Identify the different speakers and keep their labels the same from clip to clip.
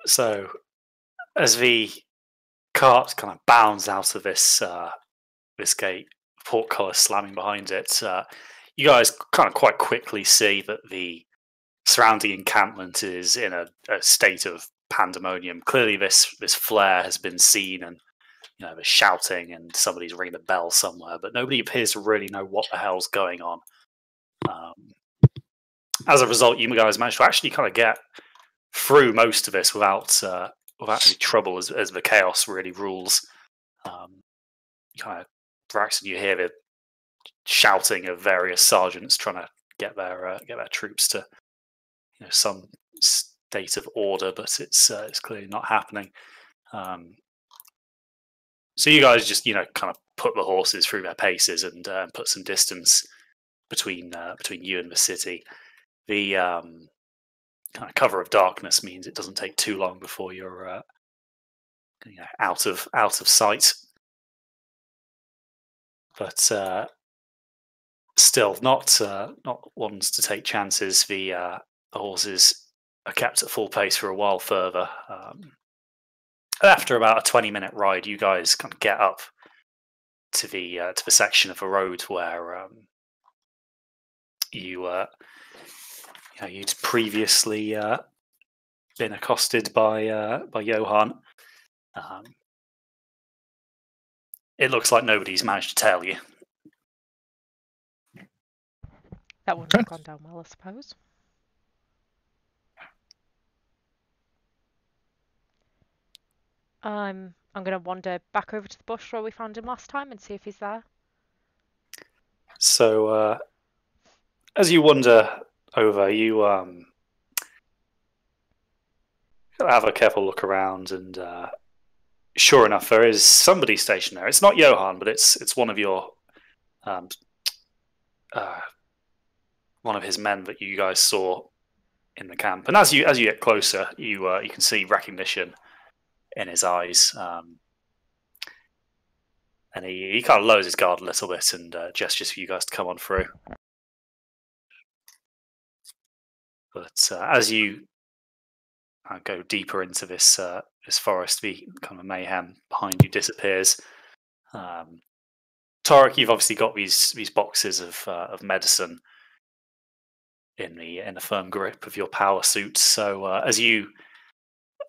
Speaker 1: So as the cart kind of bounds out of this gate, portcullis slamming behind it, you guys kind of quite quickly see that the surrounding encampment is in a state of pandemonium. Clearly, this flare has been seen, and there's shouting, and somebody's ringing a bell somewhere, but nobody appears to really know what the hell's going on. As a result, you guys managed to actually kind of get through most of this without any trouble, as the chaos really rules. Kind of, Braxton, you hear the shouting of various sergeants trying to get their troops to some state of order, but it's clearly not happening. So you guys just kind of put the horses through their paces and put some distance between you and the city. The kind of cover of darkness means it doesn't take too long before you're out of sight. But still, not ones to take chances. The horses are kept at full pace for a while further. After about a 20-minute ride, you guys kind of get up to the section of the road where you'd previously been accosted by Johan. It looks like nobody's managed to tell you.
Speaker 2: That wouldn't have gone down well, I suppose. I'm going to wander back over to the bush where we found him last time and see if he's there.
Speaker 1: So, as you wander over, you have a careful look around, and sure enough, there is somebody stationed there. It's not Johan, but it's one of your one of his men that you guys saw in the camp. And as you get closer, you can see recognition in his eyes, and he kind of lowers his guard a little bit and gestures for you guys to come on through. But as you go deeper into this forest, the kind of mayhem behind you disappears. Tarek, you've obviously got these boxes of medicine in the firm grip of your power suits. So as you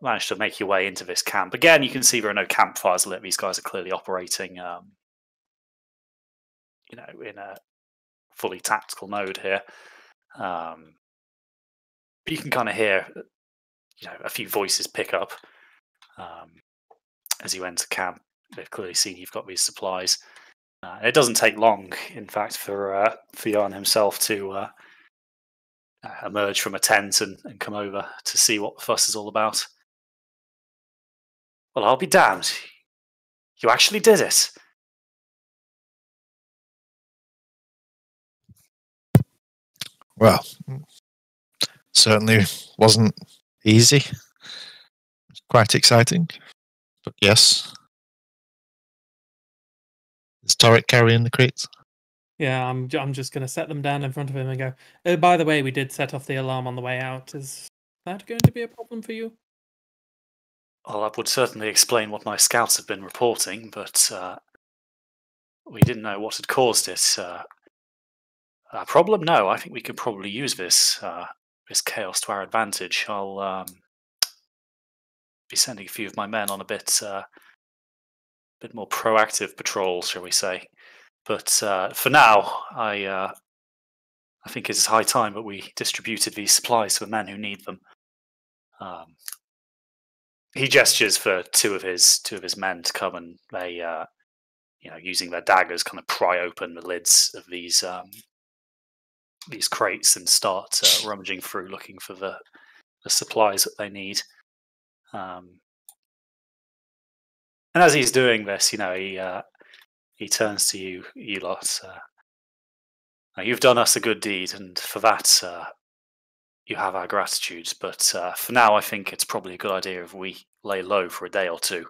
Speaker 1: manage to make your way into this camp, again, you can see there are no campfires lit. These guys are clearly operating, in a fully tactical mode here. But you can kind of hear, a few voices pick up as you enter camp. They've clearly seen you've got these supplies. It doesn't take long, in fact, for Jan himself to emerge from a tent and come over to see what the fuss is all about. Well, I'll be damned. You actually did it.
Speaker 3: Well, certainly wasn't easy. Quite exciting. But yes. Is Torek carrying the crates?
Speaker 4: Yeah, I'm just going to set them down in front of him and go, oh, by the way, we did set off the alarm on the way out. Is that going to be a problem for you?
Speaker 1: Well, that would certainly explain what my scouts have been reporting, but we didn't know what had caused it. A problem? No, I think we could probably use this chaos to our advantage. I'll be sending a few of my men on a bit more proactive patrol, shall we say. But for now, I think it's high time that we distributed these supplies to the men who need them. He gestures for two of his men to come, and they, using their daggers, kind of pry open the lids of these crates and start rummaging through, looking for the supplies that they need. And as he's doing this, he turns to you lot. You've done us a good deed, and for that, you have our gratitude. But for now, I think it's probably a good idea if we lay low for a day or two.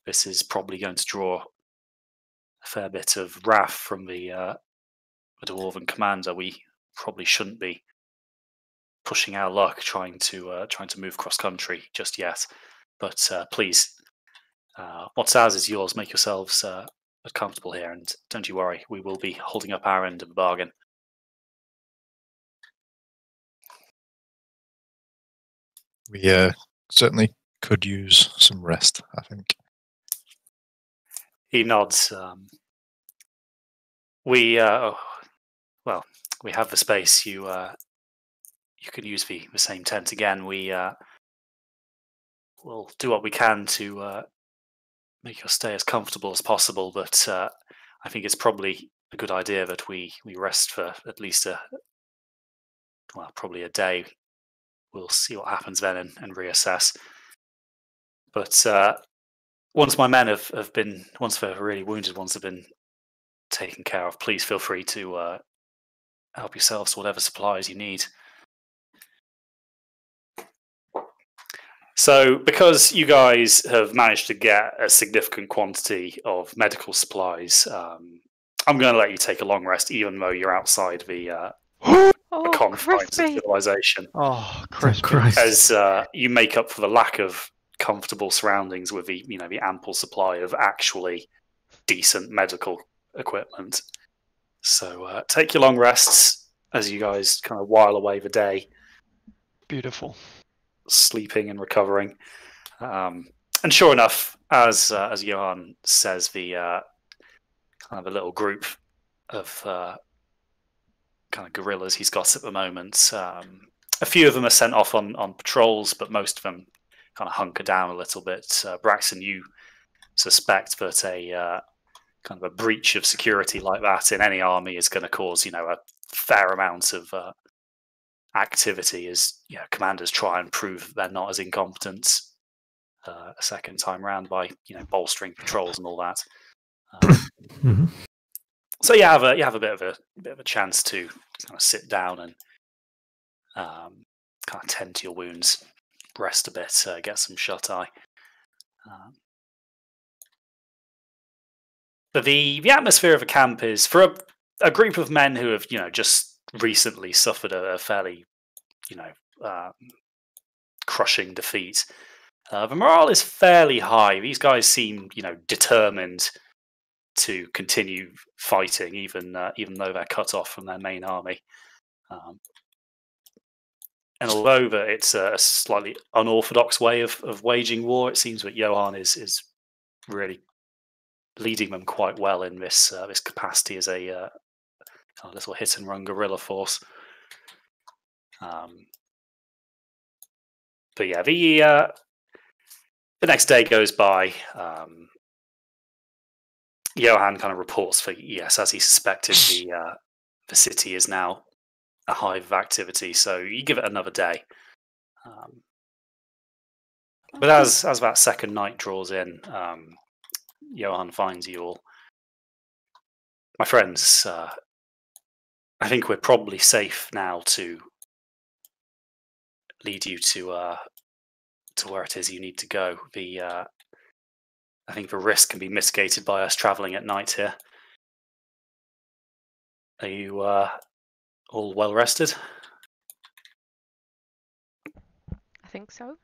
Speaker 1: This is probably going to draw a fair bit of wrath from the dwarven commander. We probably shouldn't be pushing our luck trying to move cross country just yet. But please, what's ours is yours. Make yourselves comfortable here, and don't you worry. We will be holding up our end of the bargain.
Speaker 3: We certainly could use some rest, I think.
Speaker 1: He nods. We have the space. You can use the same tent again. We will do what we can to make your stay as comfortable as possible. But I think it's probably a good idea that we rest for at least probably a day. We'll see what happens then and reassess. But once my men once the really wounded ones have been taken care of, please feel free to help yourselves to whatever supplies you need. So, because you guys have managed to get a significant quantity of medical supplies, I'm going to let you take a long rest, even though you're outside the confines of civilization.
Speaker 5: Oh, Christ!
Speaker 1: As you make up for the lack of comfortable surroundings with the ample supply of actually decent medical equipment. So take your long rests as you guys kind of while away the day.
Speaker 5: Beautiful.
Speaker 1: Sleeping and recovering. And sure enough, as Johan says, the kind of a little group of kind of guerrillas he's got at the moment. A few of them are sent off on patrols, but most of them kind of hunker down a little bit. Braxton, you suspect that a kind of a breach of security like that in any army is going to cause, a fair amount of activity as commanders try and prove they're not as incompetent a second time round by bolstering patrols and all that. So you have a bit of a chance to kind of sit down and kind of tend to your wounds, rest a bit, get some shut eye. But the atmosphere of a camp is for a group of men who have just recently suffered a fairly crushing defeat. The morale is fairly high. These guys seem determined to continue fighting, even though they're cut off from their main army. And although it's a slightly unorthodox way of waging war, it seems that Johan is really leading them quite well in this capacity as a kind of little hit and run guerrilla force. But yeah, the next day goes by. Johan kind of reports for as he suspected, the city is now a hive of activity. So you give it another day. But as that second night draws in, Johan finds you all. My friends, I think we're probably safe now to lead you to where it is you need to go. I think the risk can be mitigated by us travelling at night here. Are you all well rested?
Speaker 2: I think so.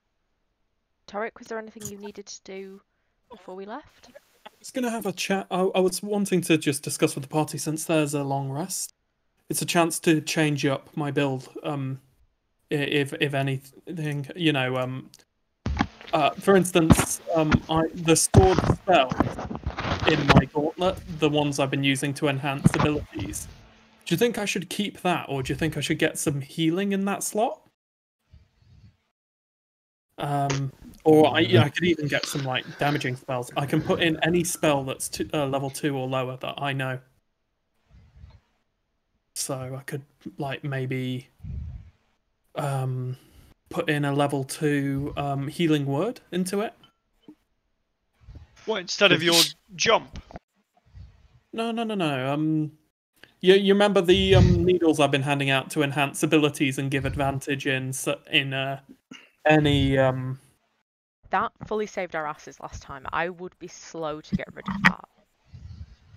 Speaker 2: Torek, was there anything you needed to do before we left?
Speaker 4: I was going to have a chat. I was wanting to just discuss with the party, since there's a long rest. It's a chance to change up my build. If anything, for instance, the stored spells in my gauntlet, the ones I've been using to enhance abilities. Do you think I should keep that, or do you think I should get some healing in that slot? Or I could even get some damaging spells. I can put in any spell that's level 2 or lower that I know. So I could maybe put in a level 2 healing word into it.
Speaker 5: What, instead of your jump?
Speaker 4: No. You remember the needles I've been handing out to enhance abilities and give advantage in any
Speaker 2: That fully saved our asses last time. I would be slow to get rid of that.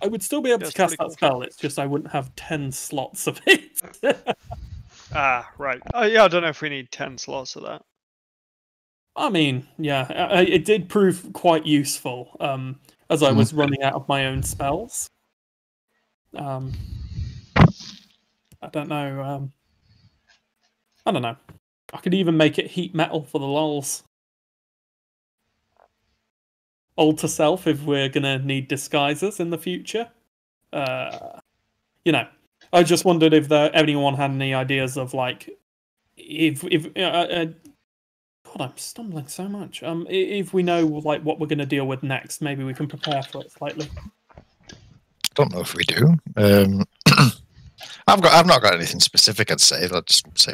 Speaker 4: I would still be able to cast that spell. It's just I wouldn't have 10 slots of it.
Speaker 5: Ah, right. Oh, yeah, I don't know if we need 10 slots of that.
Speaker 4: I mean, yeah, it did prove quite useful as I was running out of my own spells. I don't know. I don't know. I could even make it heat metal for the lols. Alter self if we're gonna need disguises in the future. You know, I just wondered if anyone had any ideas of like if God, I'm stumbling so much. If we know like what we're gonna deal with next, maybe we can prepare for it slightly.
Speaker 3: Don't know if we do. I've not got anything specific. I'd say. Let's say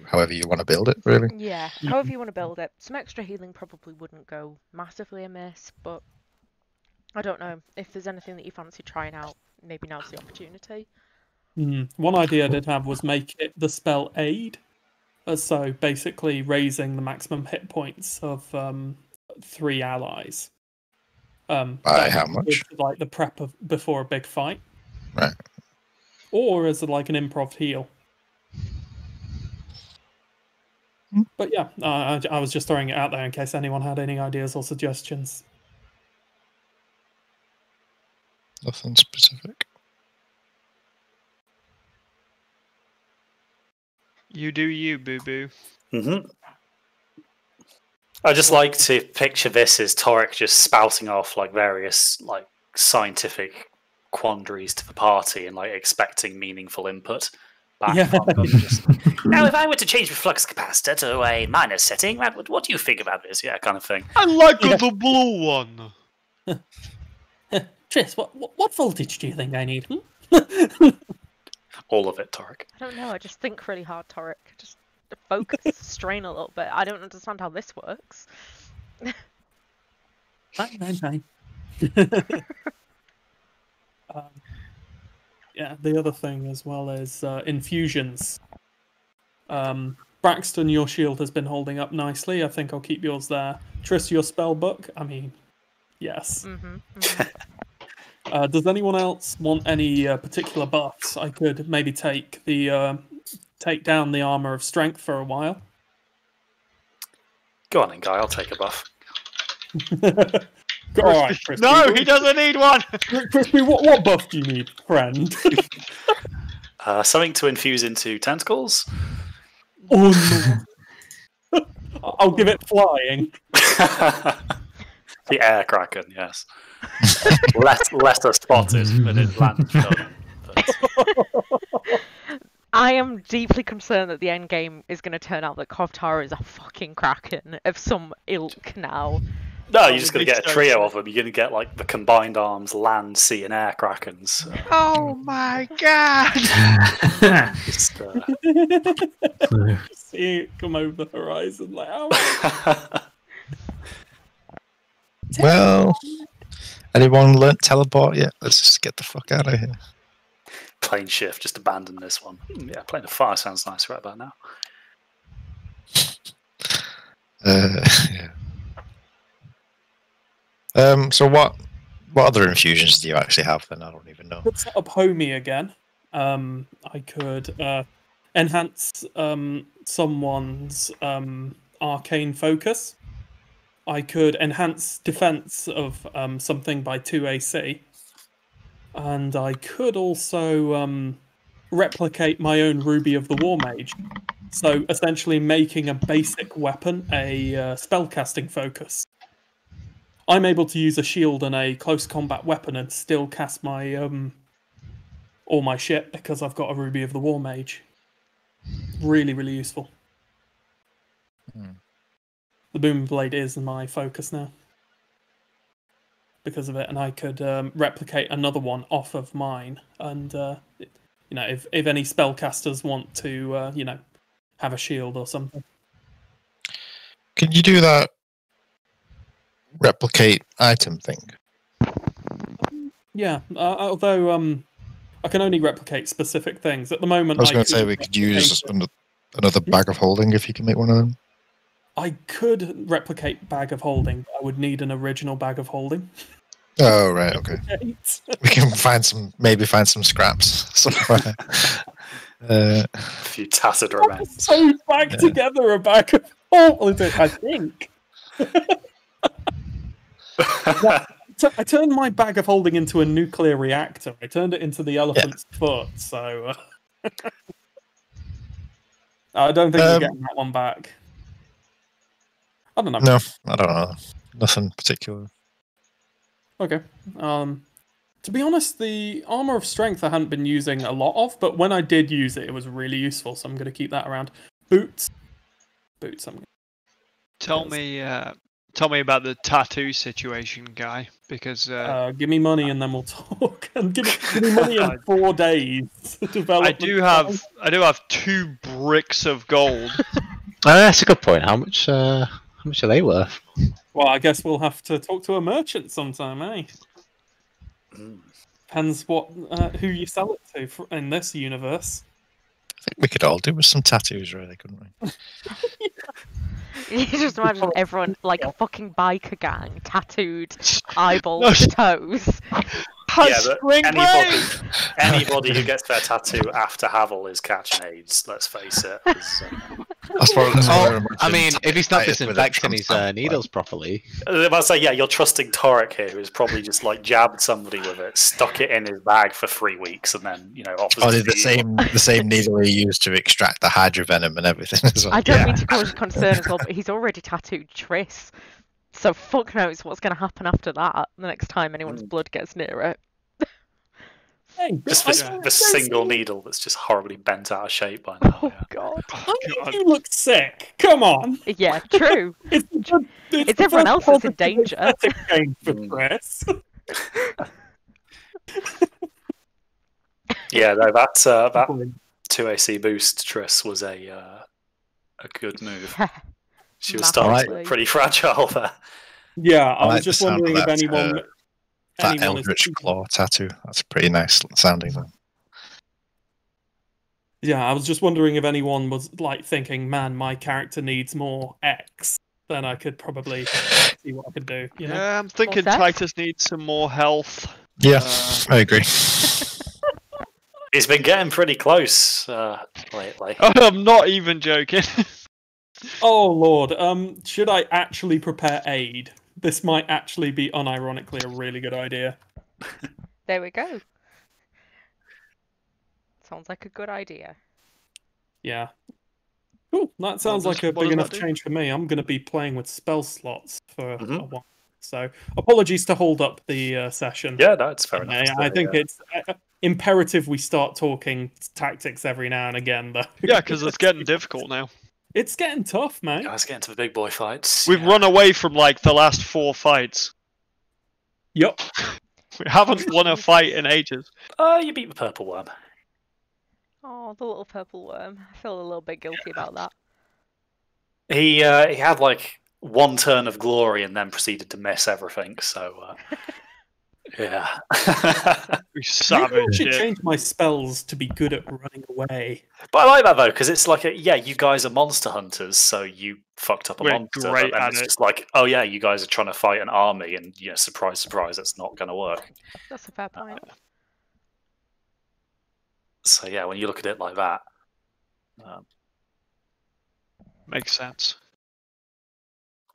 Speaker 3: however you want to build it. Really.
Speaker 2: Yeah, however you want to build it. Some extra healing probably wouldn't go massively amiss, but I don't know if there's anything that you fancy trying out. Maybe now's the opportunity.
Speaker 4: One idea I did have was make it the spell aid. So basically raising the maximum hit points of 3 allies.
Speaker 3: By how much?
Speaker 4: Like the prep before a big fight.
Speaker 3: Right.
Speaker 4: Or as like an improv heal. But yeah, I was just throwing it out there in case anyone had any ideas or suggestions.
Speaker 3: Nothing specific.
Speaker 5: You do you, boo-boo.
Speaker 1: I just like to picture this as Torek just spouting off like various like scientific quandaries to the party and like expecting meaningful input back from them. Now, if I were to change the flux capacitor to a minus setting, what do you think about this? Yeah, kind of thing.
Speaker 5: I like the blue one.
Speaker 4: Tris, what voltage do you think I need?
Speaker 1: All of it, Torek.
Speaker 2: I don't know. I just think really hard, Torek. Just focus, strain a little bit. I don't understand how this works.
Speaker 4: Fine. Yeah, the other thing as well is infusions. Braxton, your shield has been holding up nicely. I think I'll keep yours there. Tris, your spell book. I mean, yes. Does anyone else want any particular buffs? I could maybe take down the armor of strength for a while.
Speaker 1: Go on then, Guy. I'll take a buff.
Speaker 4: All right, Crispy.
Speaker 5: No, he doesn't need one.
Speaker 4: Crispy, what buff do you need, friend?
Speaker 1: Something to infuse into tentacles.
Speaker 4: Oh no! I'll give it flying.
Speaker 1: The air kraken, yes. Lesser spotted, but it landed.
Speaker 2: I am deeply concerned that the end game is going to turn out that Kovtara is a fucking kraken of some ilk now.
Speaker 1: No, you're just going to get a trio of them. You're going to get like the combined arms, land, sea, and air krakens.
Speaker 5: Oh my god!
Speaker 1: Just,
Speaker 4: See it come over the horizon like, oh.
Speaker 3: Well, anyone learnt teleport yet? Let's just get the fuck out of here.
Speaker 1: plane shift, just abandon this one. Yeah, plane of fire sounds nice right about now.
Speaker 3: Yeah. So what other infusions do you actually have then? I don't even know.
Speaker 4: Could set up Homie again. I could enhance someone's arcane focus. I could enhance defense of something by 2 AC. And I could also replicate my own Ruby of the War Mage. So essentially making a basic weapon a spellcasting focus. I'm able to use a shield and a close combat weapon and still cast my all my shit because I've got a Ruby of the War Mage. Really, really useful. The Boom Blade is my focus now because of it, and I could replicate another one off of mine. And you know, if any spellcasters want to, you know, have a shield or something.
Speaker 3: Can you do that replicate item thing?
Speaker 4: Yeah, although I can only replicate specific things at the moment.
Speaker 3: I was going to say we could use another bag of holding if you can make one of them.
Speaker 4: I could replicate bag of holding, but I would need an original bag of holding.
Speaker 3: Oh right, okay. We can find some scraps somewhere. Uh,
Speaker 1: A few tacit remains.
Speaker 4: Sewed back together a bag of holes, I think. I turned my bag of holding into a nuclear reactor. I turned it into the elephant's foot, so I don't think we're getting that one back. I don't know.
Speaker 3: No, I don't know. Nothing particular.
Speaker 4: Okay. To be honest, the armor of strength I hadn't been using a lot of, but when I did use it, it was really useful. So I'm going to keep that around. Boots. I'm
Speaker 5: Tell me about the tattoo situation, Guy. Because
Speaker 4: give me money and then we'll talk. And give me money in 4 days to develop.
Speaker 5: I do have 2 bricks of gold.
Speaker 6: That's a good point. How much are they worth?
Speaker 4: Well, I guess we'll have to talk to a merchant sometime, eh? Depends who you sell it to in this universe.
Speaker 3: I think we could all do with some tattoos, really, couldn't we?
Speaker 2: You just imagine everyone like a fucking biker gang, tattooed eyeballs to toes.
Speaker 1: Yeah, but anybody who gets their tattoo after Havel is catching AIDS. Let's face it.
Speaker 6: I mean, if he's not disinfecting his needles properly.
Speaker 1: I must say, yeah, you're trusting Torek here, who's probably just like jabbed somebody with it, stuck it in his bag for 3 weeks, and then offers.
Speaker 3: Oh, the same needle he used to extract the hydrovenom and everything as well.
Speaker 2: I don't mean to cause concern as well, but he's already tattooed Triss, so fuck knows what's going to happen after that. The next time anyone's blood gets near it.
Speaker 1: Just this single needle that's just horribly bent out of shape by now.
Speaker 2: Oh god!
Speaker 4: You look sick. Come on.
Speaker 2: Yeah, true. It's everyone else that's in danger.
Speaker 4: Game for Chris.
Speaker 1: Yeah, no, that 2 AC boost Triss was a good move. She was starting pretty fragile there.
Speaker 4: Yeah, I was just wondering if anyone.
Speaker 3: That Eldritch Claw tattoo. That's pretty nice sounding.
Speaker 4: Yeah, I was just wondering if anyone was like thinking, man, my character needs more X. Then I could probably see what I could do. You know?
Speaker 5: Yeah, I'm thinking Titus needs some more health.
Speaker 3: Yeah, I agree.
Speaker 1: He's been getting pretty close lately.
Speaker 5: I'm not even joking.
Speaker 4: Oh lord, should I actually prepare aid? This might actually be unironically a really good idea.
Speaker 2: There we go. Sounds like a good idea.
Speaker 4: Yeah. Cool. That sounds like a big enough change for me. I'm going to be playing with spell slots for a while. So apologies to hold up the session.
Speaker 1: Yeah, that's fair enough.
Speaker 4: I think it's imperative we start talking tactics every now and again, though.
Speaker 5: Yeah, because it's getting difficult now.
Speaker 4: It's getting tough, man.
Speaker 1: Guys, getting to the big boy fights.
Speaker 5: We've run away from like the last 4 fights.
Speaker 4: Yep.
Speaker 5: We haven't won a fight in ages.
Speaker 1: You beat the purple worm.
Speaker 2: Oh, the little purple worm. I feel a little bit guilty about that.
Speaker 1: He had like 1 turn of glory and then proceeded to miss everything. So yeah.
Speaker 5: We savage.
Speaker 4: I should change my spells to be good at running away.
Speaker 1: But I like that though, because it's like, you guys are monster hunters, so you fucked up a monster.
Speaker 5: Great
Speaker 1: and
Speaker 5: at
Speaker 1: it's
Speaker 5: it.
Speaker 1: just like, oh yeah, you guys are trying to fight an army, and surprise, surprise, it's not going to work.
Speaker 2: That's a fair point.
Speaker 1: So yeah, when you look at it like that,
Speaker 5: Makes sense.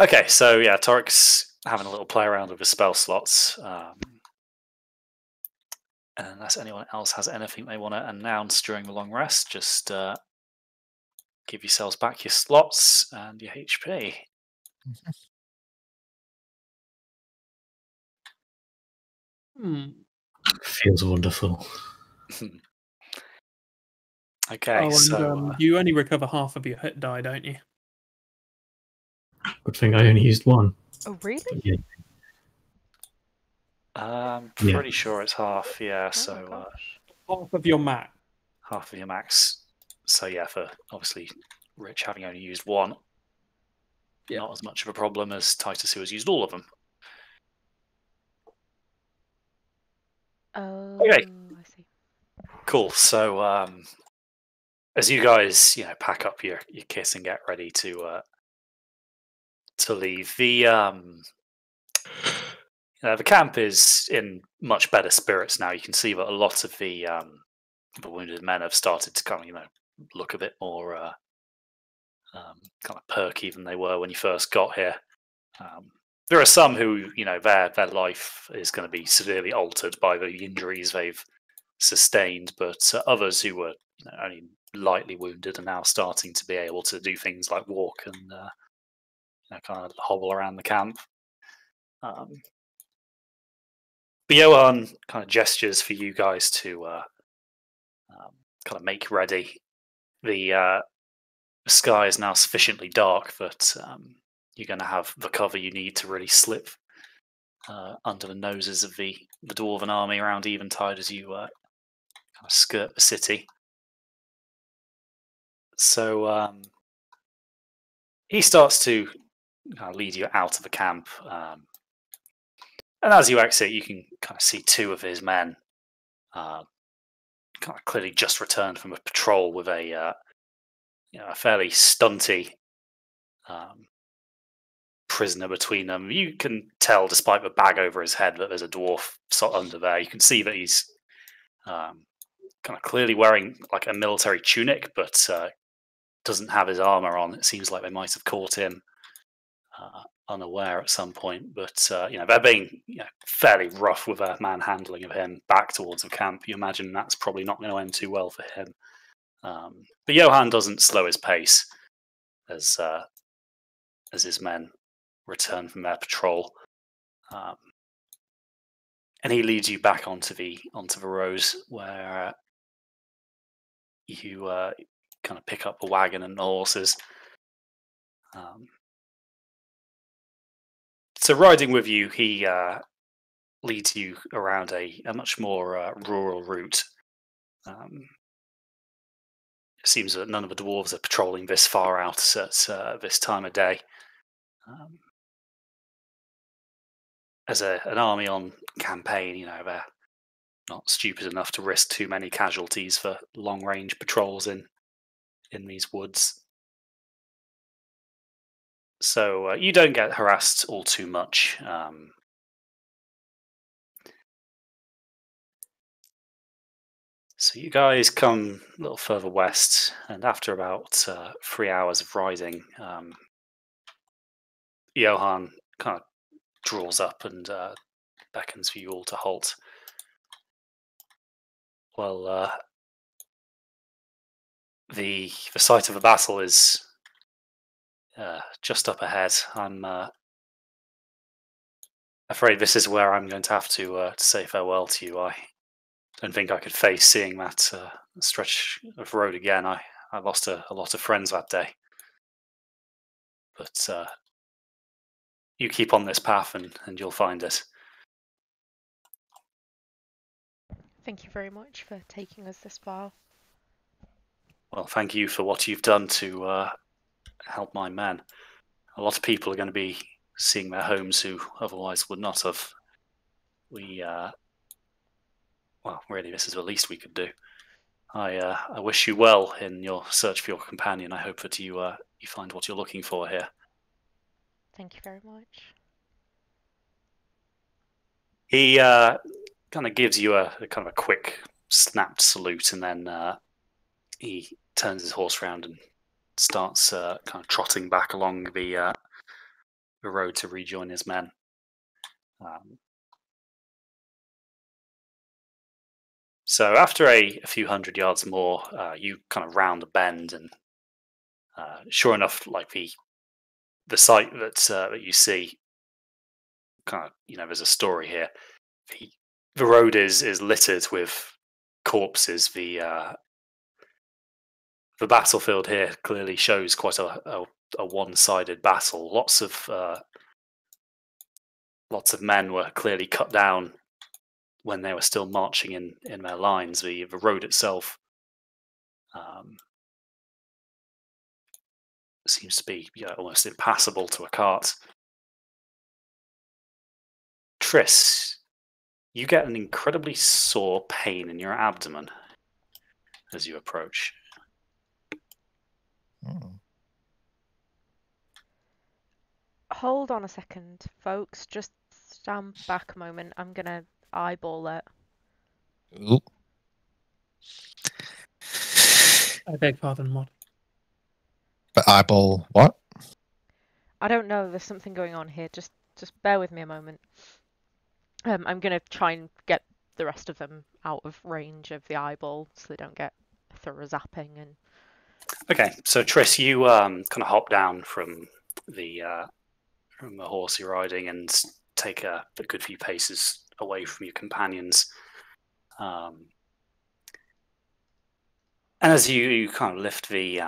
Speaker 1: okay. So yeah, Torek's having a little play around with his spell slots. And unless anyone else has anything they want to announce during the long rest, just give yourselves back your slots and your HP.
Speaker 7: Feels wonderful.
Speaker 1: Okay, so
Speaker 4: you only recover half of your hit die, don't you?
Speaker 7: Good thing I only used 1.
Speaker 2: Oh, really?
Speaker 7: Yeah.
Speaker 1: I'm pretty sure it's half. Yeah,
Speaker 2: Oh,
Speaker 4: half of your max.
Speaker 1: Half of your max. So yeah, for obviously Rich having only used 1, not as much of a problem as Titus, who has used all of them.
Speaker 2: Oh,
Speaker 1: Okay.
Speaker 2: I see.
Speaker 1: Cool. So as you guys, pack up your kit and get ready to leave, the camp is in much better spirits now. You can see that a lot of the the wounded men have started to kind of look a bit more kind of perky than they were when you first got here. There are some who their life is going to be severely altered by the injuries they've sustained, but others who were only lightly wounded are now starting to be able to do things like walk and kind of hobble around the camp. Johan kind of gestures for you guys to kind of make ready. The sky is now sufficiently dark that you're going to have the cover you need to really slip under the noses of the Dwarven army around Eventide as you kind of skirt the city. So he starts to lead you out of the camp. And as you exit, you can kind of see two of his men kind of clearly just returned from a patrol with a fairly stunty prisoner between them. You can tell, despite the bag over his head, that there's a dwarf under there. You can see that he's kind of clearly wearing like a military tunic, but doesn't have his armor on. It seems like they might have caught him unaware at some point, but they're being fairly rough with their manhandling of him back towards the camp. You imagine that's probably not going to end too well for him. But Johan doesn't slow his pace as his men return from their patrol, and he leads you back onto the roads where you kind of pick up the wagon and the horses. So riding with you, he leads you around a much more rural route. It seems that none of the dwarves are patrolling this far out at this time of day. As an army on campaign, they're not stupid enough to risk too many casualties for long-range patrols in these woods. So you don't get harassed all too much. So you guys come a little further west, and after about 3 hours of riding, Johan kind of draws up and beckons for you all to halt. Well, the site of the battle is just up ahead. I'm afraid this is where I'm going to have to say farewell to you. I don't think I could face seeing that stretch of road again. I lost a lot of friends that day. But you keep on this path and you'll find it.
Speaker 2: Thank you very much for taking us this far.
Speaker 1: Well, thank you for what you've done to help my men. A lot of people are going to be seeing their homes who otherwise would not have. Well, really, this is the least we could do. I wish you well in your search for your companion. I hope that you find what you're looking for here.
Speaker 2: Thank you very much.
Speaker 1: He kind of gives you a kind of a quick snapped salute, and then he turns his horse around and starts kind of trotting back along the road to rejoin his men. So after a few hundred yards more, you kind of round a bend, and sure enough, like the site that you see, kind of there's a story here. The road is littered with corpses. The battlefield here clearly shows quite a one-sided battle. Lots of men were clearly cut down when they were still marching in their lines. The road itself seems to be almost impassable to a cart. Triss, you get an incredibly sore pain in your abdomen as you approach.
Speaker 2: Hold on a second, folks. Just stand back a moment. I'm gonna eyeball it.
Speaker 3: Ooh.
Speaker 4: I beg pardon, Mod.
Speaker 3: But eyeball what?
Speaker 2: I don't know. There's something going on here. Just bear with me a moment. I'm gonna try and get the rest of them out of range of the eyeball so they don't get thorough zapping and.
Speaker 1: Okay, so Triss, you kind of hop down from the horse you're riding and take a good few paces away from your companions. And as you kind of lift the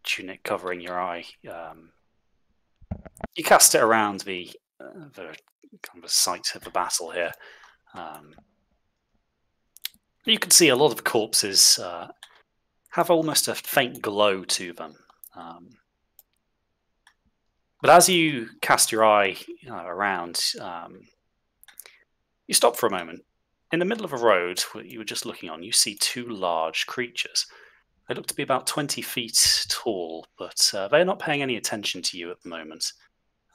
Speaker 1: tunic covering your eye, you cast it around the kind of site of the battle here. You can see a lot of corpses have almost a faint glow to them. But as you cast your eye around, you stop for a moment. In the middle of a road you were just looking on, you see two large creatures. They look to be about 20 feet tall, but they're not paying any attention to you at the moment.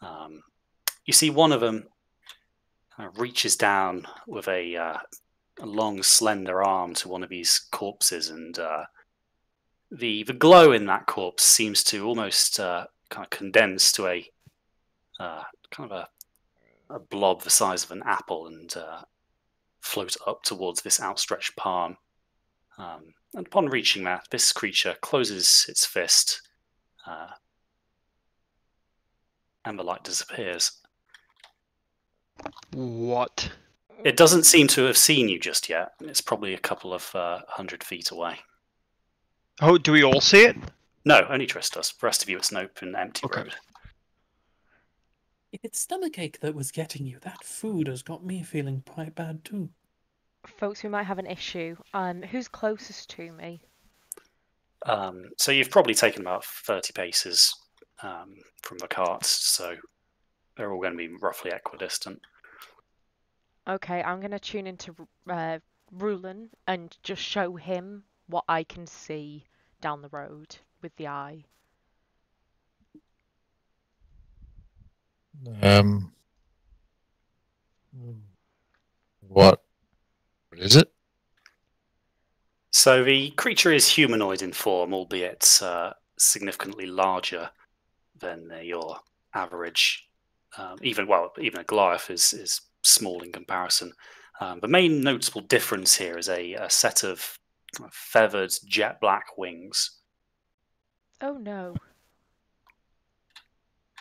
Speaker 1: You see one of them reaches down with a long, slender arm to one of these corpses, and the glow in that corpse seems to almost kind of condense to a kind of a blob the size of an apple and float up towards this outstretched palm. And upon reaching that, this creature closes its fist, and the light disappears.
Speaker 5: What?
Speaker 1: It doesn't seem to have seen you just yet. It's probably a couple of 100 feet away.
Speaker 5: Oh, do we all see it?
Speaker 1: No, only Triss does. The rest of you, it's an open, empty
Speaker 5: Okay.
Speaker 1: road.
Speaker 4: If it's stomachache that was getting you, that food has got me feeling quite bad too.
Speaker 2: Folks, we might have an issue. Who's closest to me?
Speaker 1: So you've probably taken about 30 paces from the carts, so they're all going to be roughly equidistant.
Speaker 2: Okay, I'm gonna tune into Rulin and just show him what I can see down the road with the eye.
Speaker 3: What is it?
Speaker 1: So the creature is humanoid in form, albeit significantly larger than your average. Even a Goliath is small in comparison. The main notable difference here is a set of feathered jet black wings.
Speaker 2: Oh no.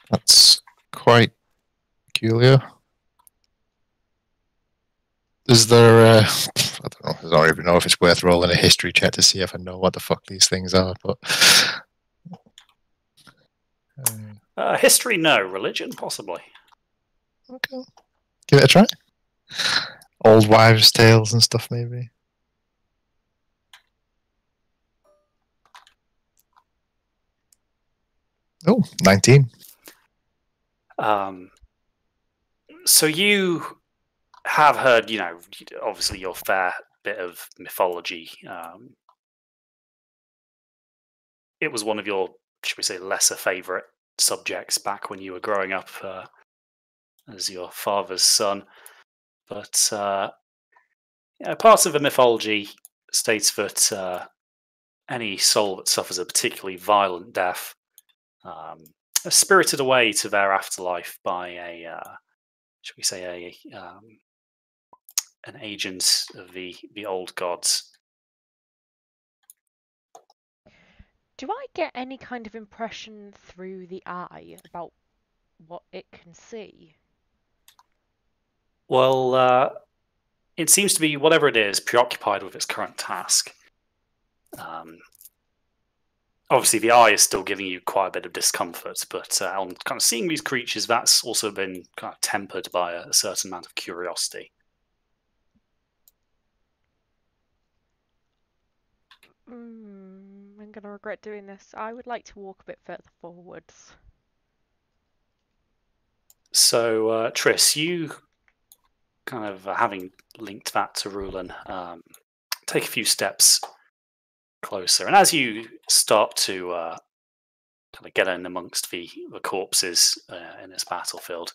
Speaker 3: That's quite peculiar. Is there I don't know. I don't even know if it's worth rolling a history check to see if I know what the fuck these things are, but
Speaker 1: History, no. Religion, possibly.
Speaker 3: okay. Give it a try. Old wives' tales and stuff, maybe. Oh, 19.
Speaker 1: So you have heard, obviously your fair bit of mythology. It was one of your, should we say, lesser favourite subjects back when you were growing up as your father's son. But part of the mythology states that any soul that suffers a particularly violent death are spirited away to their afterlife by should we say, an agent of the old gods.
Speaker 2: Do I get any kind of impression through the eye about what it can see?
Speaker 1: Well, it seems to be, whatever it is, preoccupied with its current task. Obviously, the eye is still giving you quite a bit of discomfort, but on kind of seeing these creatures, that's also been kind of tempered by a certain amount of curiosity.
Speaker 2: I'm gonna regret doing this. I would like to walk a bit further forwards.
Speaker 1: So, Triss, you kind of, having linked that to Rulin, take a few steps closer, and as you start to kind of get in amongst the corpses in this battlefield,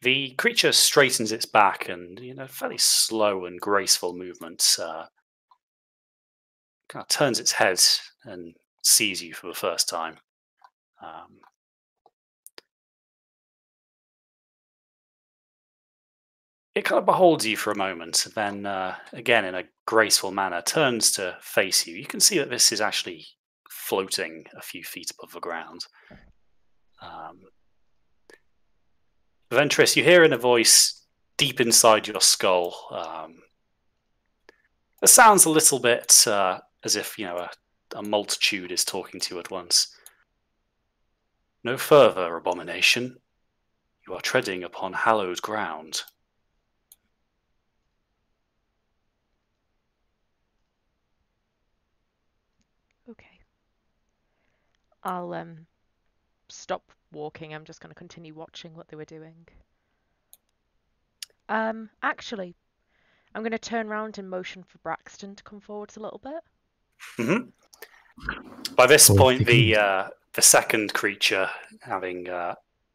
Speaker 1: the creature straightens its back and, fairly slow and graceful movements kind of turns its head and sees you for the first time. It kind of beholds you for a moment, and then again, in a graceful manner, turns to face you. You can see that this is actually floating a few feet above the ground. Ventris, you hear in a voice deep inside your skull. It sounds a little bit as if a multitude is talking to you at once. No further, abomination. You are treading upon hallowed ground.
Speaker 2: Okay. I'll stop walking. I'm just going to continue watching what they were doing. Actually, I'm going to turn around and motion for Braxton to come forwards a little bit.
Speaker 1: Mm-hmm. By this
Speaker 7: Forward
Speaker 1: point,
Speaker 7: thinking.
Speaker 1: the second creature, having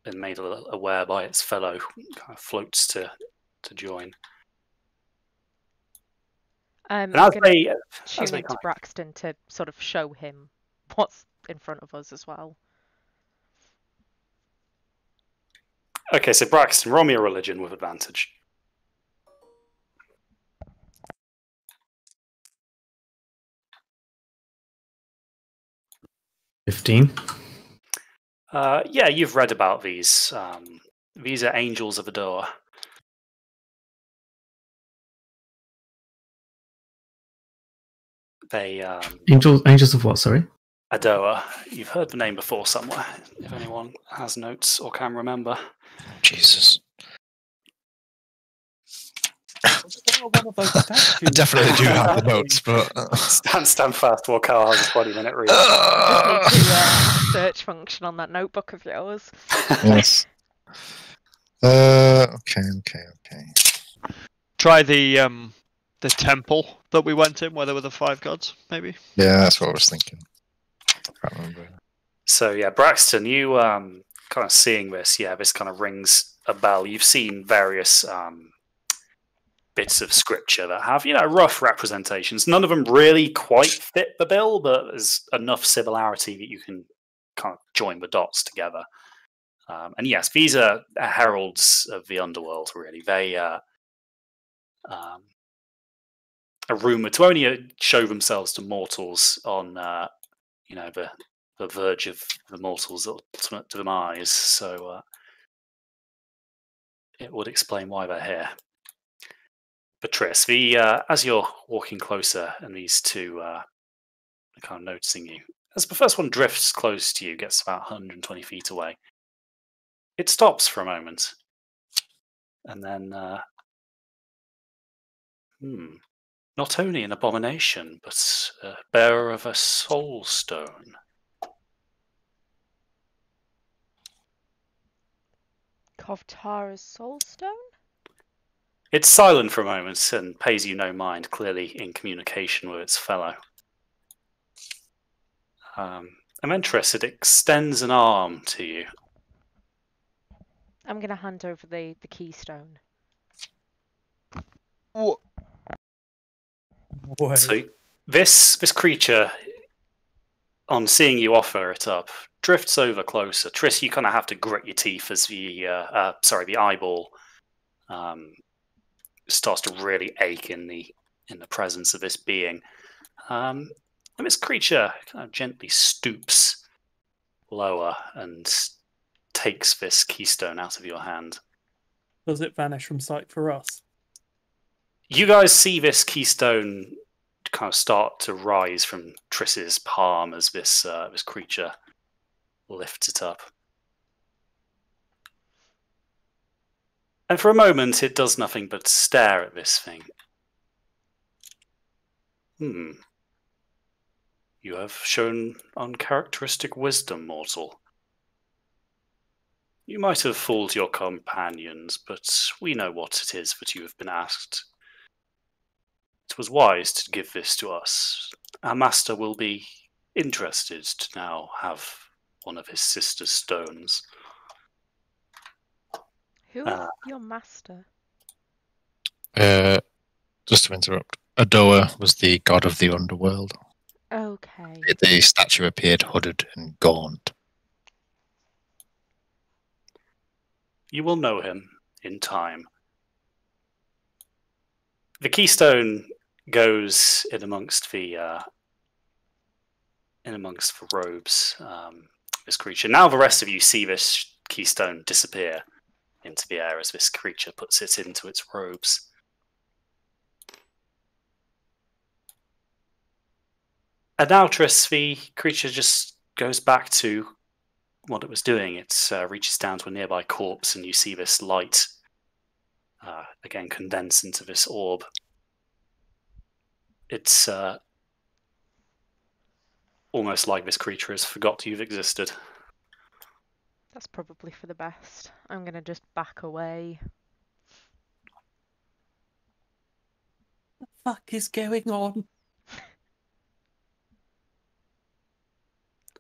Speaker 1: been made aware by its fellow, kind of floats to join.
Speaker 2: I'm
Speaker 1: And
Speaker 2: going to
Speaker 1: as
Speaker 2: tune
Speaker 1: they
Speaker 2: into
Speaker 1: kind
Speaker 2: Braxton to sort of show him what's in front of us as well.
Speaker 1: okay, so Braxton, roll me a religion with advantage.
Speaker 7: 15.
Speaker 1: Yeah, you've read about these. These are angels of the door. They
Speaker 7: Angels of what, sorry?
Speaker 1: Adoa. You've heard the name before somewhere, if anyone has notes or can remember.
Speaker 3: Jesus.
Speaker 4: One of those
Speaker 3: I
Speaker 4: statues.
Speaker 3: definitely do have the notes, but.
Speaker 1: Stand fast, walk out, has a 20-minute read.
Speaker 2: I just need to search function on that notebook of yours.
Speaker 3: Yes. Okay.
Speaker 5: Try the temple that we went in, where there were the 5 gods, maybe.
Speaker 3: Yeah, that's what I was thinking. Can't remember.
Speaker 1: So yeah, Braxton, you kind of seeing this, this kind of rings a bell. You've seen various bits of scripture that have, rough representations. None of them really quite fit the bill, but there's enough similarity that you can kind of join the dots together. And yes, these are heralds of the underworld, really. They are rumored to only show themselves to mortals on, the verge of the mortal's ultimate demise. So it would explain why they're here. But Triss, as you're walking closer, and these two are kind of noticing you, as the first one drifts close to you, gets about 120 feet away, it stops for a moment, and then, not only an abomination, but a bearer of a soul stone.
Speaker 2: Kovtara's soulstone?
Speaker 1: It's silent for a moment and pays you no mind, clearly in communication with its fellow. I'm interested. It extends an arm to you.
Speaker 2: I'm going to hand over the keystone.
Speaker 4: Boy.
Speaker 1: So this creature, on seeing you offer it up, drifts over closer. Triss, you kind of have to grit your teeth as the eyeball starts to really ache in the presence of this being. And this creature kind of gently stoops lower and takes this keystone out of your hand.
Speaker 4: Does it vanish from sight for us?
Speaker 1: You guys see this keystone kind of start to rise from Triss's palm as this creature lifts it up. And for a moment, it does nothing but stare at this thing. You have shown uncharacteristic wisdom, mortal. You might have fooled your companions, but we know what it is that you have been asked. It was wise to give this to us. Our master will be interested to now have one of his sister's stones.
Speaker 2: Who is your master?
Speaker 3: Just to interrupt, Adoa was the god of the underworld.
Speaker 2: Okay.
Speaker 3: The statue appeared hooded and gaunt.
Speaker 1: You will know him in time. The keystone goes in amongst the robes. This creature. Now the rest of you see this keystone disappear into the air as this creature puts it into its robes. And now, Triss, the creature just goes back to what it was doing. It reaches down to a nearby corpse, and you see this light again condense into this orb. It's almost like this creature has forgot you've existed.
Speaker 2: That's probably for the best. I'm gonna just back away.
Speaker 4: What the fuck is going on?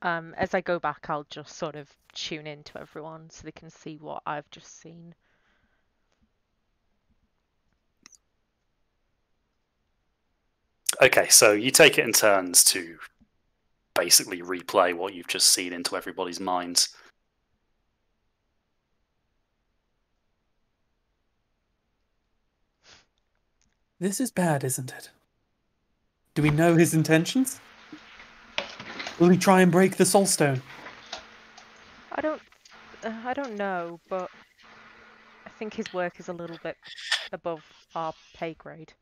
Speaker 2: As I go back, I'll just sort of tune in to everyone so they can see what I've just seen.
Speaker 1: Okay, so you take it in turns to basically replay what you've just seen into everybody's minds.
Speaker 4: This is bad, isn't it? Do we know his intentions? Will he try and break the soul stone?
Speaker 2: I don't know, but I think his work is a little bit above our pay grade,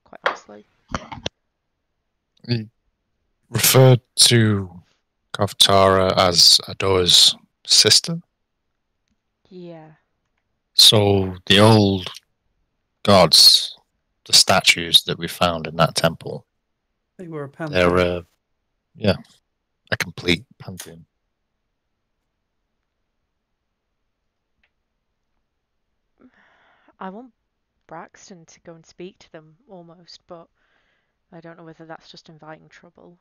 Speaker 2: quite honestly.
Speaker 3: He referred to Kavtara as Adora's sister.
Speaker 2: Yeah.
Speaker 3: So the old gods, the statues that we found in that temple,
Speaker 4: They were a pantheon.
Speaker 3: they're a complete pantheon.
Speaker 2: I want Braxton to go and speak to them almost, but I don't know whether that's just inviting trouble.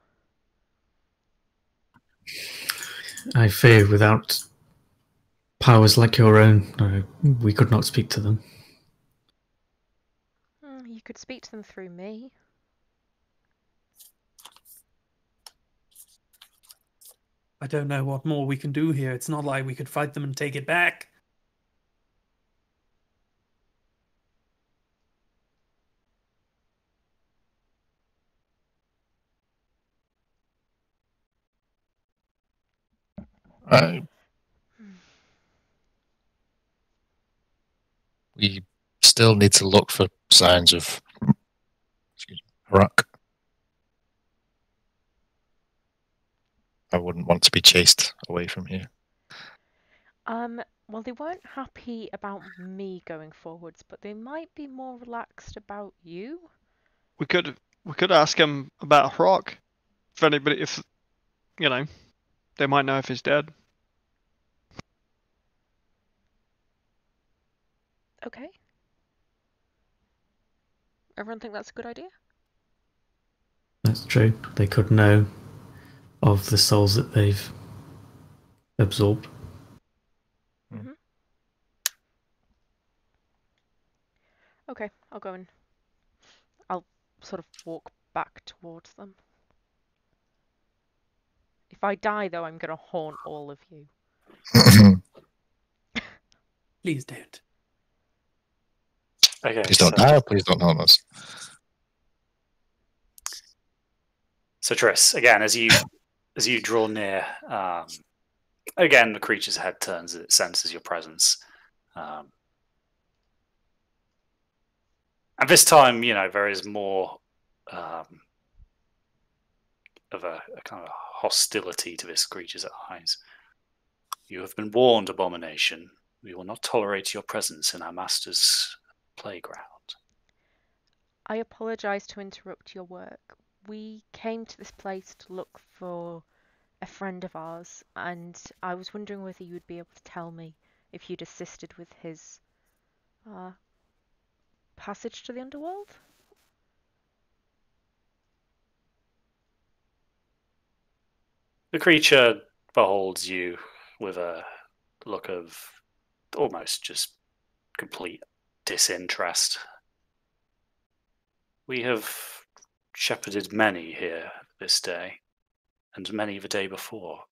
Speaker 7: I fear without powers like your own, we could not speak to them.
Speaker 2: You could speak to them through me.
Speaker 4: I don't know what more we can do here. It's not like we could fight them and take it back.
Speaker 3: We still need to look for signs of Harak. I wouldn't want to be chased away from here.
Speaker 2: Well, they weren't happy about me going forwards, but they might be more relaxed about you.
Speaker 5: We could ask him about Rock. If you know, they might know if he's dead.
Speaker 2: Okay. Everyone think that's a good idea?
Speaker 7: That's true. They could know of the souls that they've absorbed.
Speaker 2: Mm-hmm. Okay, I'll go and I'll sort of walk back towards them. If I die, though, I'm gonna haunt all of you.
Speaker 4: Please don't.
Speaker 1: Okay,
Speaker 3: Please don't die. Please don't harm us.
Speaker 1: So Triss, again, as you draw near, again the creature's head turns as it senses your presence, and this time, there is more of a kind of hostility to this creature's eyes. You have been warned, Abomination. We will not tolerate your presence in our master's playground.
Speaker 2: I apologise to interrupt your work. We came to this place to look for a friend of ours, and I was wondering whether you would be able to tell me if you'd assisted with his passage to the underworld?
Speaker 1: The creature beholds you with a look of almost just complete disinterest. We have shepherded many here this day, and many the day before.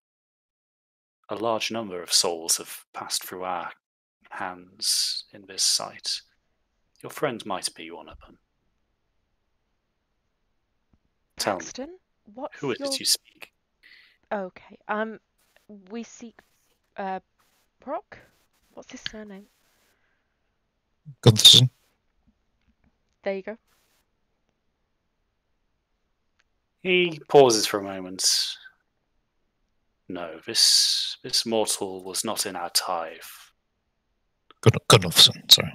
Speaker 1: A large number of souls have passed through our hands in this site. Your friend might be one of them. Tell me,
Speaker 2: Paxton, what's
Speaker 1: who is
Speaker 2: your...
Speaker 1: it you speak?
Speaker 2: Okay, we seek, Brock? What's his surname?
Speaker 3: Guntherson.
Speaker 2: There you go.
Speaker 1: He pauses for a moment. No, this mortal was not in our tithe.
Speaker 3: Gunnulfson, sorry.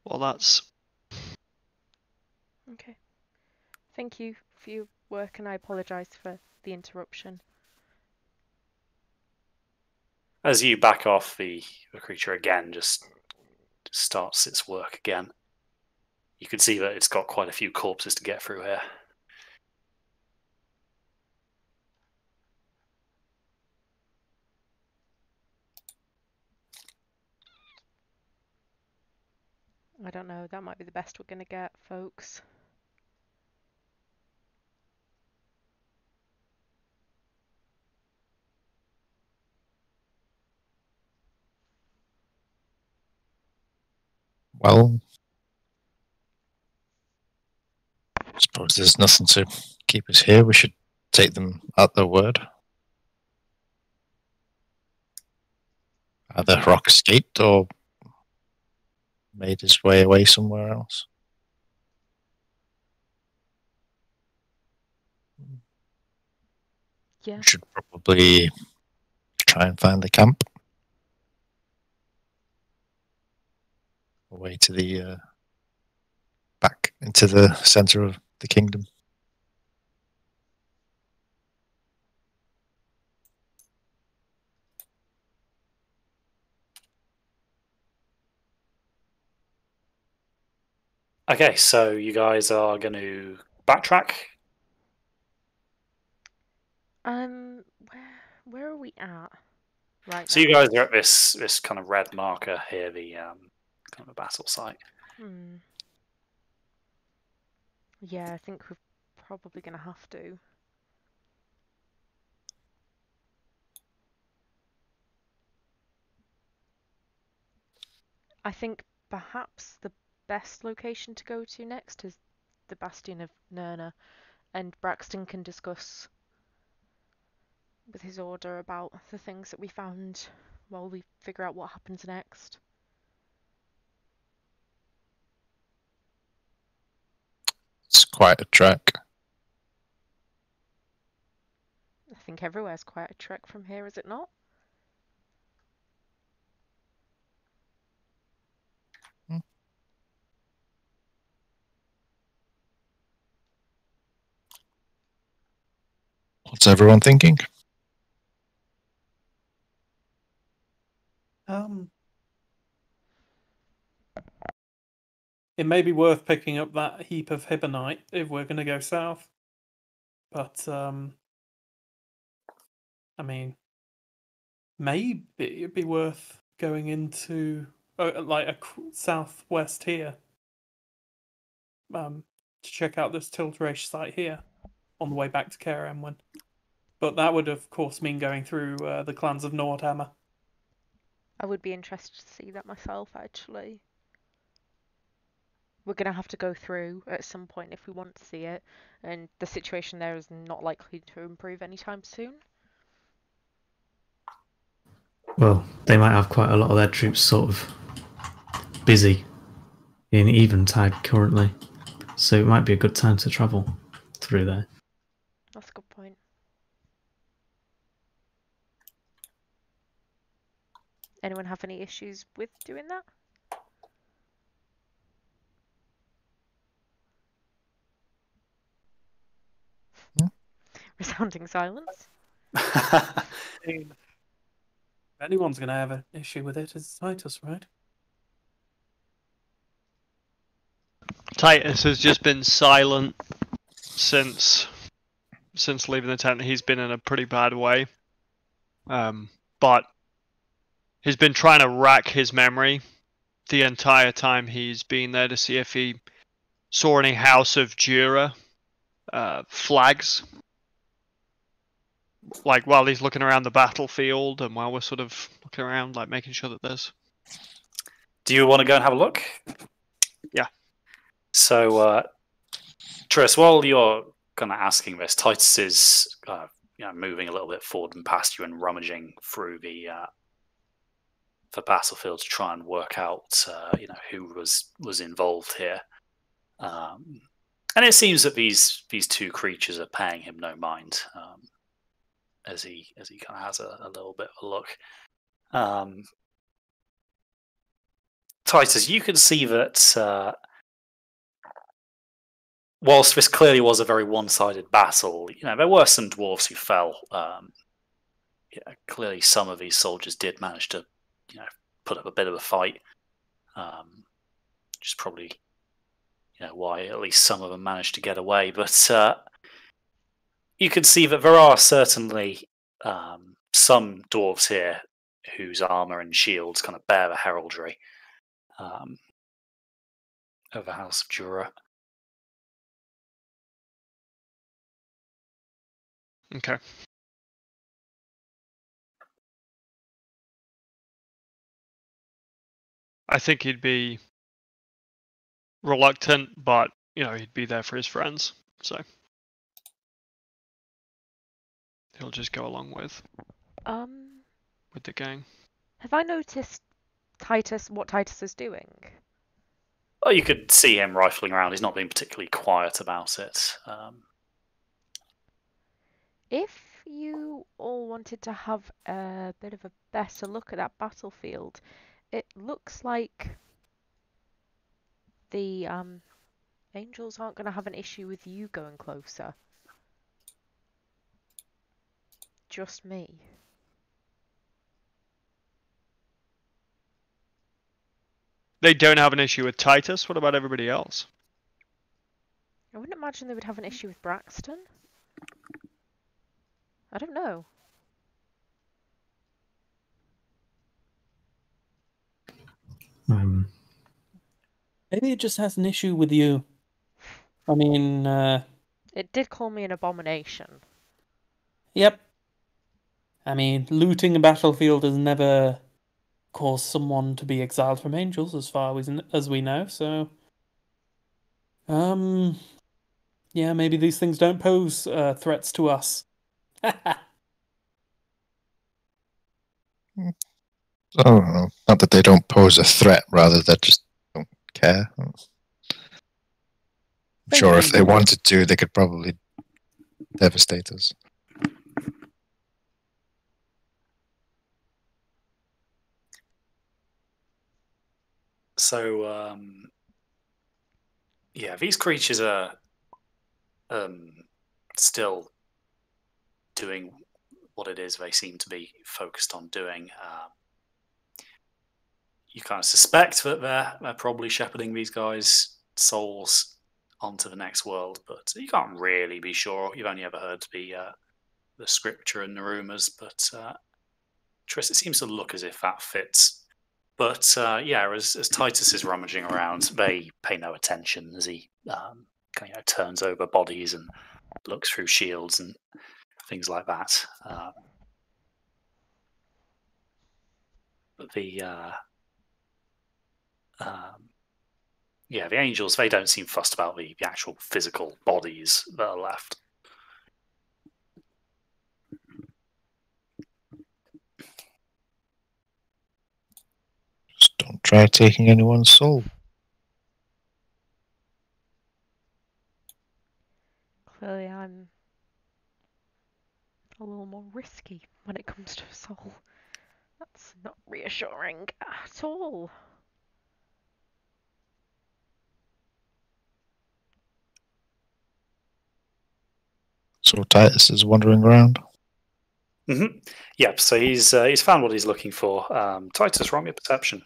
Speaker 5: Well, that's
Speaker 2: Okay. Thank you for your work, and I apologise for the interruption.
Speaker 1: As you back off, the creature again just starts its work again. You can see that it's got quite a few corpses to get through here.
Speaker 2: I don't know, that might be the best we're going to get, folks.
Speaker 3: Well, I suppose there's nothing to keep us here. We should take them at their word. Either Rock escaped or made his way away somewhere else.
Speaker 2: Yeah.
Speaker 3: We should probably try and find the camp. Away to the back into the center of the kingdom.
Speaker 1: Okay, so you guys are going to backtrack.
Speaker 2: Where are we at right
Speaker 1: So
Speaker 2: now?
Speaker 1: you guys are at this kind of red marker here, the kind of battle site.
Speaker 2: Yeah, I think we're probably going to have to. I think perhaps the best location to go to next is the Bastion of Nirna, and Braxton can discuss with his order about the things that we found while we figure out what happens next.
Speaker 3: It's quite a trek.
Speaker 2: I think everywhere's quite a trek from here, is it not?
Speaker 3: What's everyone thinking?
Speaker 4: It may be worth picking up that heap of hibonite if we're going to go south. But, I mean, maybe it'd be worth going into, like, a southwest here. To check out this Tildrache site here on the way back to Keremwen. But that would, of course, mean going through the clans of Nordhammer.
Speaker 2: I would be interested to see that myself, actually. We're going to have to go through at some point if we want to see it, and the situation there is not likely to improve anytime soon.
Speaker 7: Well, they might have quite a lot of their troops sort of busy in Eventide currently, so it might be a good time to travel through there.
Speaker 2: That's a good point. Anyone have any issues with doing that? Resounding silence.
Speaker 4: If anyone's going to have an issue with it, it's Titus, right?
Speaker 5: Titus has just been silent since leaving the tent. He's been in a pretty bad way, but he's been trying to rack his memory the entire time he's been there to see if he saw any House of Jura flags. Like while he's looking around the battlefield and while we're sort of looking around, like making sure that there's...
Speaker 1: Do you want to go and have a look?
Speaker 5: Yeah.
Speaker 1: So, Tris, while you're kind of asking this, Titus is moving a little bit forward and past you and rummaging through the battlefield to try and work out who was involved here. And it seems that these two creatures are paying him no mind, as he kind of has a little bit of a look. Titus, you can see that whilst this clearly was a very one-sided battle, there were some dwarves who fell. Clearly, some of these soldiers did manage to, put up a bit of a fight, which is probably, why at least some of them managed to get away. But you can see that there are certainly some dwarves here whose armor and shields kind of bear the heraldry of the House of Jura.
Speaker 5: Okay. I think he'd be reluctant, but he'd be there for his friends, so he'll just go along with the gang.
Speaker 2: Have I noticed what Titus is doing?
Speaker 1: Well, you could see him rifling around. He's not being particularly quiet about it.
Speaker 2: If you all wanted to have a bit of a better look at that battlefield, it looks like the angels aren't going to have an issue with you going closer. Just me.
Speaker 5: They don't have an issue with Titus. What about everybody else?
Speaker 2: I wouldn't imagine they would have an issue with Braxton. I don't know.
Speaker 4: Maybe it just has an issue with you. I mean,
Speaker 2: It did call me an abomination.
Speaker 4: Yep. I mean, looting a battlefield has never caused someone to be exiled from angels, as far as we know. So, yeah, maybe these things don't pose threats to us.
Speaker 3: I don't know. Not that they don't pose a threat, rather they just don't care. I'm sure if they wanted to, they could probably devastate us.
Speaker 1: So, yeah, these creatures are still doing what it is they seem to be focused on doing. You kind of suspect that they're probably shepherding these guys' souls onto the next world, but you can't really be sure. You've only ever heard the scripture and the rumors, but Tris, it seems to look as if that fits. But yeah, as Titus is rummaging around, they pay no attention as he turns over bodies and looks through shields and things like that. But the angels, they don't seem fussed about the actual physical bodies that are left.
Speaker 3: Just don't try taking anyone's soul.
Speaker 2: Clearly, I'm a little more risky when it comes to a soul. That's not reassuring at all.
Speaker 3: So Titus is wandering around.
Speaker 1: Mm-hmm. Yep. So he's found what he's looking for. Titus, roll me a perception.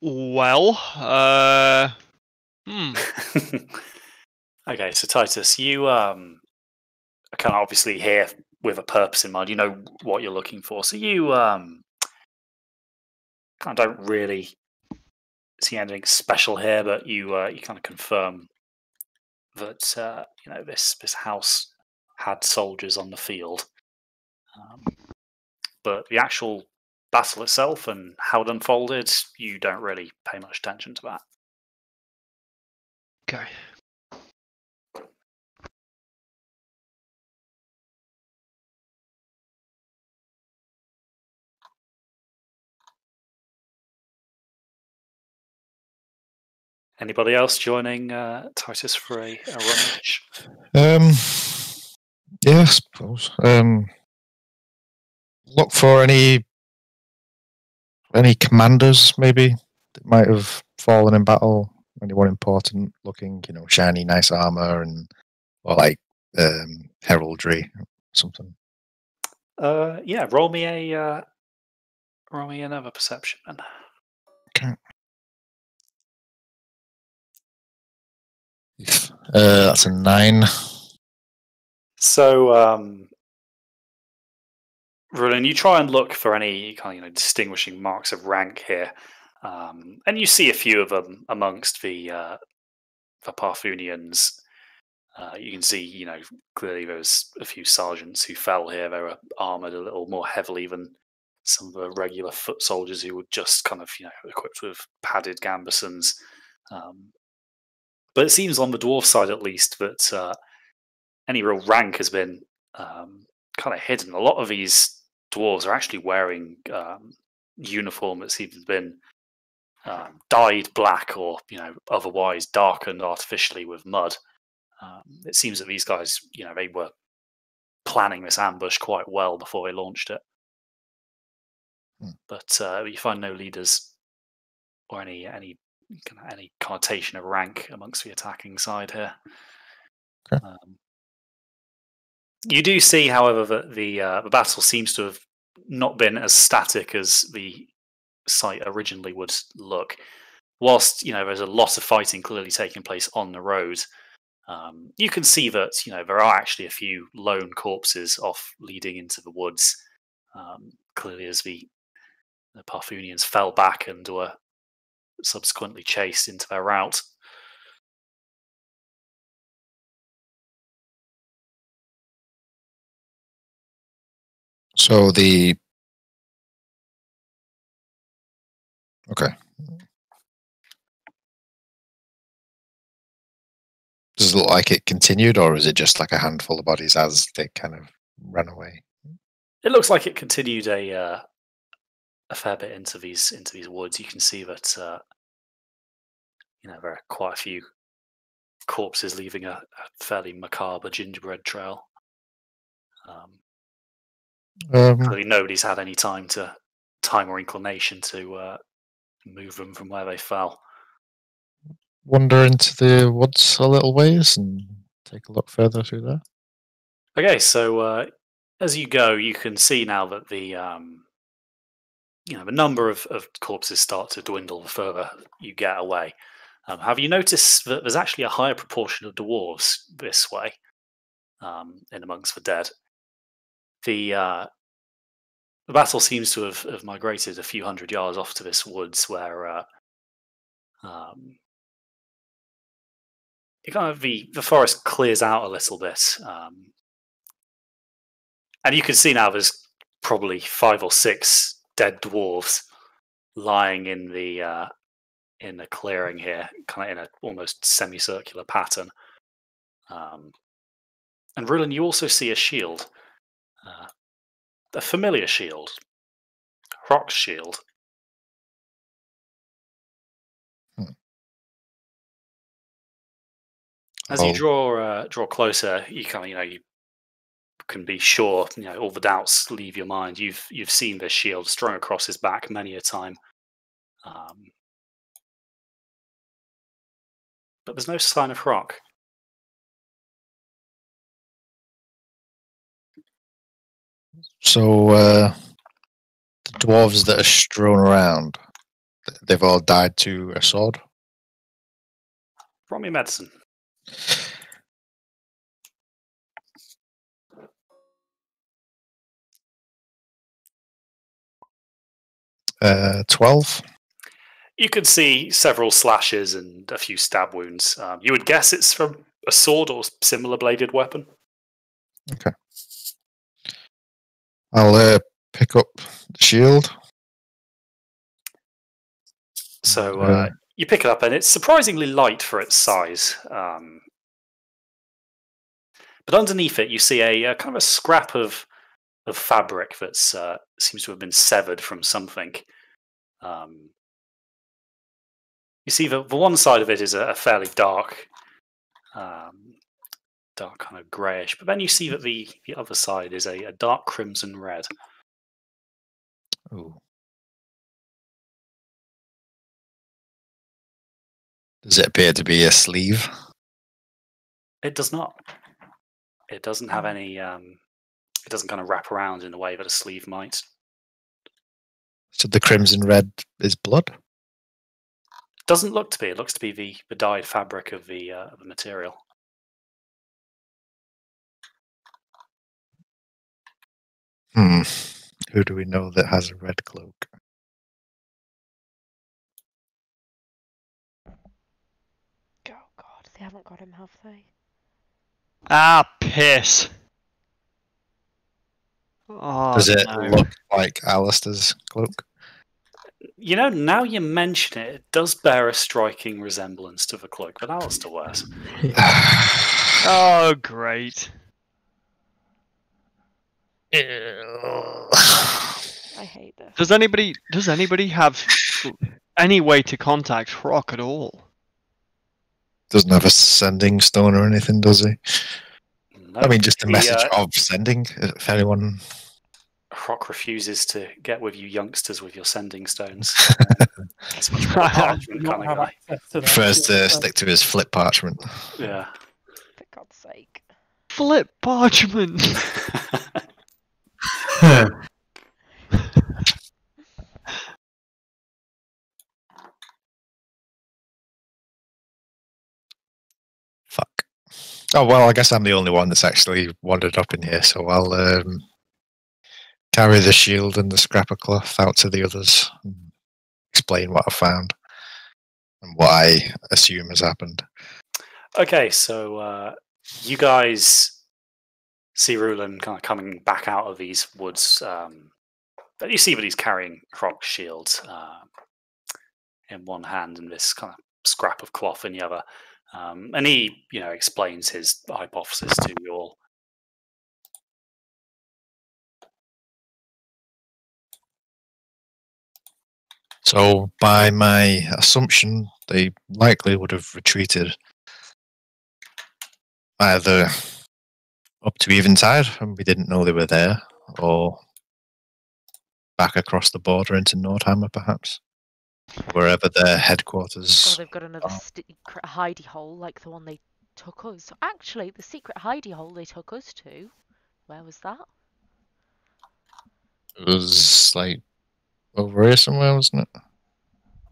Speaker 5: Well,
Speaker 1: Okay, so Titus, you kind of obviously hear with a purpose in mind. You know what you're looking for, so you kind of don't really see anything special here, but you kind of confirm that this house had soldiers on the field, but the actual battle itself and how it unfolded, you don't really pay much attention to that.
Speaker 5: Okay.
Speaker 1: Anybody else joining Titus for a rummage?
Speaker 3: Yeah, I suppose. Look for any commanders maybe that might have fallen in battle. Anyone important looking, shiny, nice armor, or like heraldry, something.
Speaker 1: Yeah, roll me another perception then.
Speaker 3: Okay. That's a 9.
Speaker 1: So, Rulin, you try and look for any kind of distinguishing marks of rank here, and you see a few of them amongst the Parthunians. You can see, clearly there's a few sergeants who fell here. They were armored a little more heavily than some of the regular foot soldiers who were just kind of, equipped with padded gambesons. But it seems on the dwarf side, at least, that any real rank has been kind of hidden. A lot of these dwarves are actually wearing uniform that seems to have been dyed black or otherwise darkened artificially with mud. It seems that these guys, they were planning this ambush quite well before they launched it. But you find no leaders or any connotation of rank amongst the attacking side here.
Speaker 3: Okay.
Speaker 1: You do see, however, that the battle seems to have not been as static as the site originally would look. Whilst there's a lot of fighting clearly taking place on the road, you can see that there are actually a few lone corpses off leading into the woods. Clearly, as the Parthunians fell back and were subsequently chased into their rout.
Speaker 3: So okay. Does it look like it continued, or is it just like a handful of bodies as they kind of ran away?
Speaker 1: It looks like it continued a fair bit into these woods. You can see that there are quite a few corpses leaving a fairly macabre gingerbread trail. Clearly, nobody's had any time or inclination to move them from where they fell.
Speaker 3: Wander into the woods a little ways and take a look further through there.
Speaker 1: Okay, so as you go, you can see now that the the number of corpses start to dwindle the further you get away. Have you noticed that there's actually a higher proportion of dwarves this way in amongst the dead? The battle seems to have migrated a few hundred yards off to this woods where the forest clears out a little bit. And you can see now there's probably 5 or 6 dead dwarves lying in the clearing here, kind of in a almost semicircular pattern. And Rulin, you also see a shield, a familiar shield, Rock's shield. As you draw closer, you you can be sure, all the doubts leave your mind. You've seen this shield strung across his back many a time, but there's no sign of Rock.
Speaker 3: So the dwarves that are strewn around, they've all died to a sword?
Speaker 1: Roll me medicine.
Speaker 3: 12.
Speaker 1: You could see several slashes and a few stab wounds. You would guess it's from a sword or similar bladed weapon.
Speaker 3: Okay. I'll pick up the shield.
Speaker 1: So you pick it up, and it's surprisingly light for its size. But underneath it, you see a kind of a scrap of fabric that seems to have been severed from something. You see the one side of it is a fairly dark, dark kind of greyish, but then you see that the other side is a dark crimson red.
Speaker 3: Ooh. Does it appear to be a sleeve?
Speaker 1: It does not. It doesn't have any. It doesn't kind of wrap around in the way that a sleeve might.
Speaker 3: So the crimson red is blood?
Speaker 1: Doesn't look to be. It looks to be the dyed fabric of the material.
Speaker 3: Who do we know that has a red cloak?
Speaker 2: Oh god, they haven't got him, have they?
Speaker 5: Ah, piss. Oh,
Speaker 3: Does it
Speaker 5: no.
Speaker 3: look like Alistair's cloak?
Speaker 1: You know, now you mention it, it does bear a striking resemblance to the cloak that Alistair wears.
Speaker 5: Oh, great.
Speaker 2: I hate this.
Speaker 5: Does anybody have any way to contact Rock at all?
Speaker 3: Doesn't have a sending stone or anything, does he?
Speaker 1: No,
Speaker 3: I mean, just a
Speaker 1: the,
Speaker 3: message of sending, if anyone...
Speaker 1: Rock refuses to get with you youngsters with your sending stones. It's much more a parchment kind of guy.
Speaker 3: Prefers to stick to his flip parchment.
Speaker 1: Yeah.
Speaker 2: For God's sake.
Speaker 5: Flip parchment.
Speaker 3: Fuck. Oh, well, I guess I'm the only one that's actually wandered up in here, so I'll carry the shield and the scrap of cloth out to the others and explain what I found and what I assume has happened.
Speaker 1: Okay, so you guys see Rulin kind of coming back out of these woods. But you see that he's carrying Rock's shield in one hand and this kind of scrap of cloth in the other. And he, explains his hypothesis to you all.
Speaker 3: So, by my assumption, they likely would have retreated either up to Eventide, and we didn't know they were there, or back across the border into Nordhammer, perhaps, wherever their headquarters.
Speaker 2: Or they've got another secret hidey hole like the one they took us. Actually, the secret hidey hole they took us to, where was that?
Speaker 3: It was like over here somewhere, wasn't it?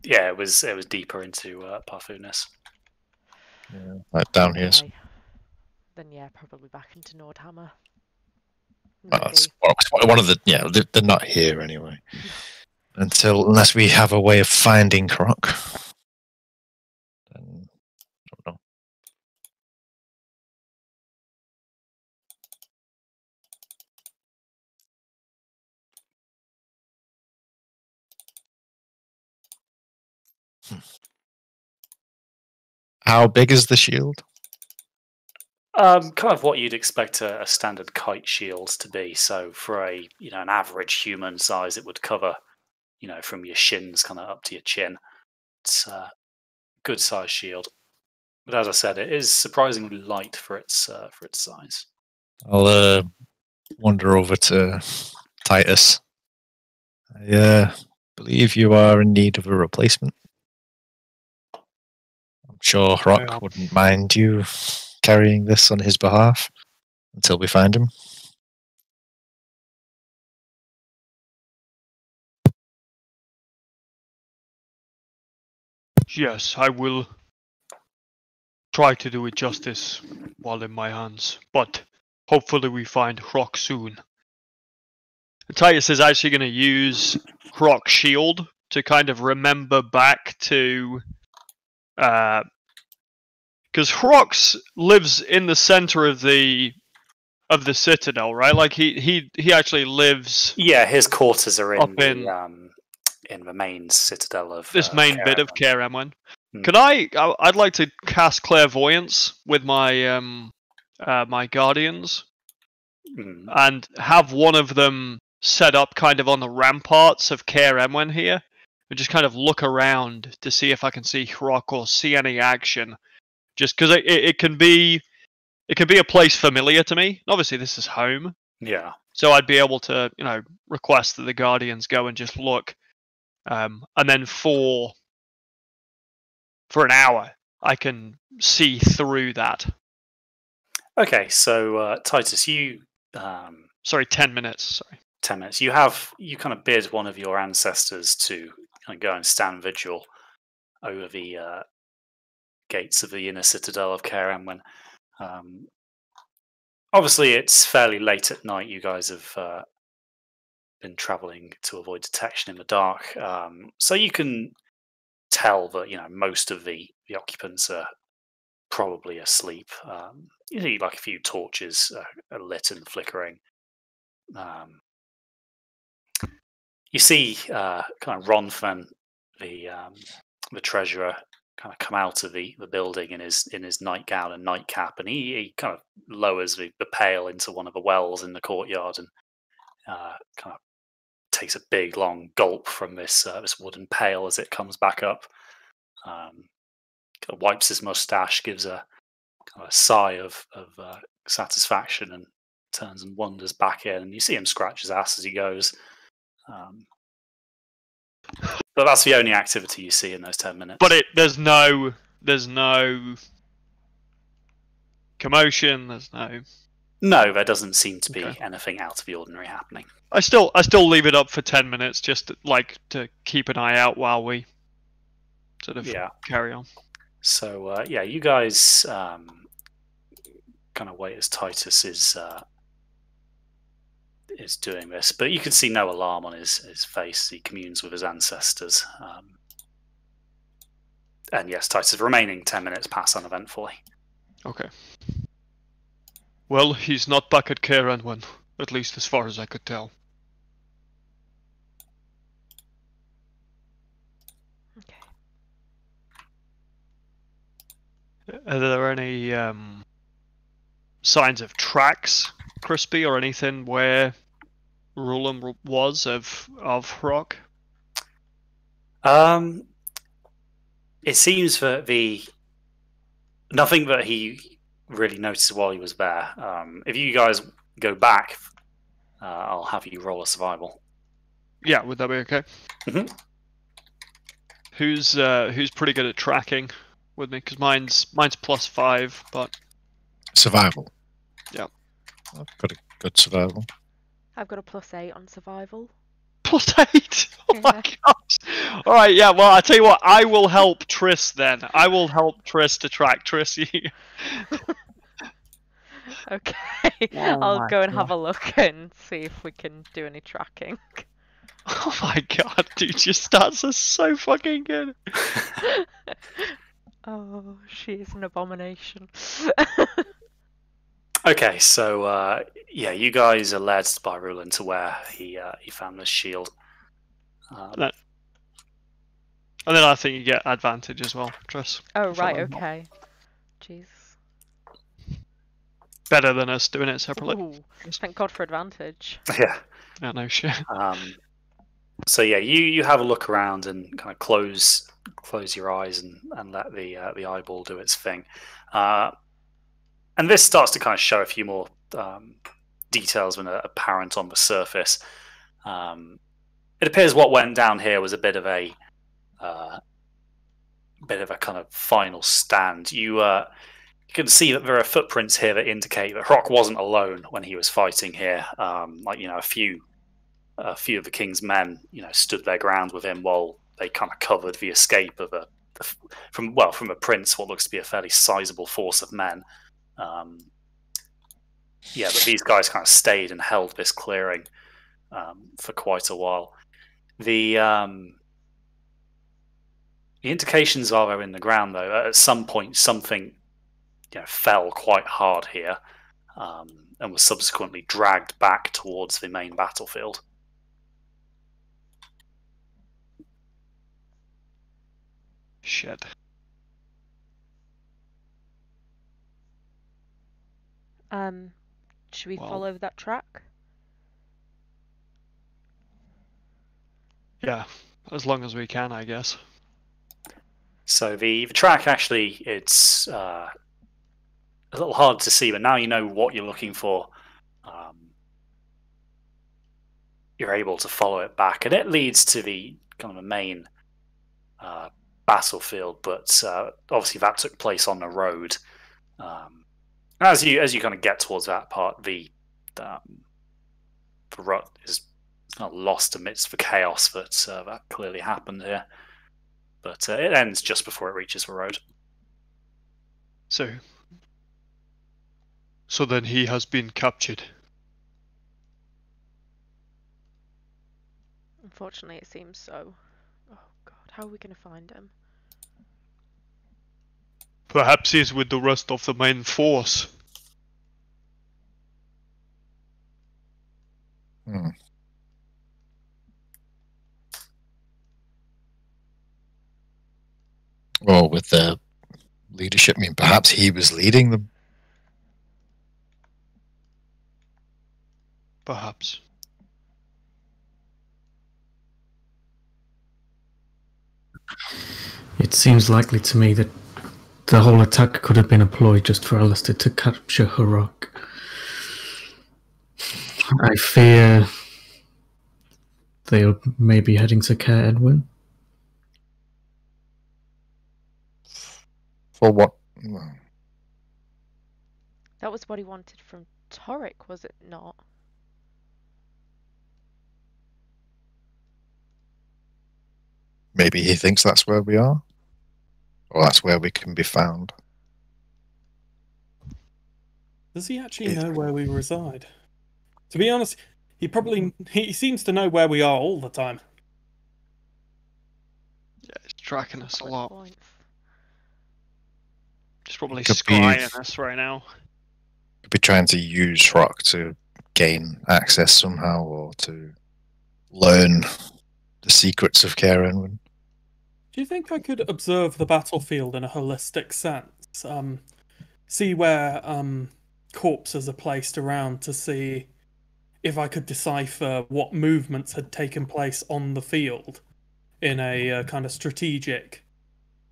Speaker 1: Yeah, it was deeper into Parfunis.
Speaker 3: Yeah, like down here.
Speaker 2: Okay. Then yeah, probably back into Nordhammer.
Speaker 3: It's one of the they're not here anyway. Unless we have a way of finding Croc. Then I don't know. How big is the shield?
Speaker 1: Kind of what you'd expect a standard kite shield to be. So for an average human size, it would cover, from your shins kind of up to your chin. It's a good size shield. But as I said, it is surprisingly light for its size.
Speaker 3: I'll wander over to Titus. I believe you are in need of a replacement. I'm sure Rock wouldn't mind you carrying this on his behalf until we find him.
Speaker 5: Yes, I will try to do it justice while in my hands, but hopefully we find Rock soon. Titus is actually going to use Hrok's shield to kind of remember back to, because Hrok lives in the center of the citadel, right? Like he actually lives.
Speaker 1: Yeah, his quarters are
Speaker 5: Up
Speaker 1: in the main citadel of
Speaker 5: this main
Speaker 1: Kaer
Speaker 5: bit of
Speaker 1: Emlyn.
Speaker 5: Kaer Emlyn.
Speaker 1: Hmm.
Speaker 5: Could I'd like to cast clairvoyance with my my guardians and have one of them set up kind of on the ramparts of Kaer Emlyn here, and just kind of look around to see if I can see Hrok or see any action. Just because it can be a place familiar to me. Obviously, this is home.
Speaker 1: Yeah.
Speaker 5: So I'd be able to, request that the guardians go and just look, and then for an hour, I can see through that.
Speaker 1: Okay, so Titus, you
Speaker 5: 10 minutes. Sorry.
Speaker 1: 10 minutes. You kind of bid one of your ancestors to kind of go and stand vigil over the gates of the inner citadel of Kaer Emlyn. Obviously, it's fairly late at night. You guys have been traveling to avoid detection in the dark, so you can tell that most of the occupants are probably asleep. You see, like a few torches are lit and flickering. You see, kind of Ronfen, the treasurer, kind of come out of the building in his nightgown and nightcap, and he kind of lowers the pail into one of the wells in the courtyard and kind of takes a big long gulp from this wooden pail as it comes back up. Kind of wipes his mustache, gives a kind of a sigh of satisfaction, and turns and wanders back in. And you see him scratch his ass as he goes. But that's the only activity you see in those 10 minutes.
Speaker 5: But there's no commotion. There's
Speaker 1: no, there doesn't seem to be
Speaker 5: Okay.
Speaker 1: anything out of the ordinary happening.
Speaker 5: I still leave it up for 10 minutes, just to keep an eye out while we sort of carry on.
Speaker 1: So you guys kind of wait as Titus is doing this, but you can see no alarm on his face. He communes with his ancestors. And yes, Titus, remaining 10 minutes pass uneventfully.
Speaker 5: Okay. Well, he's not back at Kaer Emlyn, at least as far as I could tell.
Speaker 2: Okay.
Speaker 5: Are there any signs of tracks, Crispy, or anything where Rulum was of Hrok?
Speaker 1: It seems that nothing that he really noticed while he was there. If you guys go back, I'll have you roll a survival.
Speaker 5: Yeah, would that be okay?
Speaker 1: Mhm.
Speaker 5: Who's pretty good at tracking with me? Because mine's +5, but
Speaker 3: Survival.
Speaker 5: Yeah.
Speaker 3: I've got a good survival.
Speaker 2: I've got a +8 on survival.
Speaker 5: +8. Oh my
Speaker 2: Yeah.
Speaker 5: gosh! All right, yeah. Well, I tell you what, I will help Triss then. I will help Triss to track. Triss, you.
Speaker 2: Okay,
Speaker 5: Oh
Speaker 2: I'll
Speaker 5: my
Speaker 2: go and have a look and see if we can do any tracking.
Speaker 5: Oh my god, dude, your stats are so fucking good.
Speaker 2: Oh, she is an abomination.
Speaker 1: Okay, so you guys are led by Rulin to where he found this shield.
Speaker 5: And then I think you get advantage as well, Triss.
Speaker 2: Oh,
Speaker 5: for
Speaker 2: right,
Speaker 5: that.
Speaker 2: okay. Jeez.
Speaker 5: Better than us doing it separately.
Speaker 2: Ooh, thank God for advantage.
Speaker 1: Yeah.
Speaker 5: Yeah, no shit.
Speaker 1: So yeah, you have a look around and kind of close your eyes and let the eyeball do its thing. And this starts to kind of show a few more details when apparent on the surface. It appears what went down here was a bit of a kind of final stand. You can see that there are footprints here that indicate that Hrok wasn't alone when he was fighting here. A few of the king's men, stood their ground with him while they kind of covered the escape of from a prince, what looks to be a fairly sizable force of men. But these guys kind of stayed and held this clearing. for quite a while. The indications are they're in the ground, though. At some point, something fell quite hard here, and was subsequently dragged back towards the main battlefield.
Speaker 5: Shit.
Speaker 2: Should we
Speaker 5: Well-
Speaker 2: follow that track?
Speaker 5: Yeah, as long as we can, I guess.
Speaker 1: So the track actually, it's a little hard to see, but now you know what you're looking for. You're able to follow it back, and it leads to the kind of a main battlefield. But obviously, that took place on the road. As you kind of get towards that part, the rut is kind of lost amidst the chaos that clearly happened here. But it ends just before it reaches the road.
Speaker 5: So then he has been captured.
Speaker 2: Unfortunately, it seems so. Oh God, how are we going to find him?
Speaker 5: Perhaps he's with the rest of the main force.
Speaker 3: Hmm. Well, with the leadership, I mean, perhaps he was leading them.
Speaker 5: Perhaps.
Speaker 7: It seems likely to me that the whole attack could have been a ploy just for Alistair to capture Harok. I fear they may be heading to Caer Edwin.
Speaker 3: For what?
Speaker 2: That was what he wanted from Torek, was it not?
Speaker 3: Maybe he thinks that's where we are, or that's where we can be found.
Speaker 4: Does he actually know where we reside? To be honest, he seems to know where we are all the time.
Speaker 5: Yeah, he's tracking us a
Speaker 2: Valid
Speaker 5: lot.
Speaker 2: point.
Speaker 5: He's probably
Speaker 3: Could be-
Speaker 5: scrying us right now.
Speaker 3: Could be trying to use rock to gain access somehow, or to learn the secrets of Caer Edwin.
Speaker 4: Do you think I could observe the battlefield in a holistic sense? See where corpses are placed around to see if I could decipher what movements had taken place on the field in a kind of strategic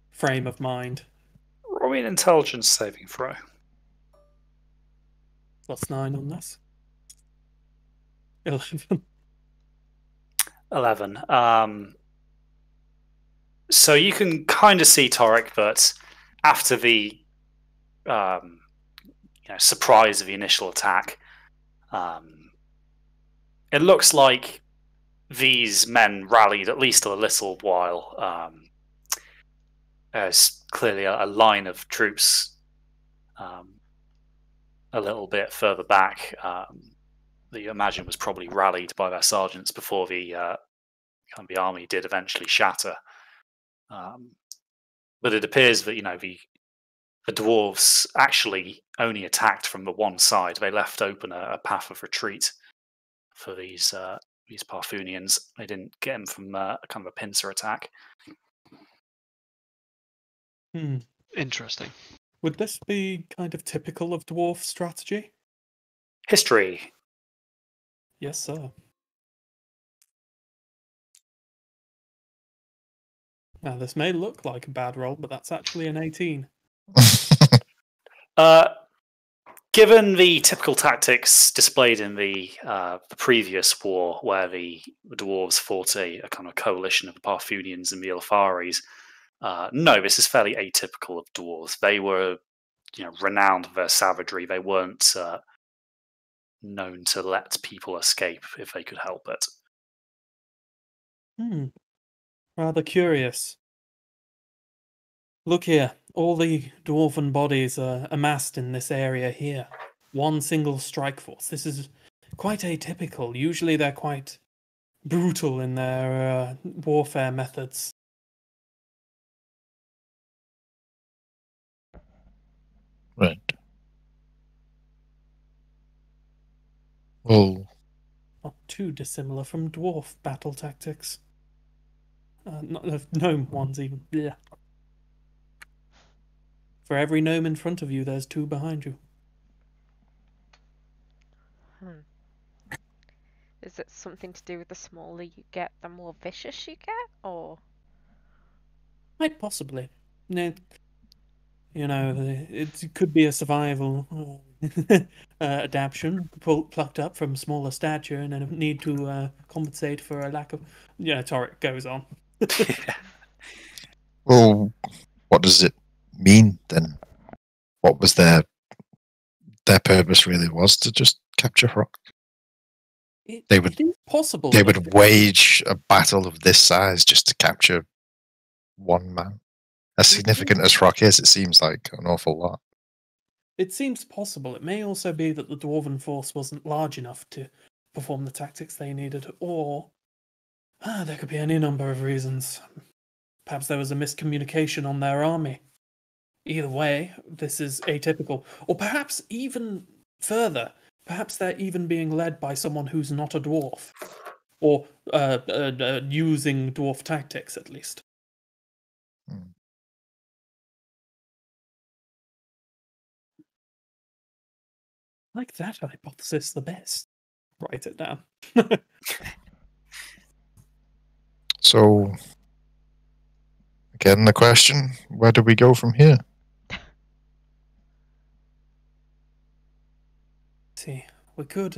Speaker 4: frame of mind.
Speaker 1: Roll me an intelligence saving throw.
Speaker 4: +9 on this. 11.
Speaker 1: 11. So you can kind of see Torek, but after the surprise of the initial attack, it looks like these men rallied at least a little while. There's clearly a line of troops a little bit further back that you imagine was probably rallied by their sergeants before the army did eventually shatter. But it appears that the dwarves actually only attacked from the one side. They left open a path of retreat for these Parthunians. They didn't get them from kind of a pincer attack.
Speaker 5: Interesting.
Speaker 4: Would this be kind of typical of dwarf strategy?
Speaker 1: History.
Speaker 4: Yes, sir. Now, this may look like a bad roll, but that's actually an 18.
Speaker 1: Given the typical tactics displayed in the previous war, where the dwarves fought a kind of coalition of the Parthunians and the Ilfaris, no, this is fairly atypical of dwarves. They were, renowned for their savagery. They weren't known to let people escape if they could help it.
Speaker 4: Rather curious. Look here, all the dwarven bodies are amassed in this area here. One single strike force. This is quite atypical. Usually they're quite brutal in their warfare methods.
Speaker 3: Right. Well,
Speaker 4: Not too dissimilar from dwarf battle tactics. Not gnome ones even. Yeah. For every gnome in front of you, there's 2 behind you.
Speaker 2: Is it something to do with the smaller you get, the more vicious you get, or?
Speaker 4: Quite possibly. No, you know, it could be a survival adaptation plucked up from smaller stature and a need to compensate for a lack of. Yeah, Torek goes on.
Speaker 3: well, what does it mean then? What was their purpose really was to just capture Rock? They would-
Speaker 4: It is possible.
Speaker 3: They
Speaker 4: that
Speaker 3: would wage a battle of this size just to capture one man. As significant as Rock is, it seems like an awful lot.
Speaker 4: It seems possible. It may also be that the dwarven force wasn't large enough to perform the tactics they needed, or there could be any number of reasons. Perhaps there was a miscommunication on their army. Either way, this is atypical. Or perhaps even further, perhaps they're even being led by someone who's not a dwarf. Or using dwarf tactics, at least.
Speaker 3: Hmm.
Speaker 4: I like that hypothesis the best. Write it down.
Speaker 3: So, again, the question, where do we go from here?
Speaker 4: See, we could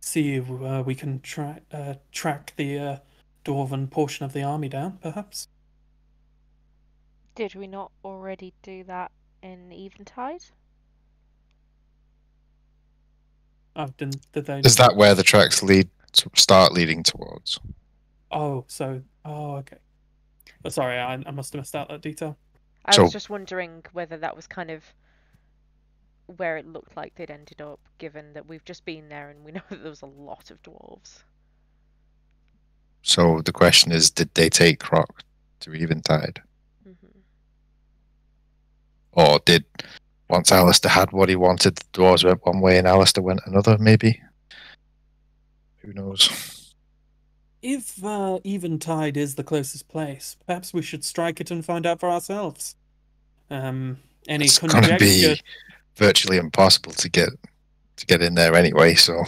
Speaker 4: see if we can track the dwarven portion of the army down, perhaps.
Speaker 2: Did we not already do that in Eventide?
Speaker 4: Oh, did they?
Speaker 3: Is that where the tracks start leading towards?
Speaker 4: Oh, so okay. Oh, sorry, I must have missed out that detail.
Speaker 2: I was just wondering whether that was kind of where it looked like they'd ended up, given that we've just been there and we know that there was a lot of dwarves.
Speaker 3: So the question is, did they take Rock to Eventide?
Speaker 2: Mm-hmm.
Speaker 3: Or did, once Alistair had what he wanted, the dwarves went one way and Alistair went another, maybe? Who knows?
Speaker 4: If Eventide is the closest place, perhaps we should strike it and find out for ourselves. Any
Speaker 3: It's going to
Speaker 4: conjecture?
Speaker 3: be virtually impossible to get in there anyway, so...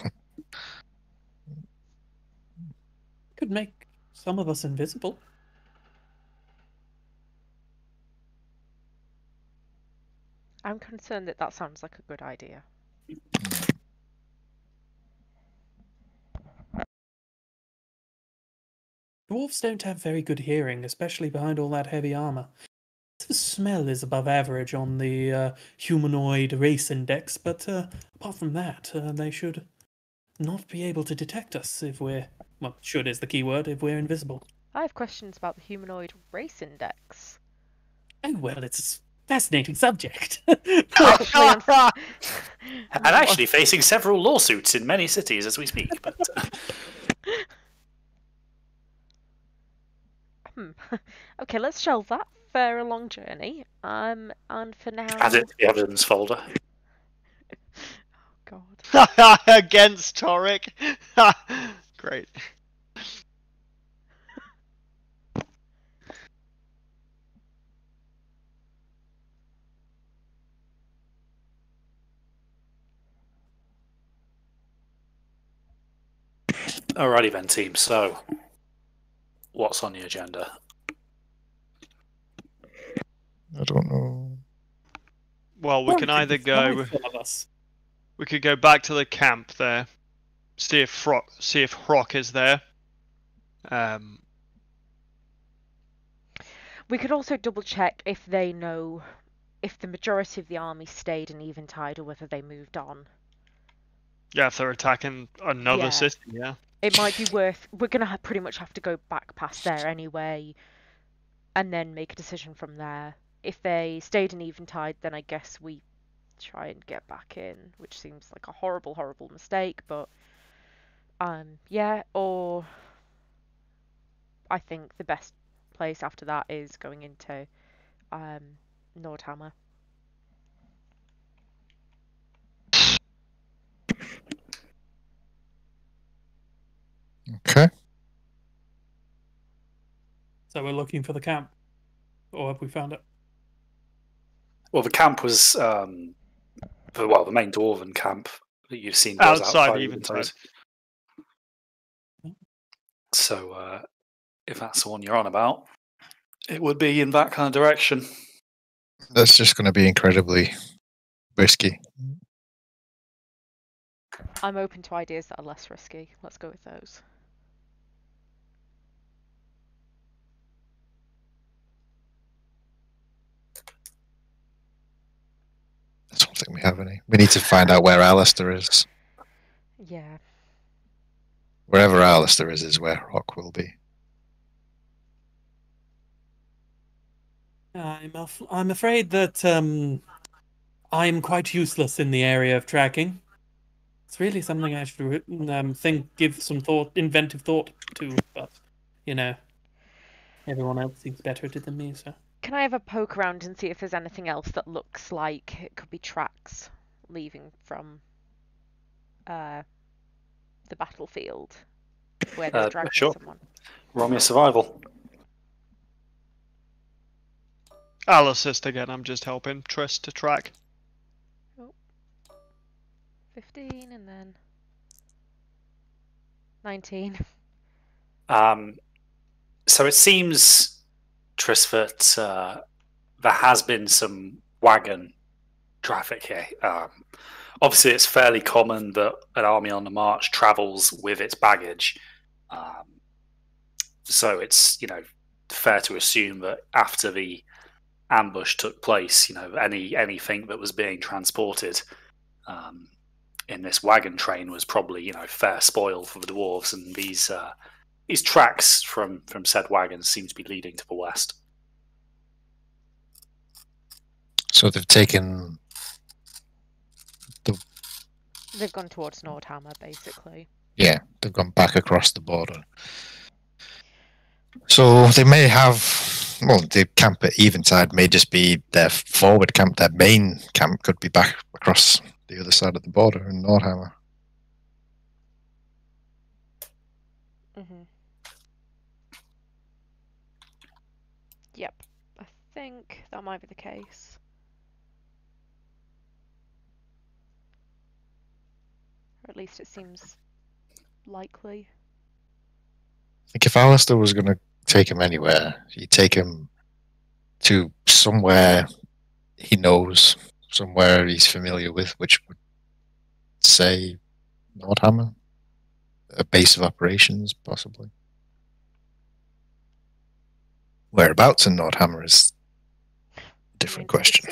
Speaker 4: Could make some of us invisible.
Speaker 2: I'm concerned that that sounds like a good idea.
Speaker 4: Dwarves don't have very good hearing, especially behind all that heavy armor. The smell is above average on the humanoid race index, but apart from that, they should not be able to detect us if we're... Well, should is the key word, if we're invisible.
Speaker 2: I have questions about the humanoid race index.
Speaker 4: Oh, well, it's a fascinating subject.
Speaker 1: And actually facing several lawsuits in many cities as we speak. But
Speaker 2: Okay, let's shelve that for a long journey. And for now,
Speaker 1: add it to the evidence folder.
Speaker 2: oh God.
Speaker 5: Against Torek. Great.
Speaker 1: Alrighty then, team. So, what's on the agenda?
Speaker 3: I don't know.
Speaker 5: Well, we can either go. We could go back to the camp there, see if Rock is there.
Speaker 2: We could also double check if they know if the majority of the army stayed in Eventide or whether they moved on.
Speaker 5: Yeah, if they're attacking another city, yeah.
Speaker 2: It might be worth... We're going to pretty much have to go back past there anyway, and then make a decision from there. If they stayed in Eventide, then I guess we try and get back in, which seems like a horrible, horrible mistake, but yeah, or I think the best place after that is going into Nordhammer.
Speaker 3: Okay.
Speaker 4: So we're looking for the camp, or have we found it?
Speaker 1: Well, the camp was the main dwarven camp that you've seen was
Speaker 5: Outside
Speaker 1: outside
Speaker 5: Eventide.
Speaker 1: So if that's the one you're on about, it would be in that kind of direction.
Speaker 3: That's just going to be incredibly risky.
Speaker 2: I'm open to ideas that are less risky. Let's go with those.
Speaker 3: I don't think we have any. We need to find out where Alistair is.
Speaker 2: Yeah.
Speaker 3: Wherever Alistair is where Rock will be.
Speaker 4: I'm afraid that I'm quite useless in the area of tracking. It's really something I should give some inventive thought to, but you know, everyone else seems better at it than me. So
Speaker 2: Can I have a poke around and see if there's anything else that looks like it could be tracks leaving from the battlefield where they're dragging
Speaker 1: sure.
Speaker 2: someone?
Speaker 1: Roll me a survival.
Speaker 5: I'll assist again. I'm just helping Triss to track.
Speaker 2: 15 and then 19.
Speaker 1: So it seems, Triss, that there has been some wagon traffic here. Obviously, it's fairly common that an army on the march travels with its baggage. So it's fair to assume that after the ambush took place, anything that was being transported in this wagon train was probably fair spoil for the dwarves, and these tracks from said wagons seem to be leading to the west.
Speaker 3: So they've taken
Speaker 2: They've gone towards Nordhammer, basically.
Speaker 3: Yeah, they've gone back across the border. So they may have, the camp at Eventide may just be their forward camp. Their main camp could be back across the other side of the border in Nordhammer.
Speaker 2: Mm-hmm. Yep, I think that might be the case. Or at least it seems likely.
Speaker 3: I think if Alistair was going to take him anywhere, he'd take him to somewhere he knows, somewhere he's familiar with, which would say Nordhammer, a base of operations, possibly. Whereabouts in Nordhammer is a different question.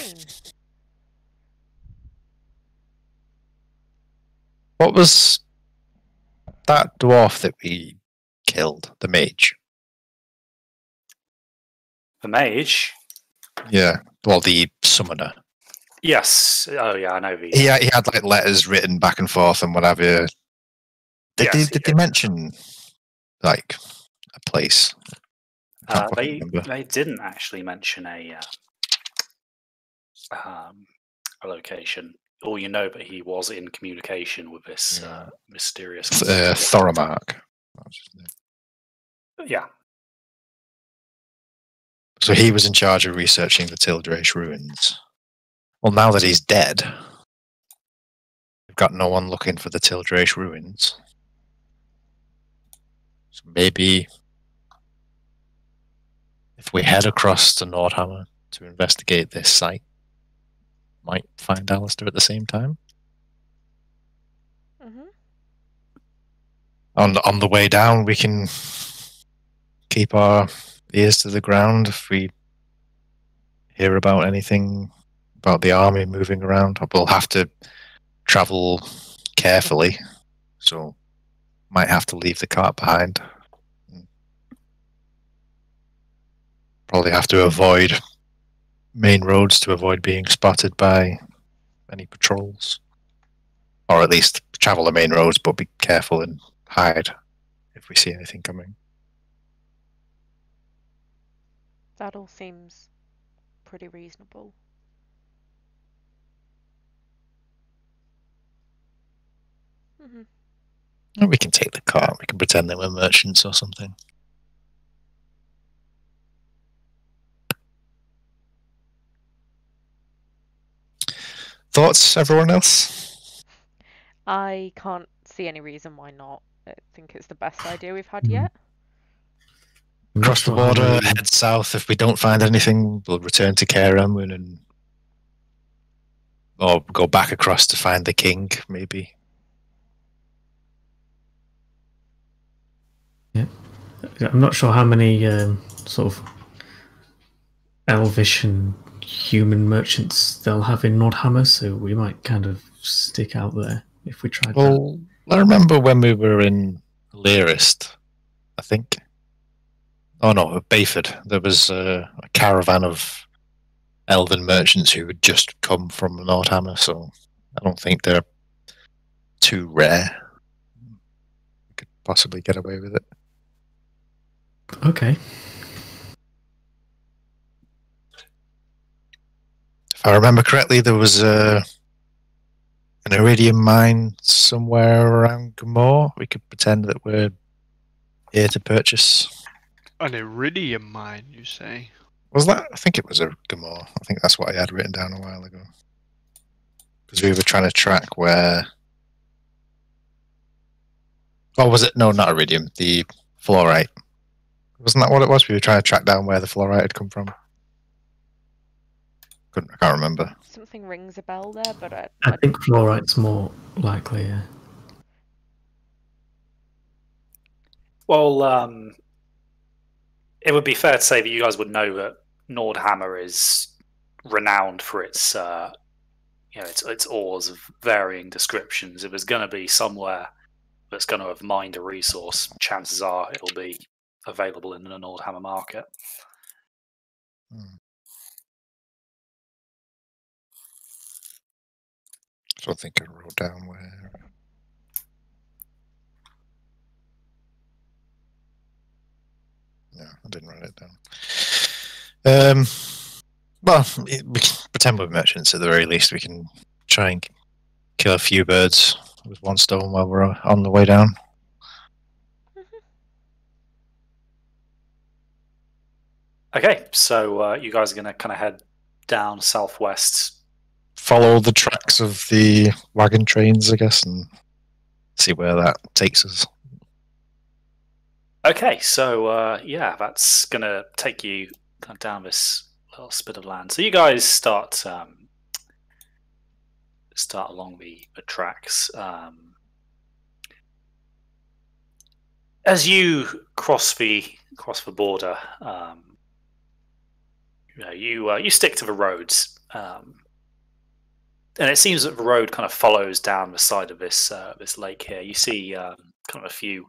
Speaker 3: What was that dwarf that we killed? The mage?
Speaker 1: The mage?
Speaker 3: Yeah. Well, the summoner.
Speaker 1: Yes. Oh, yeah, I know the.
Speaker 3: He had like letters written back and forth and whatever. Did they mention like a place?
Speaker 1: They didn't actually mention a location. All you know, but he was in communication with this mysterious
Speaker 3: Thoramark.
Speaker 1: Yeah.
Speaker 3: So he was in charge of researching the Tildrache ruins. Well, now that he's dead, we've got no one looking for the Tildrache ruins. So maybe if we head across to Nordhammer to investigate this site, might find Alistair at the same time.
Speaker 2: Mm-hmm.
Speaker 3: On the way down, we can keep our ears to the ground if we hear about anything about the army moving around. We'll have to travel carefully, so might have to leave the cart behind. Probably have to avoid main roads to avoid being spotted by any patrols, or at least travel the main roads, but be careful and hide if we see anything coming.
Speaker 2: That all seems pretty reasonable.
Speaker 3: We can take the car. We can pretend that we're merchants or something. Thoughts, everyone else?
Speaker 2: I can't see any reason why not. I think it's the best idea we've had yet.
Speaker 7: I'm not
Speaker 3: Cross the
Speaker 7: sure how
Speaker 3: border,
Speaker 7: many-
Speaker 3: head south. If we don't find anything, we'll return to Karam or go back across to find the king, maybe.
Speaker 7: I'm not sure how many sort of elvish and human merchants they'll have in Nordhammer, so we might kind of stick out there if we tried that.
Speaker 3: Well, I remember when we were in Learist, I think. Oh no, Bayford. There was a caravan of elven merchants who had just come from Nordhammer, so I don't think they're too rare. We could possibly get away with it.
Speaker 7: Okay.
Speaker 3: If I remember correctly, there was an iridium mine somewhere around Gamor. We could pretend that we're here to purchase.
Speaker 5: An iridium mine, you say?
Speaker 3: Was that? I think it was a Gamor. I think that's what I had written down a while ago. Because we were trying to track where... Oh, was it? No, not iridium. The fluorite. Wasn't that what it was? We were trying to track down where the fluorite had come from. I can't remember.
Speaker 2: Something rings a bell there, but
Speaker 7: I think fluorite's more likely, yeah.
Speaker 1: Well, it would be fair to say that you guys would know that Nordhammer is renowned for its, its ores of varying descriptions. If there's going to be somewhere that's going to have mined a resource, chances are it'll be available in the Nordhammer market.
Speaker 3: So I think I wrote down where. No, I didn't write it down. Well, we can pretend we're merchants at the very least. We can try and kill a few birds with one stone while we're on the way down.
Speaker 1: Okay, so you guys are going to kind of head down southwest.
Speaker 3: Follow the tracks of the wagon trains, I guess, and see where that takes us.
Speaker 1: Okay, so yeah, that's going to take you kind of down this little spit of land. So you guys start along the tracks. As you cross the border, you stick to the roads, and it seems that the road kind of follows down the side of this lake here. You see kind of a few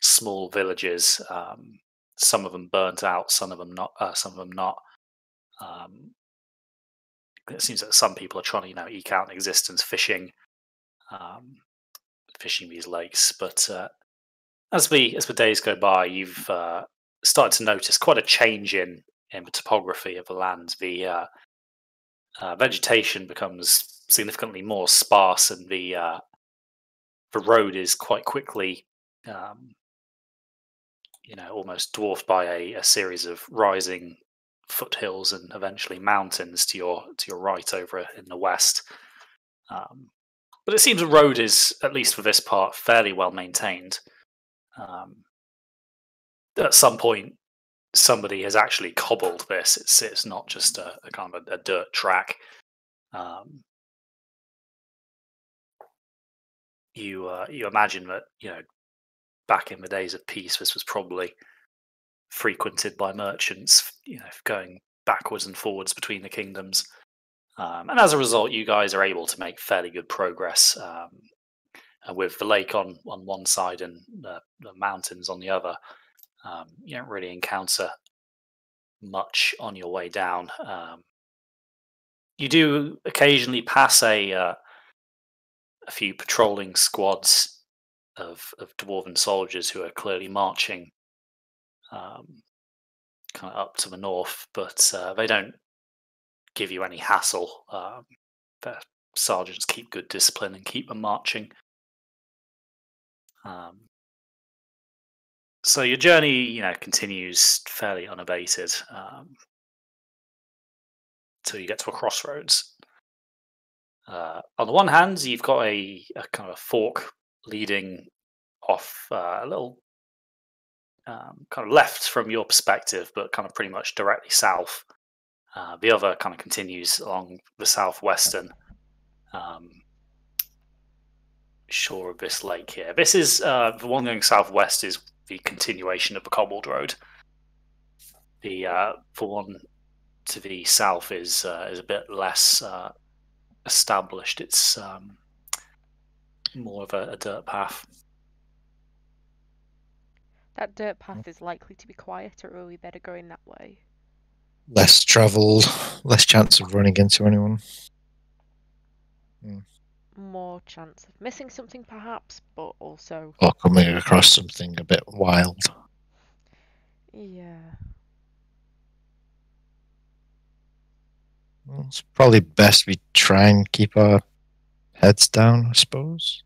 Speaker 1: small villages, some of them burnt out, some of them not. It seems that some people are trying to eke out an existence fishing these lakes. But as the days go by, you've started to notice quite a change in the topography of the land. The vegetation becomes significantly more sparse, and the road is quite quickly almost dwarfed by a series of rising foothills and eventually mountains to your right over in the west. But it seems the road is, at least for this part, fairly well maintained. At some point, somebody has actually cobbled this. It's not just a kind of a dirt track. You imagine that back in the days of peace, this was probably frequented by merchants, going backwards and forwards between the kingdoms. And as a result, you guys are able to make fairly good progress. With the lake on one side and the mountains on the other, you don't really encounter much on your way down. You do occasionally pass a few patrolling squads of dwarven soldiers who are clearly marching kind of up to the north, but they don't give you any hassle. Their sergeants keep good discipline and keep them marching. So your journey, continues fairly unabated till you get to a crossroads. On the one hand, you've got a kind of fork leading off a little kind of left from your perspective, but kind of pretty much directly south. The other kind of continues along the southwestern shore of this lake here. This is the one going southwest is the continuation of the cobbled road. The one to the south is a bit less established. It's more of a dirt path.
Speaker 2: That dirt path is likely to be quieter, or are we better going that way?
Speaker 3: Less travelled, less chance of running into anyone.
Speaker 2: More chance of missing something, perhaps, but also...
Speaker 3: Or coming across something a bit wild.
Speaker 2: Yeah.
Speaker 3: Well, it's probably best we try and keep our heads down, I suppose.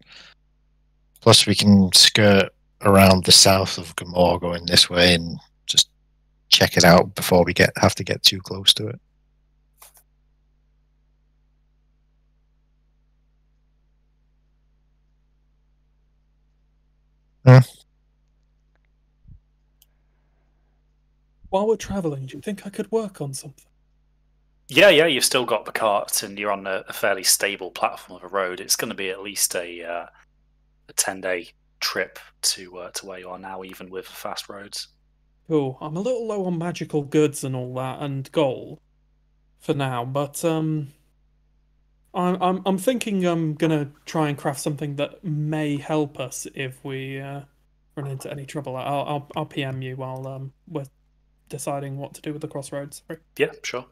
Speaker 3: Plus, we can skirt around the south of Gamor going this way and just check it out before we have to get too close to it.
Speaker 4: While we're traveling, do you think I could work on something?
Speaker 1: Yeah, you've still got the cart, and you're on a fairly stable platform of a road. It's going to be at least a 10-day trip to where you are now, even with fast roads.
Speaker 4: Cool. I'm a little low on magical goods and all that, and gold for now, but I'm thinking I'm gonna try and craft something that may help us if we run into any trouble. I'll PM you while we're deciding what to do with the crossroads. Sorry.
Speaker 1: Yeah, sure.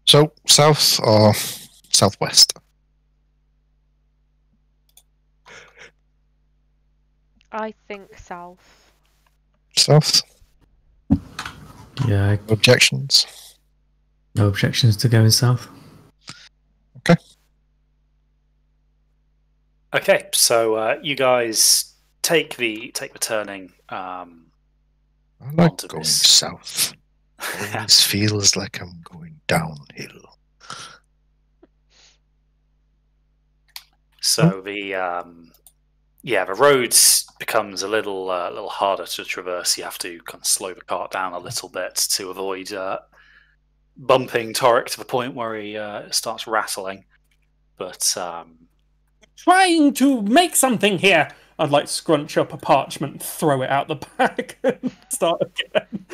Speaker 3: So, south or southwest?
Speaker 2: I think south.
Speaker 3: South?
Speaker 7: Yeah,
Speaker 3: Objections?
Speaker 7: no objections to going south.
Speaker 1: Okay, so you guys take the turning.
Speaker 3: I like
Speaker 1: onto
Speaker 3: going
Speaker 1: this.
Speaker 3: south. Always feels like I'm going downhill.
Speaker 1: So the road becomes a little harder to traverse. You have to kind of slow the cart down a little bit to avoid bumping Torek to the point where he starts rattling. But
Speaker 4: Trying to make something here. I'd like scrunch up a parchment, throw it out the back, and start again.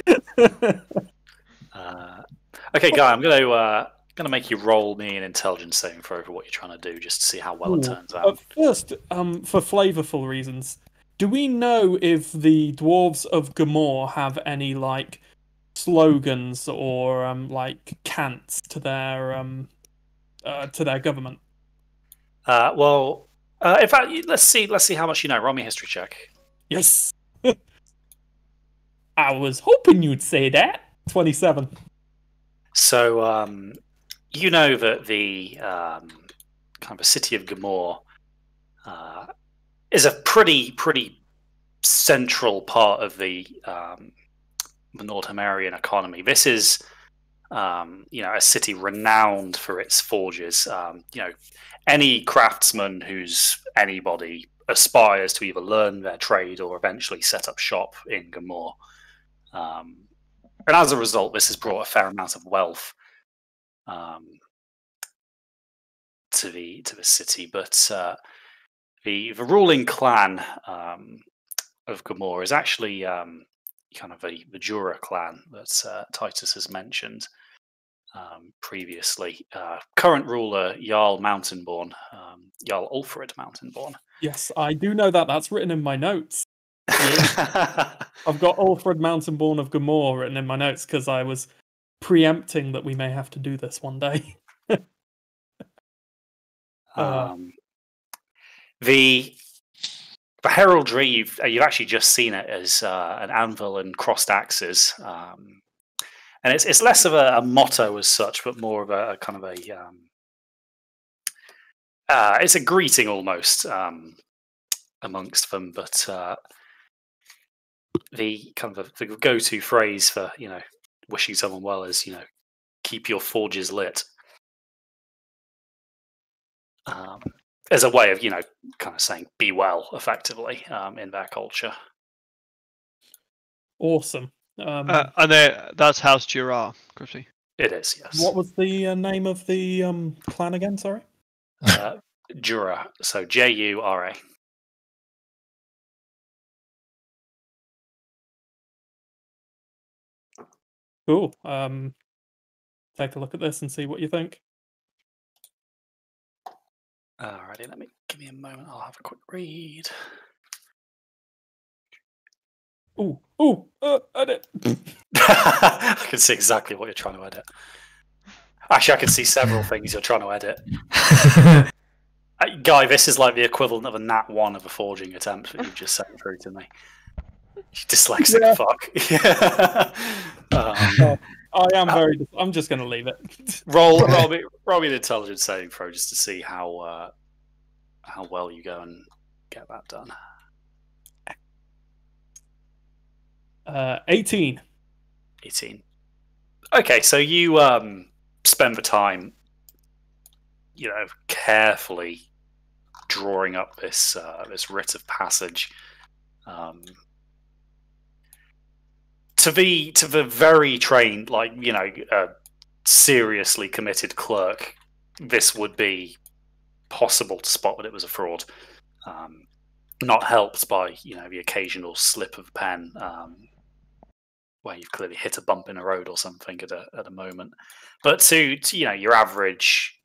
Speaker 1: Okay, Guy, I'm gonna make you roll me an intelligence saving throw for what you're trying to do, just to see how well it turns out.
Speaker 4: First, for flavourful reasons, do we know if the dwarves of Gamor have any slogans or cants to their government?
Speaker 1: In fact, let's see how much you know. Roll me a history check.
Speaker 4: Yes. I was hoping you'd say that. 27.
Speaker 1: So, you know that the kind of a city of Gamor is a pretty central part of the Nordhamarian economy. This is a city renowned for its forges. Any craftsman who's anybody aspires to either learn their trade or eventually set up shop in Gamor. And as a result, this has brought a fair amount of wealth to the city. But the ruling clan of Gamor is actually kind of the Jura clan that Titus has mentioned previously. Current ruler Jarl Mountainborn, Jarl Ulfred Mountainborn.
Speaker 4: Yes, I do know that. That's written in my notes. I've got Ulfred Mountainborn of Gamor written in my notes because I was preempting that we may have to do this one day.
Speaker 1: The heraldry, you've actually just seen it as an anvil and crossed axes, and it's less of a motto as such, but more of a kind of a it's a greeting almost amongst them. But the kind of the go-to phrase for wishing someone well is keep your forges lit. As a way of kind of saying be well effectively in their culture.
Speaker 4: Awesome.
Speaker 5: And that's House Jura, Chrissy.
Speaker 1: It is, yes.
Speaker 4: What was the name of the clan again? Sorry.
Speaker 1: Jura. So Jura.
Speaker 4: Cool. Take a look at this and see what you think.
Speaker 1: Alrighty, give me a moment. I'll have a quick read.
Speaker 4: Edit.
Speaker 1: I can see exactly what you're trying to edit. Actually, I can see several things you're trying to edit. Guy, this is like the equivalent of a nat 1 of a forging attempt that you've just sent through to me. You dyslexic fuck.
Speaker 4: I am very. I'm just going to leave it.
Speaker 1: roll me an intelligence saving throw just to see how well you go and get that done.
Speaker 4: 18.
Speaker 1: 18. Okay, so you spend the time, carefully drawing up this writ of passage. To the very trained, seriously committed clerk, this would be possible to spot that it was a fraud. Not helped by the occasional slip of the pen, where you've clearly hit a bump in a road or something at a moment. But to your average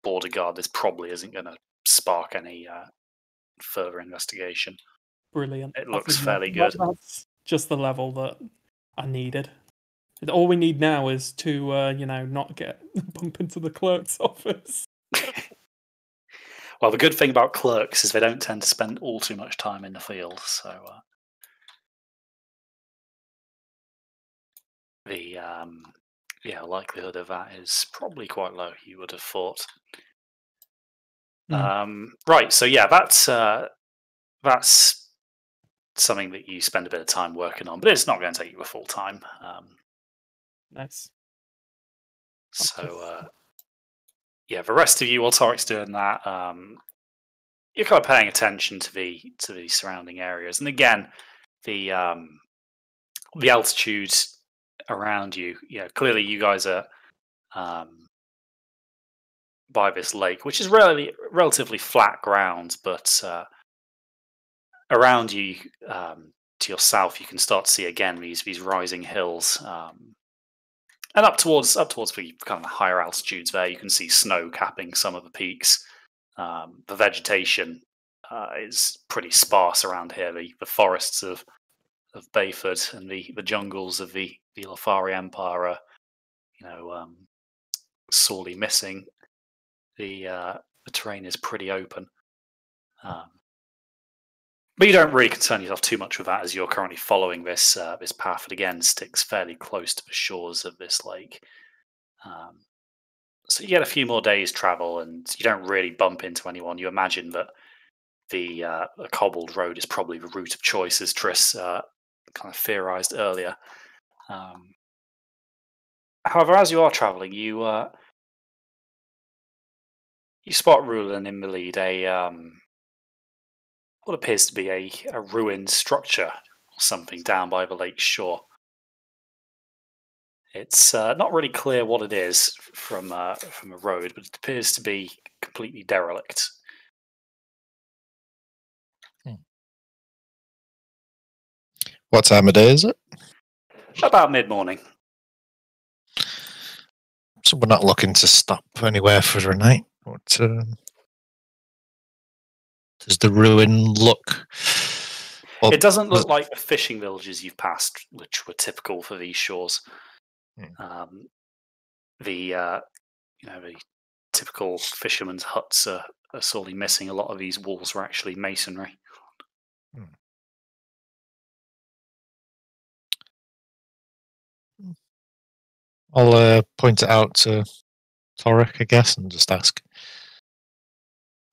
Speaker 1: border guard, this probably isn't going to spark any further investigation.
Speaker 4: Brilliant.
Speaker 1: It looks fairly good.
Speaker 4: That's just the level that I needed. All we need now is to not bump into the clerk's office.
Speaker 1: Well, the good thing about clerks is they don't tend to spend all too much time in the field, so the likelihood of that is probably quite low, you would have thought. Right, so yeah, that's something that you spend a bit of time working on, but it's not going to take you a full time.
Speaker 4: Nice.
Speaker 1: So yeah, the rest of you, while Torik's doing that, you're kind of paying attention to the surrounding areas, and again, the altitude around you. Clearly you guys are by this lake, which is relatively flat ground, but around you, to your south, you can start to see again these rising hills. And up towards the kind of higher altitudes there, you can see snow capping some of the peaks. The vegetation is pretty sparse around here. The forests of Bayford and the jungles of the Lafari Empire are, sorely missing. The terrain is pretty open. But you don't really concern yourself too much with that, as you're currently following this path that again sticks fairly close to the shores of this lake. So you get a few more days' travel, and you don't really bump into anyone. You imagine that the cobbled road is probably the route of choice, as Triss kind of theorized earlier. However, as you are traveling, you spot Rulin in the lead, what appears to be a ruined structure or something down by the lake's shore. It's not really clear what it is from a road, but it appears to be completely derelict.
Speaker 3: What time of day is it?
Speaker 1: About mid-morning.
Speaker 3: So we're not looking to stop anywhere for a night. What, does the ruin look?
Speaker 1: It doesn't look like the fishing villages you've passed, which were typical for these shores. The the typical fishermen's huts are sorely missing. A lot of these walls were actually masonry.
Speaker 3: I'll point it out to Torek, I guess, and just ask,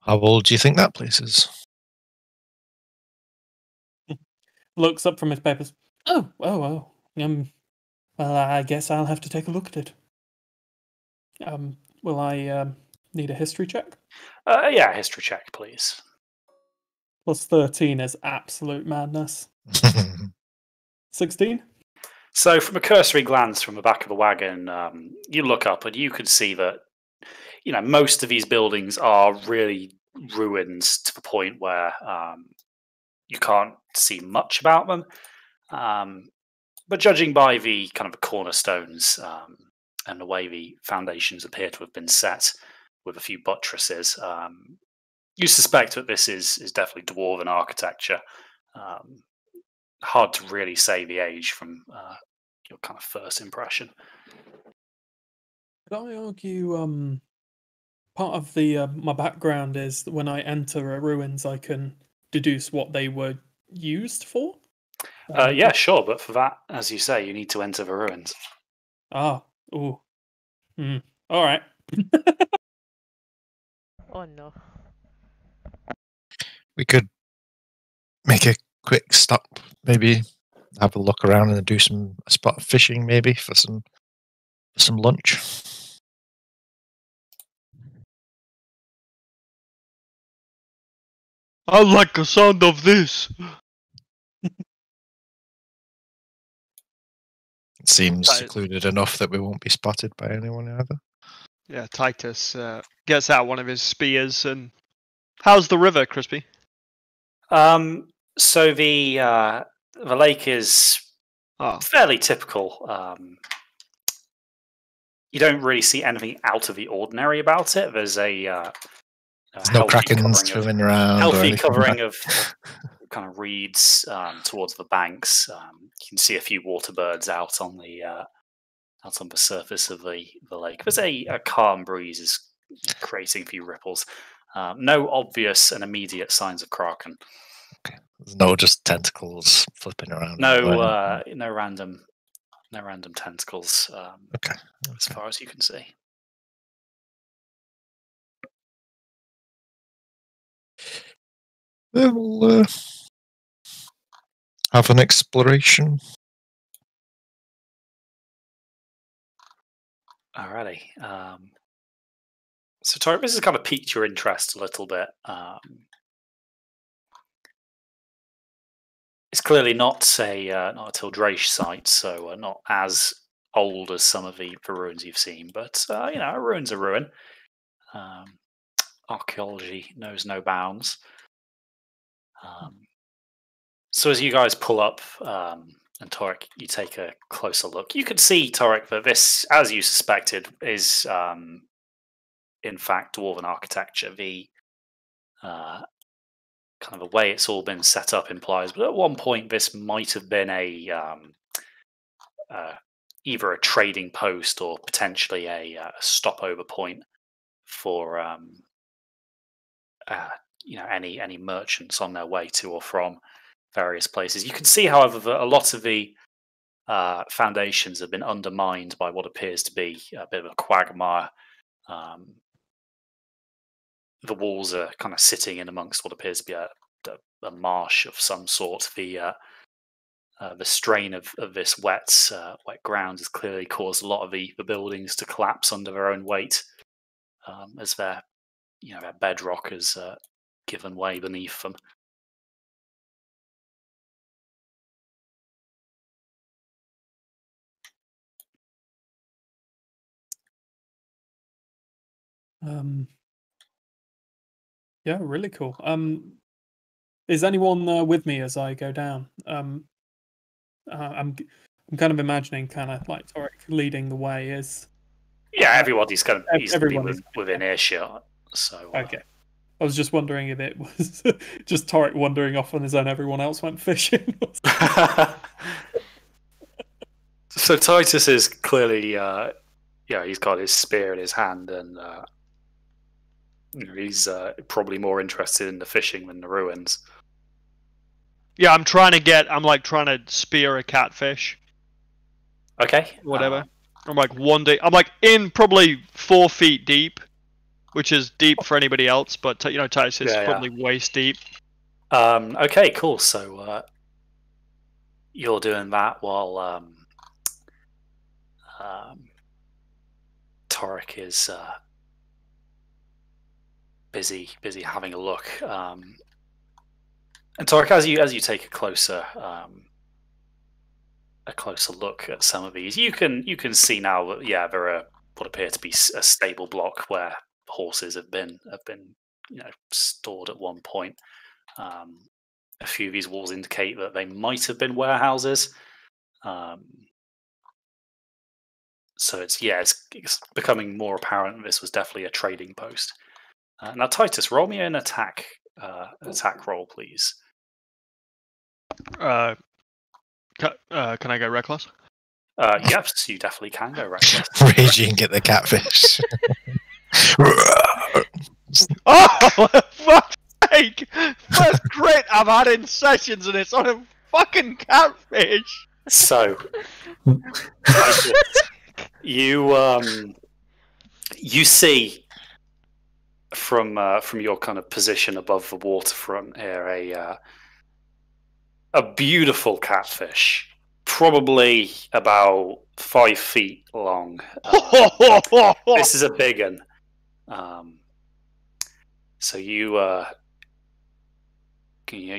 Speaker 3: how old do you think that place is?
Speaker 4: Looks up from his papers. Oh. Well, I guess I'll have to take a look at it. Will I need a history check?
Speaker 1: Yeah, history check, please.
Speaker 4: Plus 13 is absolute madness. 16?
Speaker 1: So, from a cursory glance from the back of the wagon, you look up and you can see that most of these buildings are really ruins to the point where you can't see much about them. But judging by the kind of the cornerstones and the way the foundations appear to have been set with a few buttresses, you suspect that this is definitely dwarven architecture. Hard to really say the age from your kind of first impression.
Speaker 4: Could I argue part of the my background is that when I enter a ruins, I can deduce what they were used for?
Speaker 1: Yeah, sure, but for that, as you say, you need to enter the ruins.
Speaker 4: All right.
Speaker 2: Oh no.
Speaker 3: We could make a quick stop, maybe have a look around and do a spot of fishing, maybe for some lunch.
Speaker 5: I like the sound of this.
Speaker 3: It seems
Speaker 5: Right.
Speaker 3: secluded enough that we won't be spotted by anyone either.
Speaker 5: Yeah, Titus gets out one of his spears and... How's the river, Crispy?
Speaker 1: So the lake is fairly typical. You don't really see anything out of the ordinary about it. There's
Speaker 3: There's no krakens swimming around.
Speaker 1: Healthy covering of kind of reeds towards the banks. You can see a few water birds out on the surface of the lake. There's a calm breeze is creating a few ripples. No obvious and immediate signs of kraken.
Speaker 3: Okay. There's no just tentacles flipping around.
Speaker 1: No random tentacles.
Speaker 3: Okay.
Speaker 1: As far as you can see.
Speaker 3: We'll have an exploration.
Speaker 1: Alrighty. So, Tori, this has kind of piqued your interest a little bit. It's clearly not a Tildrache site, so not as old as some of the ruins you've seen, but a ruin's a ruin. Archaeology knows no bounds. So as you guys pull up, and Torek, you take a closer look, you can see, Torek, that this, as you suspected, is in fact dwarven architecture. The kind of the way it's all been set up implies, but at one point this might have been either a trading post or potentially a stopover point for any merchants on their way to or from various places. You can see, however, that a lot of the foundations have been undermined by what appears to be a bit of a quagmire. The walls are kind of sitting in amongst what appears to be a marsh of some sort. The strain of this wet ground has clearly caused a lot of the buildings to collapse under their own weight, as their bedrock has given way beneath them.
Speaker 4: Yeah, really cool. Is anyone with me as I go down? I'm kind of imagining kind of like Torek leading the way.
Speaker 1: Yeah, everybody's going to be
Speaker 4: everyone's
Speaker 1: within earshot. So
Speaker 4: okay. I was just wondering if it was just Torek wandering off on his own. Everyone else went fishing.
Speaker 1: So Titus is clearly, he's got his spear in his hand, and he's probably more interested in the fishing than the ruins.
Speaker 5: Yeah, I'm trying to spear a catfish.
Speaker 1: Okay.
Speaker 5: Whatever. I'm like I'm like in probably 4 feet deep, which is deep for anybody else, but Titus is probably waist deep.
Speaker 1: Okay, cool. So you're doing that while Torek is busy having a look. And Torek, as you take a closer look at some of these, you can see now that there are what appear to be a stable block where horses have been stored at one point. A few of these walls indicate that they might have been warehouses. So it's becoming more apparent that this was definitely a trading post. Now, Titus, roll me an attack roll, please.
Speaker 5: Can I go reckless?
Speaker 1: Yes, you definitely can go reckless.
Speaker 3: Raging at the catfish.
Speaker 5: Oh, fuck's sake! First crit I've had in sessions, and it's on a fucking catfish.
Speaker 1: So, you see from your kind of position above the waterfront here a beautiful catfish, probably about 5 feet long. This is a big one. So you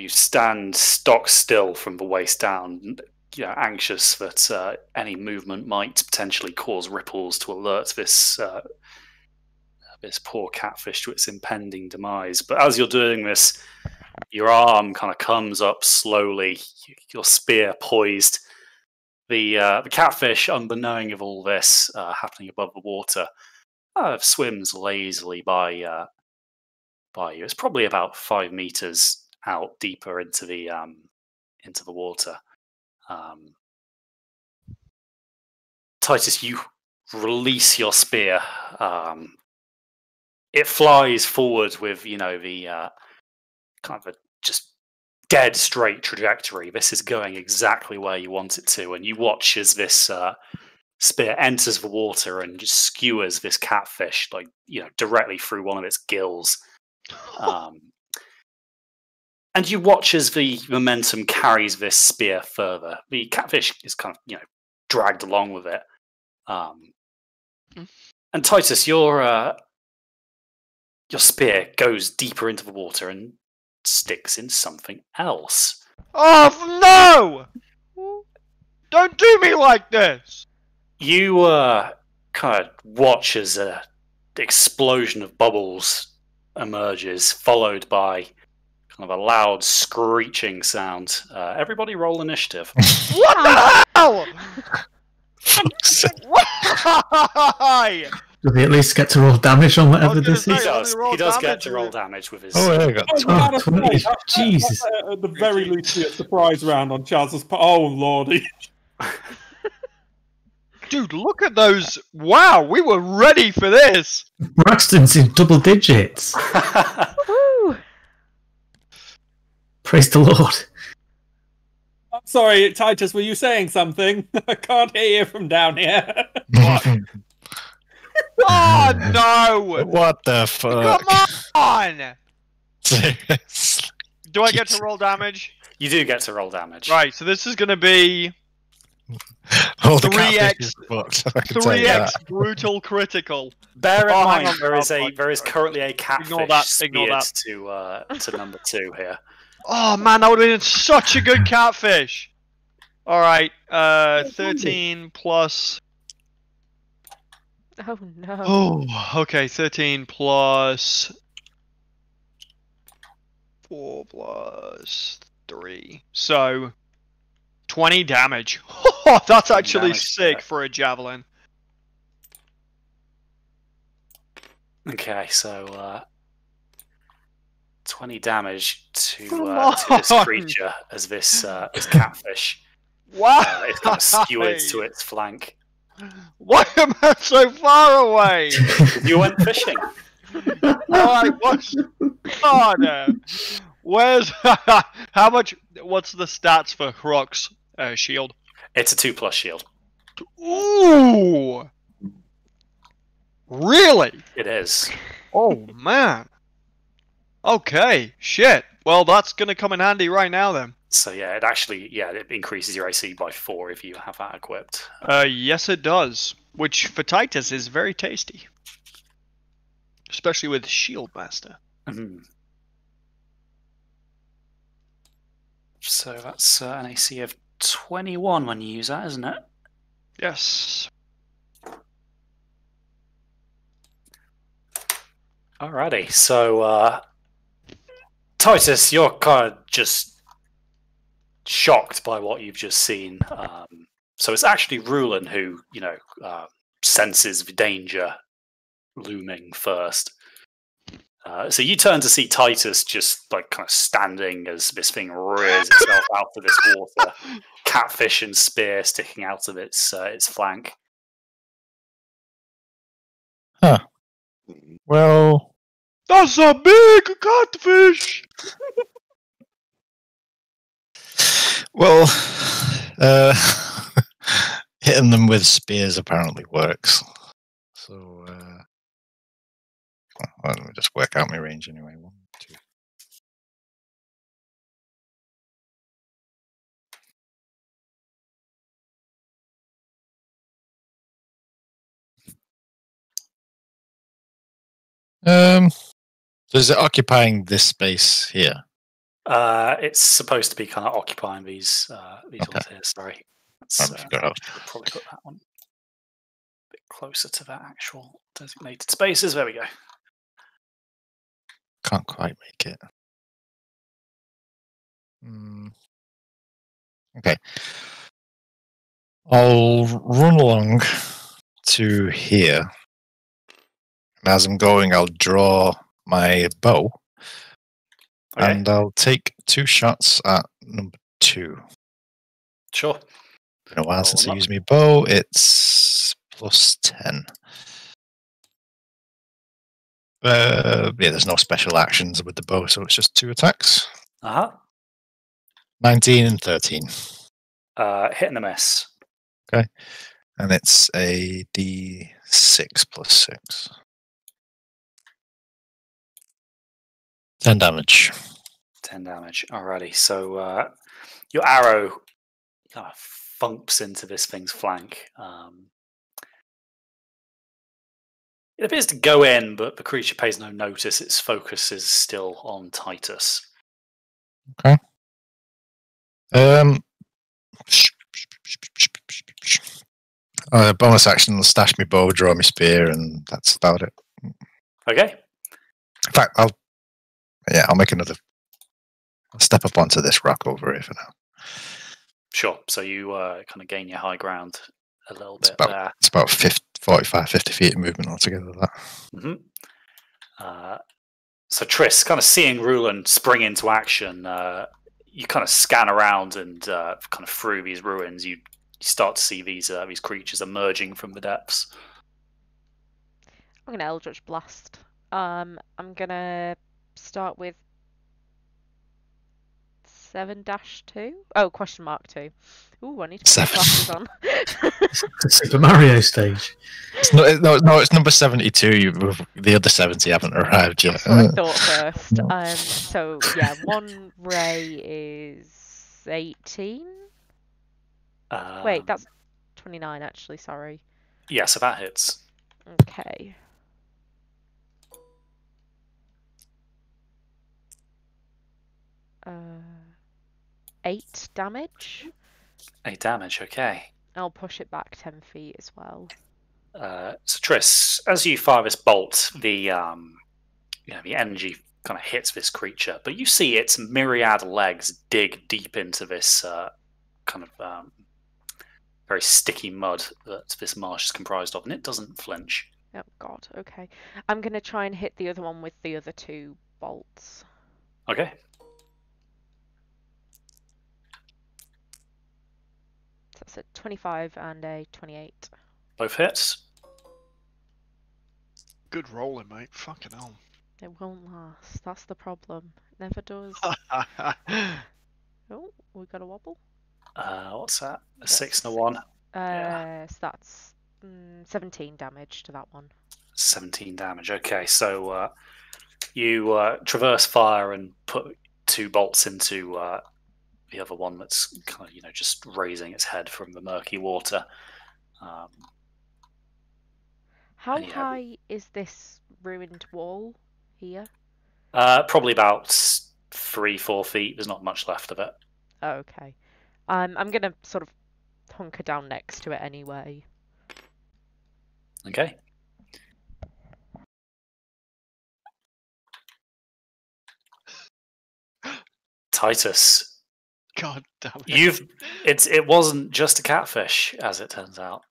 Speaker 1: stand stock still from the waist down, anxious that any movement might potentially cause ripples to alert this poor catfish to its impending demise. But as you're doing this, your arm kind of comes up slowly, your spear poised. The catfish, unbeknown of all this happening above the water, swims lazily by you. It's probably about 5 meters out deeper into the water. Titus, you release your spear. It flies forward with the kind of a just dead straight trajectory. This is going exactly where you want it to, and you watch as this spear enters the water and just skewers this catfish directly through one of its gills. And you watch as the momentum carries this spear further. The catfish is kind of dragged along with it. And Titus, your spear goes deeper into the water and sticks in something else.
Speaker 5: Oh no! Don't do me like this!
Speaker 1: You kind of watch as an explosion of bubbles emerges, followed by kind of a loud screeching sound. Everybody roll initiative.
Speaker 5: What the hell? Why?
Speaker 7: Does he at least get to roll damage on whatever this
Speaker 1: He
Speaker 7: is?
Speaker 1: does. He does get to roll damage with his.
Speaker 3: Oh, I got
Speaker 7: 20. Jesus.
Speaker 4: At the very least, be a surprise round on Charles's part. Oh, lordy.
Speaker 5: Dude, look at those. Wow, we were ready for this.
Speaker 7: Braxton's in double digits.
Speaker 2: Woo!
Speaker 7: Praise the Lord.
Speaker 4: I'm sorry, Titus, were you saying something? I can't hear you from down here.
Speaker 5: Oh no!
Speaker 3: What the fuck?
Speaker 5: Come on!
Speaker 3: Seriously?
Speaker 5: Do I get to roll damage?
Speaker 1: You do get to roll damage.
Speaker 5: Right, so this is going to be
Speaker 3: All the
Speaker 5: 3x
Speaker 3: catfish is fucked, I can tell you
Speaker 5: 3x
Speaker 3: that.
Speaker 5: brutal critical.
Speaker 1: Bear in
Speaker 5: Oh, hang
Speaker 1: mind,
Speaker 5: on,
Speaker 1: there is currently a catfish
Speaker 5: Ignore that,
Speaker 1: speared to number 2 here.
Speaker 5: Oh man, that would have been such a good catfish. Alright, 13 plus...
Speaker 2: Oh no.
Speaker 5: Oh, okay, 13 plus... 4 plus 3. So, 20 damage. Oh, that's actually
Speaker 1: damage,
Speaker 5: sick
Speaker 1: yeah.
Speaker 5: for a javelin.
Speaker 1: Okay, so 20 damage to
Speaker 5: Come
Speaker 1: this
Speaker 5: on!
Speaker 1: creature as this catfish
Speaker 5: Why?
Speaker 1: It's kind of skewered to its flank.
Speaker 5: Why am I so far away?
Speaker 1: You went fishing.
Speaker 5: Why? What's harder? Where's how much? What's the stats for Hrok's shield?
Speaker 1: It's a 2+ shield.
Speaker 5: Ooh, really?
Speaker 1: It is.
Speaker 5: Oh man. Okay, shit. Well, that's gonna come in handy right now then.
Speaker 1: So yeah, it increases your AC by 4 if you have that equipped.
Speaker 5: Yes, it does. Which for Titus is very tasty, especially with Shield Master.
Speaker 1: Mhm. So that's an AC of 21 when you use that, isn't it?
Speaker 5: Yes.
Speaker 1: Alrighty, so Titus, you're kind of just shocked by what you've just seen. So it's actually Rulin who, senses the danger looming first. So you turn to see Titus just like kind of standing as this thing rears itself out of this water, catfish and spear sticking out of its flank.
Speaker 3: Huh. Well,
Speaker 5: That's a big catfish!
Speaker 3: well, hitting them with spears apparently works. So, well, let me just work out my range anyway. 1, 2. So is it occupying this space here?
Speaker 1: It's supposed to be kind of occupying these ones here. Sorry, probably put that one a bit closer to that actual designated spaces. There we go.
Speaker 3: Can't quite make it. Okay. I'll run along to here. And as I'm going, I'll draw my bow.
Speaker 1: Okay.
Speaker 3: And I'll take 2 shots at number 2.
Speaker 1: Sure.
Speaker 3: Been a while since I used my bow. It's +10. There's no special actions with the bow, so it's just 2 attacks. 19 and 13.
Speaker 1: Hit and a miss.
Speaker 3: Okay. And it's a D6 +6. 10 damage.
Speaker 1: 10 damage. Alrighty. So your arrow kind of thumps into this thing's flank. It appears to go in, but the creature pays no notice. Its focus is still on Titus.
Speaker 3: Okay. Bonus action, I'll stash my bow, draw my spear, and that's about it.
Speaker 1: Okay.
Speaker 3: In fact, I'll make another. I'll step up onto this rock over here for now.
Speaker 1: Sure. So you kind of gain your high ground a little bit
Speaker 3: there. It's about 45, 50 feet of movement altogether. That.
Speaker 1: Mm-hmm. So Triss, kind of seeing Rulin spring into action, you kind of scan around and kind of through these ruins, you start to see these creatures emerging from the depths.
Speaker 2: I'm gonna Eldritch Blast. I'm gonna start with 7-2. Oh, !2. Ooh, I need to put my glasses on.
Speaker 7: Super Mario stage.
Speaker 3: No, it's number 72. The other 70 haven't arrived yet.
Speaker 2: That's what I thought first. So yeah, 1 ray is 18. Wait, that's 29 actually. Sorry.
Speaker 1: Yeah, so that hits.
Speaker 2: Okay. Uh, 8 damage.
Speaker 1: 8 damage. Okay.
Speaker 2: I'll push it back 10 feet as well.
Speaker 1: So Triss, as you fire this bolt, the energy kind of hits this creature, but you see its myriad legs dig deep into this kind of very sticky mud that this marsh is comprised of, and it doesn't flinch.
Speaker 2: Oh god, okay. I'm gonna try and hit the other one with the other 2 bolts.
Speaker 1: Okay.
Speaker 2: That's a 25 and a 28.
Speaker 1: Both hits.
Speaker 5: Good rolling, mate. Fucking hell.
Speaker 2: It won't last. That's the problem. It never does. Oh, we got a wobble.
Speaker 1: What's that? A
Speaker 2: That's
Speaker 1: 6 and a 1.
Speaker 2: So that's 17 damage to that one.
Speaker 1: 17 damage. Okay, so you traverse fire and put 2 bolts into the other one that's kind of, just raising its head from the murky water.
Speaker 2: How
Speaker 1: yeah.
Speaker 2: high is this ruined wall here?
Speaker 1: Probably about 3-4 feet. There's not much left of it.
Speaker 2: Oh, okay. I'm gonna sort of hunker down next to it anyway.
Speaker 1: Okay. Titus,
Speaker 5: God damn it.
Speaker 1: it wasn't just a catfish, as it turns out.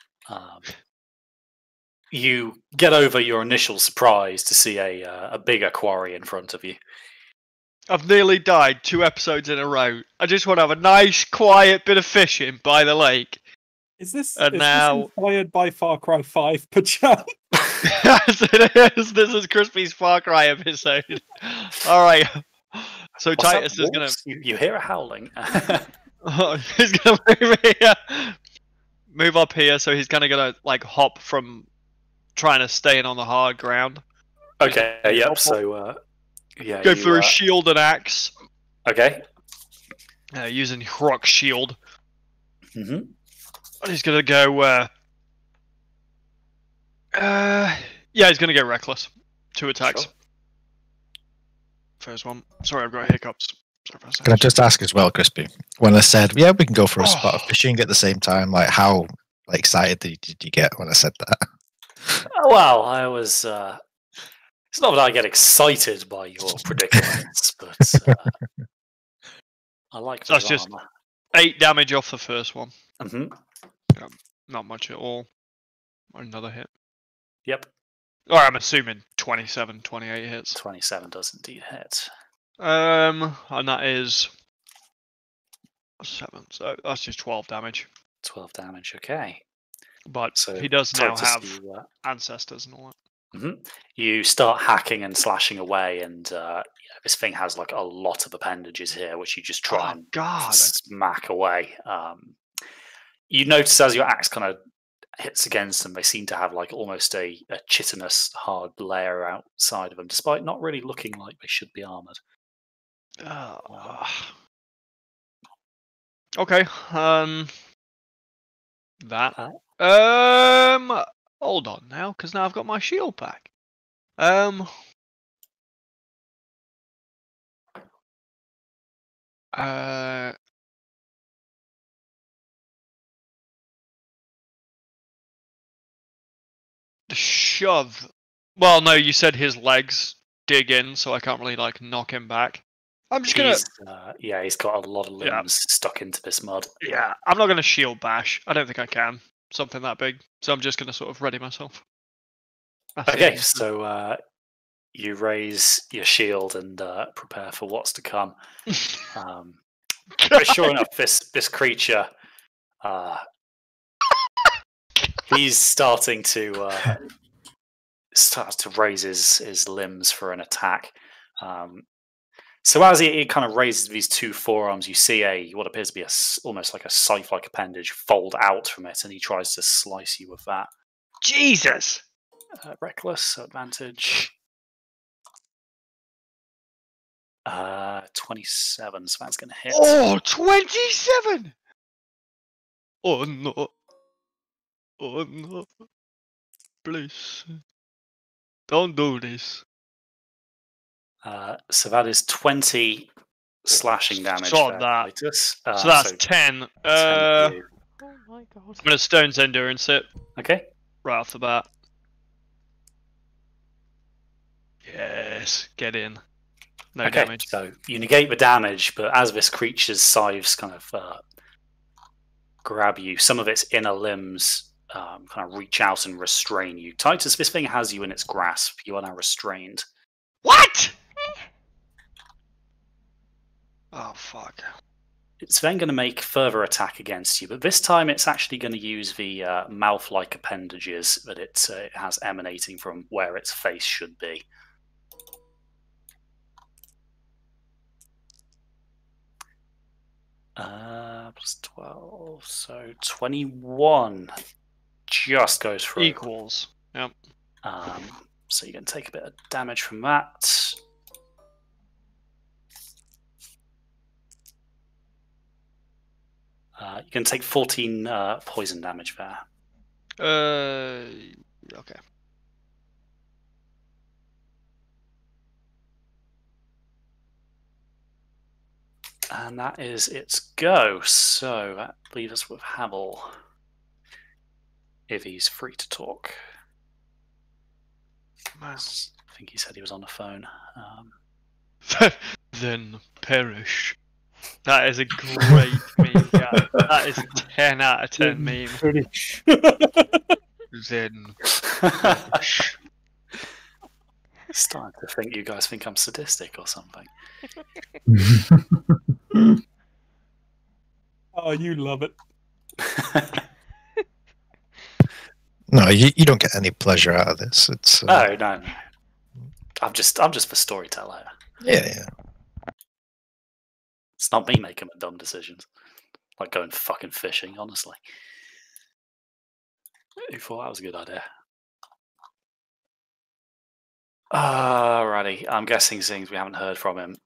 Speaker 1: You get over your initial surprise to see a bigger quarry in front of you.
Speaker 5: I've nearly died 2 episodes in a row. I just want to have a nice, quiet bit of fishing by the lake.
Speaker 4: Is this
Speaker 5: And now...
Speaker 4: inspired by Far Cry 5, perchance?
Speaker 5: Yes, it is. This is Crispy's Far Cry episode. All right. So
Speaker 1: What's
Speaker 5: Titus
Speaker 1: that,
Speaker 5: is gonna.
Speaker 1: You hear a howling.
Speaker 5: He's gonna move up here. So he's gonna like hop from trying to stay in on the hard ground.
Speaker 1: Okay. Yep. So yeah.
Speaker 5: Go for a shield and axe.
Speaker 1: Okay.
Speaker 5: Using rock shield.
Speaker 1: Mhm.
Speaker 5: He's gonna go. Yeah, he's gonna go reckless. 2 attacks.
Speaker 1: Sure.
Speaker 5: First one. Sorry, I've got hiccups. Sorry for a second.
Speaker 3: Can I just ask as well, Crispy? When I said, yeah, we can go for a spot of fishing at the same time, like how excited did you get when I said that?
Speaker 1: Well, I was. It's not that I get excited by your predicaments, but I like
Speaker 5: That's just
Speaker 1: armor.
Speaker 5: 8 damage off the first one.
Speaker 1: Mm-hmm.
Speaker 5: Not much at all. Another hit.
Speaker 1: Yep.
Speaker 5: Or I'm assuming 27, 28 hits.
Speaker 1: 27 does indeed hit.
Speaker 5: And that is 7. So that's just 12 damage.
Speaker 1: 12 damage. Okay.
Speaker 5: But
Speaker 1: So
Speaker 5: he does now
Speaker 1: Titus,
Speaker 5: have
Speaker 1: you,
Speaker 5: ancestors and all that.
Speaker 1: you start hacking and slashing away, and this thing has like a lot of appendages here, which you just try and smack away. You notice as your axe kind of hits against them, they seem to have like almost a chitinous hard layer outside of them, despite not really looking like they should be armored.
Speaker 5: Okay. That. Hold on now, because now I've got my shield back. The shove. Well, no, you said his legs dig in, so I can't really like knock him back. I'm just gonna.
Speaker 1: He's got a lot of limbs stuck into this mud.
Speaker 5: Yeah, I'm not gonna shield bash. I don't think I can. Something that big. So I'm just gonna sort of ready myself.
Speaker 1: Okay, so you raise your shield and prepare for what's to come. But sure enough, this creature, he's starting to raise his limbs for an attack. So as he kind of raises these 2 forearms, you see what appears to be almost like a scythe-like appendage fold out from it, and he tries to slice you with that.
Speaker 5: Jesus!
Speaker 1: Reckless advantage. 27, so that's going to hit.
Speaker 5: Oh, 27! Oh no. Oh no. Please. Don't do this.
Speaker 1: So that is 20 slashing damage.
Speaker 5: Sod that.
Speaker 1: Titus.
Speaker 5: So that's 10.
Speaker 1: 10 for you.
Speaker 2: Oh my god.
Speaker 5: I'm gonna Stone's Endurance it
Speaker 1: Okay.
Speaker 5: right off the bat. Yes, get in. No
Speaker 1: Okay,
Speaker 5: damage.
Speaker 1: so you negate the damage, but as this creature's scythes kind of grab you, some of its inner limbs kind of reach out and restrain you. Titus, this thing has you in its grasp. You are now restrained.
Speaker 5: What? Oh fuck.
Speaker 1: It's then going to make further attack against you, but this time it's actually going to use the mouth-like appendages that it has emanating from where its face should be. Plus 12, so 21 just goes through.
Speaker 5: Equals. Yep.
Speaker 1: So you're going to take a bit of damage from that. You can take 14 poison damage there.
Speaker 5: Okay.
Speaker 1: And that is its go. So that leaves us with Havel. If he's free to talk. I think he said he was on the phone.
Speaker 5: Then perish. That is a great meme, guys. That is a 10 out of 10 meme. Then perish.
Speaker 1: Starting to think you guys think I'm sadistic or something.
Speaker 4: Oh, you love it.
Speaker 3: No, you don't get any pleasure out of this. It's
Speaker 1: No. I'm just the storyteller.
Speaker 3: yeah.
Speaker 1: It's not me making the dumb decisions. Like going fucking fishing, honestly. Who thought that was a good idea? Alrighty. I'm guessing things we haven't heard from him.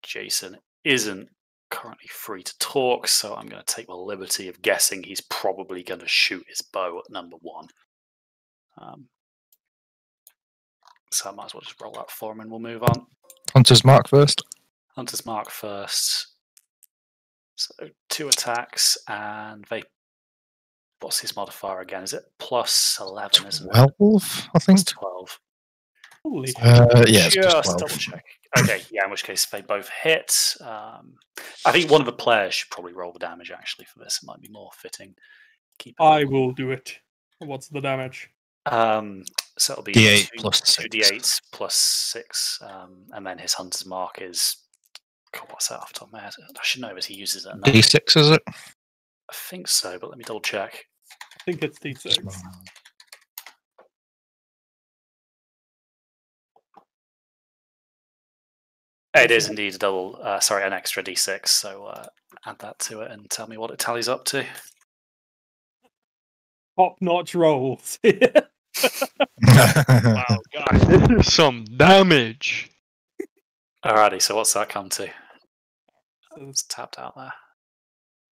Speaker 1: Jason isn't currently free to talk, so I'm going to take the liberty of guessing he's probably going to shoot his bow at number 1. So I might as well just roll that for him and we'll move on.
Speaker 3: Hunter's mark first.
Speaker 1: Hunter's mark first. So 2 attacks, and they. What's his modifier again? Is it plus 11, isn't it?
Speaker 3: 12, I think.
Speaker 1: Plus 12.
Speaker 4: Holy
Speaker 3: Yeah, it's plus
Speaker 1: Just
Speaker 3: 12.
Speaker 1: double check. Okay, yeah, in which case they both hit. I think one of the players should probably roll the damage actually for this. It might be more fitting.
Speaker 4: I will do it. What's the damage?
Speaker 1: So it'll be
Speaker 3: D8
Speaker 1: two,
Speaker 3: plus
Speaker 1: 2
Speaker 3: 6.
Speaker 1: D8s plus 6, and then his hunter's mark is. God, what's that off the top of my head? I should know this. He uses it.
Speaker 3: D6, is it?
Speaker 1: I think so, but let me double check.
Speaker 4: I think it's D6.
Speaker 1: It is indeed a double. An extra D6. So add that to it and tell me what it tallies up to.
Speaker 4: Top-notch rolls.
Speaker 5: Wow, guys, this is some damage.
Speaker 1: Alrighty, so what's that come to? It's tapped out there.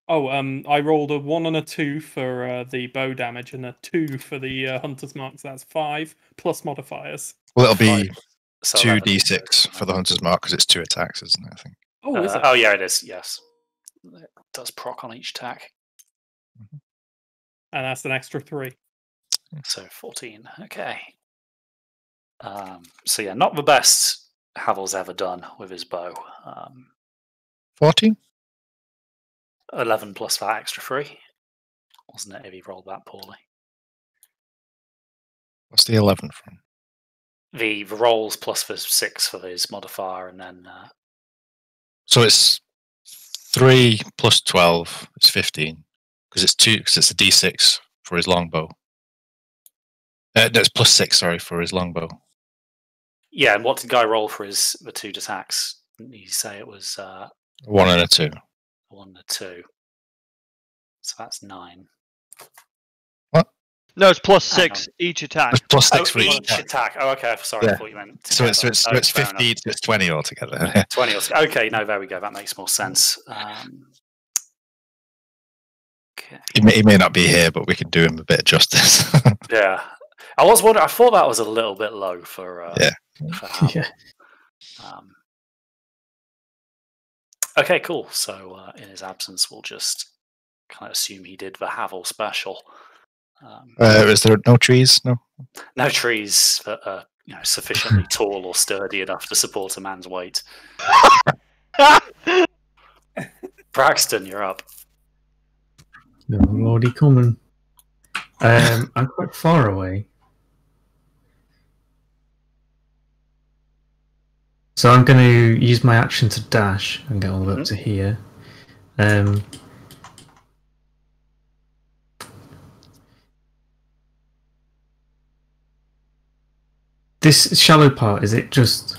Speaker 4: Oh, I rolled a 1 and a 2 for the bow damage and a 2 for the hunter's marks. That's 5 plus modifiers.
Speaker 3: Well, it'll be
Speaker 1: So
Speaker 3: 2
Speaker 1: 11.
Speaker 3: D6 for the hunter's mark because it's 2 attacks, isn't it? I think.
Speaker 4: Oh, is it?
Speaker 1: Oh, yeah, it is. Yes, it does proc on each attack.
Speaker 4: And that's an extra 3.
Speaker 1: So 14. Okay. So yeah, not the best Havel's ever done with his bow.
Speaker 3: 14?
Speaker 1: 11 plus that extra 3. Wasn't it if he rolled that poorly?
Speaker 3: What's the 11 from?
Speaker 1: The rolls plus the 6 for his modifier, and then
Speaker 3: So it's 3 plus 12. It's 15 because it's 2 because it's a D6 for his longbow. No, it's plus 6. Sorry, for his longbow.
Speaker 1: yeah. And what did Guy roll for the 2 attacks? Didn't you say it was
Speaker 3: 1 and a 2.
Speaker 1: 1 and a 2? So that's 9.
Speaker 5: No, it's plus
Speaker 1: Hang
Speaker 5: 6 each attack.
Speaker 3: It's plus 6 for
Speaker 1: each
Speaker 3: each attack.
Speaker 1: attack. Oh, okay. Sorry,
Speaker 3: Yeah.
Speaker 1: I thought you meant.
Speaker 3: So it's
Speaker 1: together. Oh,
Speaker 3: it's
Speaker 1: fair
Speaker 3: 15.
Speaker 1: enough.
Speaker 3: So it's 20 altogether.
Speaker 1: 20. Okay, no, there we go. That makes more sense. Okay.
Speaker 3: He may not be here, but we can do him a bit of justice.
Speaker 1: Yeah, I was wondering. I thought that was a little bit low for
Speaker 3: Yeah.
Speaker 1: For Havel.
Speaker 7: Yeah.
Speaker 1: Okay, cool. So in his absence, we'll just kind of assume he did the Havel special.
Speaker 3: Is there no trees? No.
Speaker 1: No trees that are sufficiently tall or sturdy enough to support a man's weight. Braxton, you're up.
Speaker 7: No, Lordy coming. I'm quite far away. So I'm going to use my action to dash and get all the way up to here. This shallow part, is it just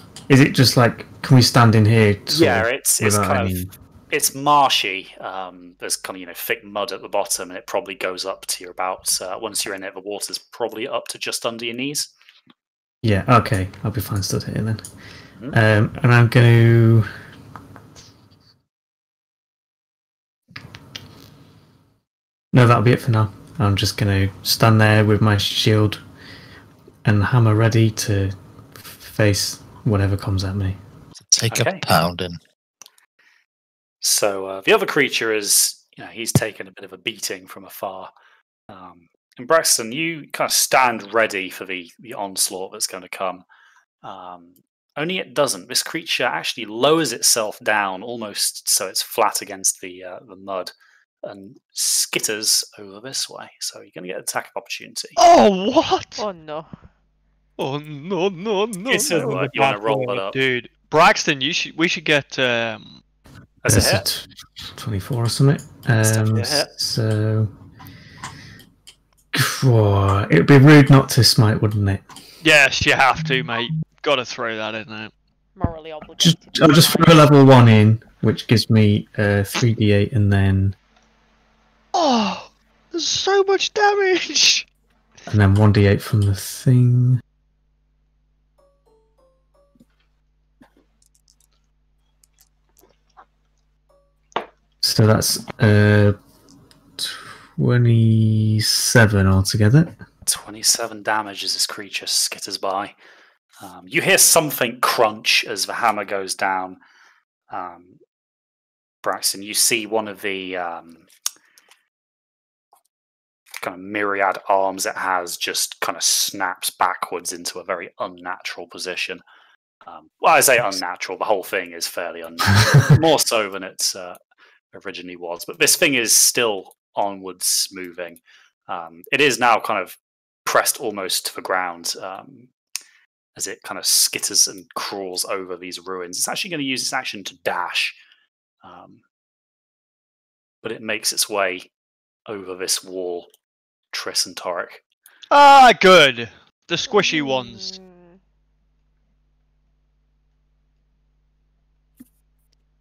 Speaker 7: like, can we stand in here?
Speaker 1: Yeah, it's
Speaker 7: without
Speaker 1: kind
Speaker 7: any...
Speaker 1: of it's marshy. There's kind of thick mud at the bottom, and it probably goes up to your about once you're in it, the water's probably up to just under your knees.
Speaker 7: Yeah, okay, I'll be fine stood here then. And I'm going to... No, that'll be it for now. I'm just going to stand there with my shield and hammer ready to face whatever comes at me.
Speaker 3: Take
Speaker 1: Okay.
Speaker 3: a pounding.
Speaker 1: So the other creature is, he's taken a bit of a beating from afar. And Braxton, you kind of stand ready for the onslaught that's going to come. Only it doesn't. This creature actually lowers itself down almost so it's flat against the mud and skitters over this way. So you're going to get an attack of opportunity.
Speaker 5: Oh, what?
Speaker 2: Oh no.
Speaker 5: Oh, no, no, no,
Speaker 4: This isn't
Speaker 5: no.
Speaker 4: the
Speaker 1: You want to
Speaker 4: bad
Speaker 1: roll
Speaker 4: boy.
Speaker 1: it up?
Speaker 5: Dude, Braxton, we should get...
Speaker 1: That's a
Speaker 7: That's
Speaker 1: hit.
Speaker 7: 24 or something.
Speaker 1: definitely a hit.
Speaker 7: So... It would be rude not to smite, wouldn't it?
Speaker 5: Yes, you have to, mate. Gotta throw that in there.
Speaker 2: Morally obligated.
Speaker 7: I'll just throw a level 1 in, which gives me 3d8 and then...
Speaker 5: Oh, there's so much damage!
Speaker 7: And then 1d8 from the thing. So that's 27 altogether.
Speaker 1: 27 damage as this creature skitters by. You hear something crunch as the hammer goes down. Braxton, you see one of the kind of myriad arms it has just kind of snaps backwards into a very unnatural position. Well, I say unnatural, the whole thing is fairly unnatural. More so than it originally was. But this thing is still onwards moving. It is now kind of pressed almost to the ground as it kind of skitters and crawls over these ruins. It's actually going to use its action to dash. But it makes its way over this wall, Triss and Torek.
Speaker 5: Ah, good. The squishy ones.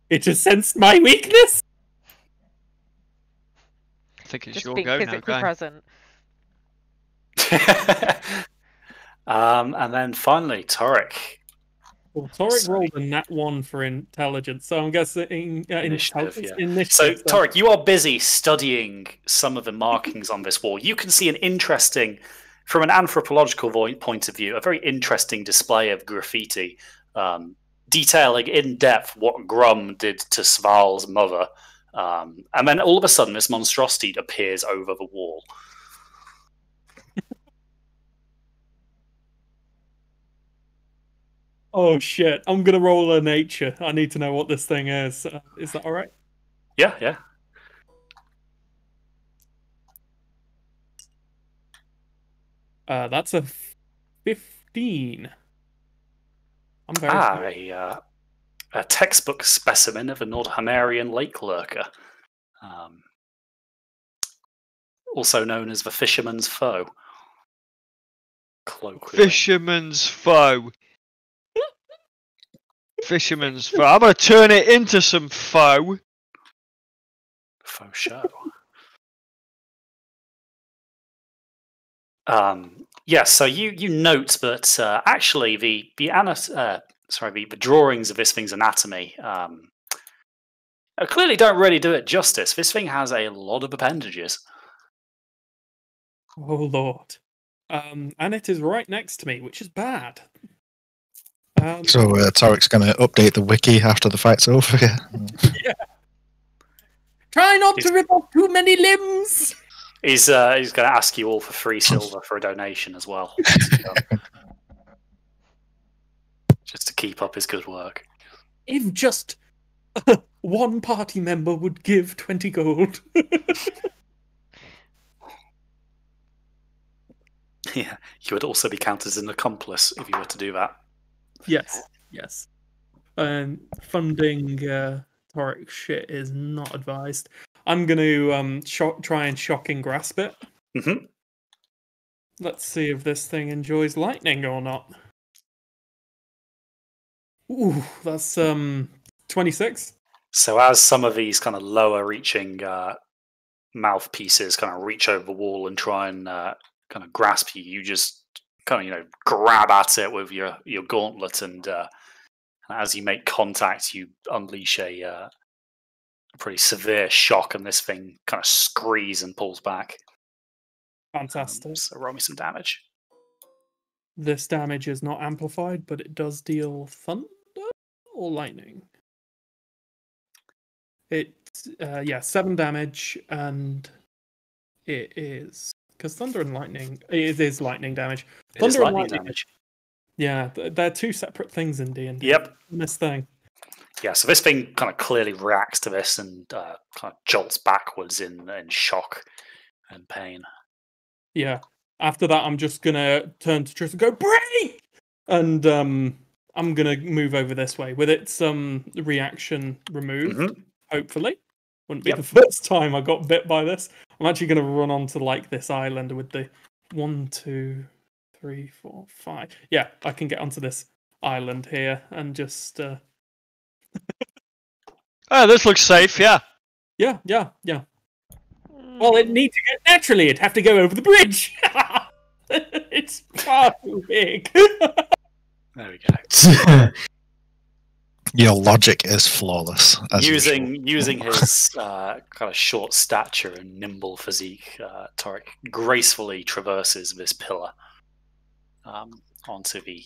Speaker 4: It has sensed my weakness.
Speaker 5: I think it's
Speaker 2: Just
Speaker 5: your
Speaker 2: being
Speaker 5: go now,
Speaker 2: physically
Speaker 5: guy.
Speaker 2: present.
Speaker 1: And then finally, Torek.
Speaker 4: Well, Torek
Speaker 1: Sorry.
Speaker 4: rolled a nat 1 for intelligence, so I'm guessing
Speaker 1: Initiative,
Speaker 4: intelligence.
Speaker 1: yeah.
Speaker 4: Initiative,
Speaker 1: So, Torek, you are busy studying some of the markings on this wall. You can see an interesting, from an anthropological point of view, a very interesting display of graffiti, detailing in depth what Grum did to Sval's mother. And then all of a sudden, this monstrosity appears over the wall.
Speaker 4: Oh shit! I'm gonna roll a nature. I need to know what this thing is. Is that all right?
Speaker 1: Yeah, yeah.
Speaker 4: That's a 15. I'm very good.
Speaker 1: A textbook specimen of a Nordhamerian lake lurker, also known as the fisherman's foe. Colloquially.
Speaker 5: Fisherman's foe. Fisherman's foe. I'm gonna turn it into some foe.
Speaker 1: Faux show. Yeah, so you note that actually the drawings of this thing's anatomy clearly don't really do it justice. This thing has a lot of appendages.
Speaker 4: Oh lord. And it is right next to me, which is bad.
Speaker 3: So Torek's going to update the wiki after the fight's over.
Speaker 4: Yeah. Try not to rip off too many limbs.
Speaker 1: He's going to ask you all for 3 silver for a donation as well. Just to keep up his good work.
Speaker 4: If just one party member would give 20 gold.
Speaker 1: Yeah, you would also be counted as an accomplice if you were to do that.
Speaker 4: Yes, yes. Funding Toric shit is not advised. I'm going to try and shocking grasp it.
Speaker 1: Mm-hmm.
Speaker 4: Let's see if this thing enjoys lightning or not. Ooh, that's 26.
Speaker 1: So as some of these kind of lower-reaching mouthpieces kind of reach over the wall and try and kind of grasp you, you just kind of grab at it with your gauntlet, and as you make contact, you unleash a pretty severe shock, and this thing kind of screes and pulls back.
Speaker 4: Fantastic.
Speaker 1: So roll me some damage.
Speaker 4: This damage is not amplified, but it does deal thunder or lightning. It's 7 damage, and it is because thunder and lightning. It is lightning damage.
Speaker 1: It is
Speaker 4: Thunder and
Speaker 1: lightning
Speaker 4: lightning.
Speaker 1: damage.
Speaker 4: Yeah, they're two separate things in D&D.
Speaker 1: Yep.
Speaker 4: This thing.
Speaker 1: Yeah, so this thing kind of clearly reacts to this and kind of jolts backwards in shock and pain.
Speaker 4: Yeah. After that, I'm just gonna turn to Tris and go break, and I'm gonna move over this way with its reaction removed.
Speaker 1: Mhm.
Speaker 4: Hopefully, wouldn't be
Speaker 1: Yep.
Speaker 4: the first time I got bit by this. I'm actually gonna run onto like this island with the 1, 2, 3, 4, 5. Yeah, I can get onto this island here and just.
Speaker 5: Oh, this looks safe. Yeah.
Speaker 4: Yeah. Well, it need to go naturally. It'd have to go over the bridge. It's far too big.
Speaker 1: There we go.
Speaker 3: Your logic is flawless. As
Speaker 1: Using
Speaker 3: usual.
Speaker 1: his kind of short stature and nimble physique, Toric gracefully traverses this pillar onto the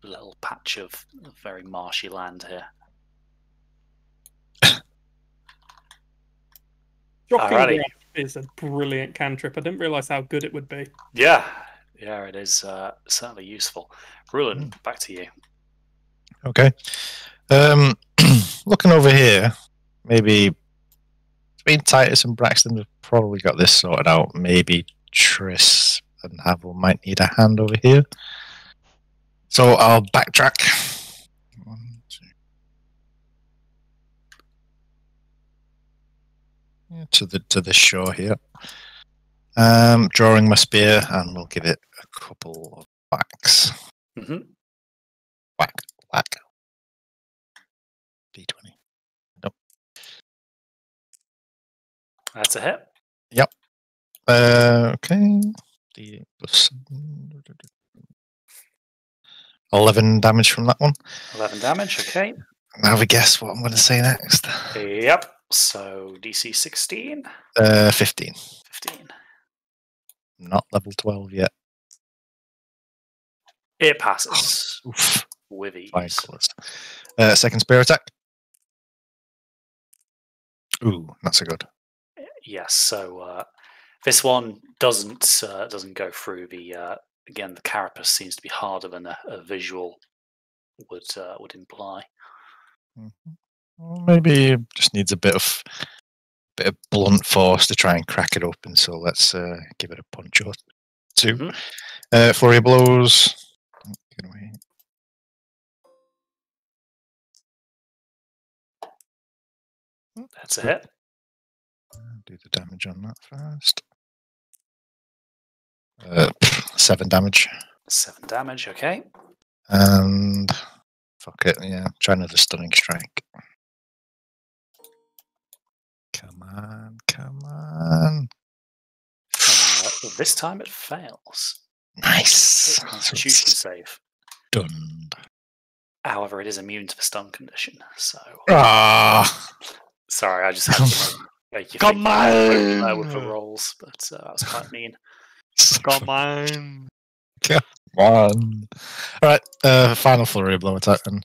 Speaker 1: little patch of very marshy land here.
Speaker 4: Shocking
Speaker 1: Alrighty.
Speaker 4: grasp is a brilliant cantrip. I didn't realize how good it would be.
Speaker 1: Yeah, it is certainly useful. Rulin, back to you.
Speaker 3: Okay. Looking over here, maybe between Titus and Braxton have probably got this sorted out. Maybe Triss and Havel might need a hand over here. So I'll backtrack. 1, 2. Yeah, to the shore here. Drawing my spear, and we'll give it a couple of whacks.
Speaker 1: Mm-hmm.
Speaker 3: Whack. D20. Nope.
Speaker 1: That's a hit.
Speaker 3: Yep. Okay. D8 plus 11 damage from that one.
Speaker 1: 11 damage, okay.
Speaker 3: Now have a guess what I'm going to say next.
Speaker 1: Yep. So DC 16.
Speaker 3: 15.
Speaker 1: 15.
Speaker 3: Not level 12 yet.
Speaker 1: It passes
Speaker 3: Oof.
Speaker 1: with ease.
Speaker 3: Fine colours. Second spear attack. Ooh, that's a good.
Speaker 1: Yes. So this one doesn't go through the. Again, the carapace seems to be harder than a visual would imply.
Speaker 3: Well, maybe it just needs a bit of blunt force to try and crack it open. So let's give it a punch or two.
Speaker 1: Mm-hmm.
Speaker 3: Flurry of blows. Get away.
Speaker 1: That's a hit.
Speaker 3: Do the damage on that first. 7 damage.
Speaker 1: 7 damage, okay.
Speaker 3: And fuck it, yeah. Try another stunning strike. Come on.
Speaker 1: This time it fails.
Speaker 3: Nice.
Speaker 1: Constitution save.
Speaker 3: Done.
Speaker 1: However, it is immune to the stun condition, so... Sorry, I just had to make you
Speaker 5: Come
Speaker 1: think
Speaker 5: on!
Speaker 1: with the rolls, but that was quite mean.
Speaker 5: Come on.
Speaker 3: Come on. Alright, final flurry of blow attack then.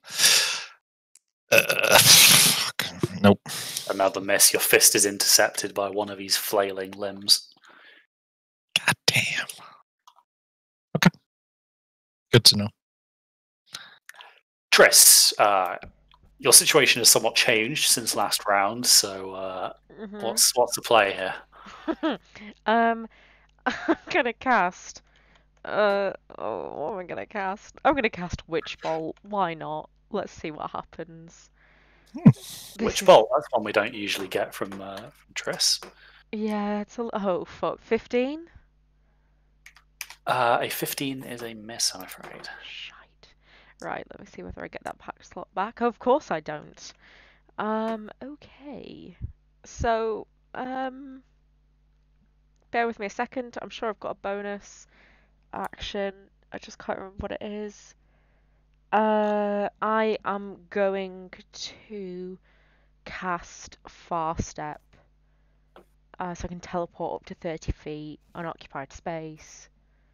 Speaker 3: Nope.
Speaker 1: Another miss. Your fist is intercepted by one of these flailing limbs.
Speaker 3: God damn. Okay. Good to know.
Speaker 1: Triss, your situation has somewhat changed since last round, so what's the play here?
Speaker 2: I'm gonna cast. What am I gonna cast? I'm gonna cast Witch Bolt. Why not? Let's see what happens.
Speaker 1: Which bolt? That's one we don't usually get from Triss.
Speaker 2: Yeah, it's a... Oh, fuck. 15?
Speaker 1: A 15 is a miss, I'm afraid.
Speaker 2: Shite. Right, let me see whether I get that pack slot back. Of course I don't. Okay. So, bear with me a second. I'm sure I've got a bonus action. I just can't remember what it is. I am going to cast Far Step. So I can teleport up to 30 feet, unoccupied space.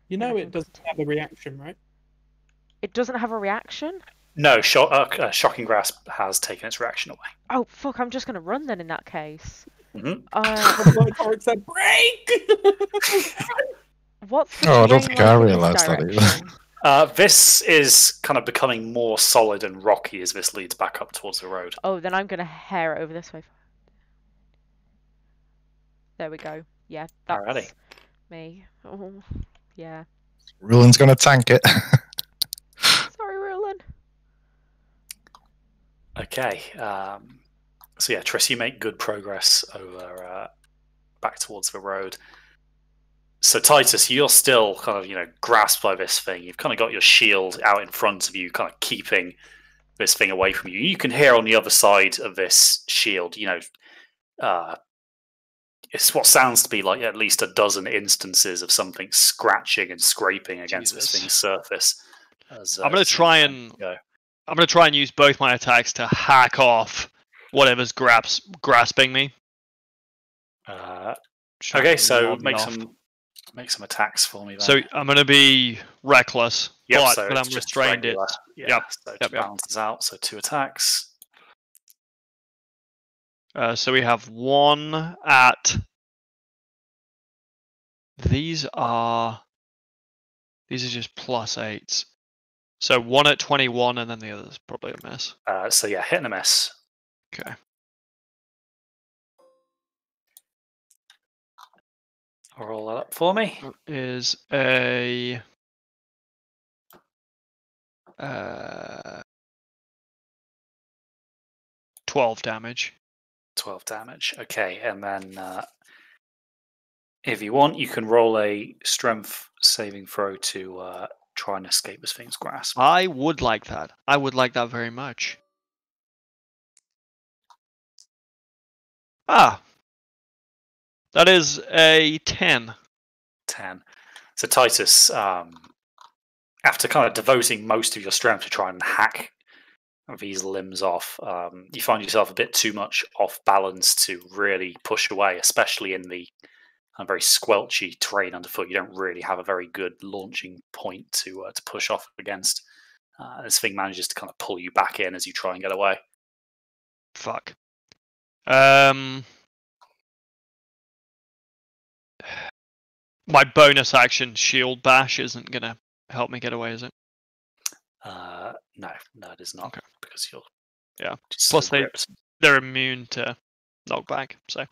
Speaker 4: You know it doesn't have a reaction, right?
Speaker 2: It doesn't have a reaction?
Speaker 1: No, Shocking Grasp has taken its reaction away.
Speaker 2: Oh, fuck, I'm just going to run then in that case.
Speaker 1: Mm-hmm.
Speaker 4: Torek said, break!
Speaker 2: What's the
Speaker 3: Oh, I don't
Speaker 2: terrain
Speaker 3: think
Speaker 2: like
Speaker 3: I
Speaker 2: in this
Speaker 3: realised that either.
Speaker 2: direction?
Speaker 1: This is kind of becoming more solid and rocky as this leads back up towards the road.
Speaker 2: Oh, then I'm going to hair it over this way. There we go. Yeah, that's
Speaker 1: Alrighty.
Speaker 2: me. Oh, yeah.
Speaker 3: Rulin's going to tank it.
Speaker 2: Sorry, Rulin.
Speaker 1: Okay. So yeah, Triss, you make good progress over back towards the road. So Titus, you're still kind of grasped by this thing. You've kind of got your shield out in front of you, kind of keeping this thing away from you. You can hear on the other side of this shield, it's what sounds to be like at least a dozen instances of something scratching and scraping against this thing's surface.
Speaker 5: I'm gonna try and use both my attacks to hack off whatever's grasping me.
Speaker 1: Okay, so make some attacks for me then.
Speaker 5: So I'm gonna be reckless,
Speaker 1: Yep,
Speaker 5: but I'm restrained.
Speaker 1: regular.
Speaker 5: Yep.
Speaker 1: So it balances out. So 2 attacks.
Speaker 5: So we have one at. These are just +8s. So one at 21, and then the other's probably a miss.
Speaker 1: So yeah, hit and a miss.
Speaker 5: Okay.
Speaker 1: Roll that up for me.
Speaker 5: Is a 12 damage.
Speaker 1: 12 damage. Okay, and then if you want, you can roll a strength saving throw to try and escape this thing's grasp.
Speaker 5: I would like that. I would like that very much. Ah. That is a 10.
Speaker 1: 10. So Titus, after kind of devoting most of your strength to try and hack these limbs off, you find yourself a bit too much off balance to really push away, especially in the very squelchy terrain underfoot. You don't really have a very good launching point to push off against. This thing manages to kind of pull you back in as you try and get away.
Speaker 5: Fuck. My bonus action shield bash isn't gonna help me get away, is it?
Speaker 1: No, it is not.
Speaker 5: Okay.
Speaker 1: Because you're
Speaker 5: Plus
Speaker 1: so
Speaker 5: they're immune to knockback, so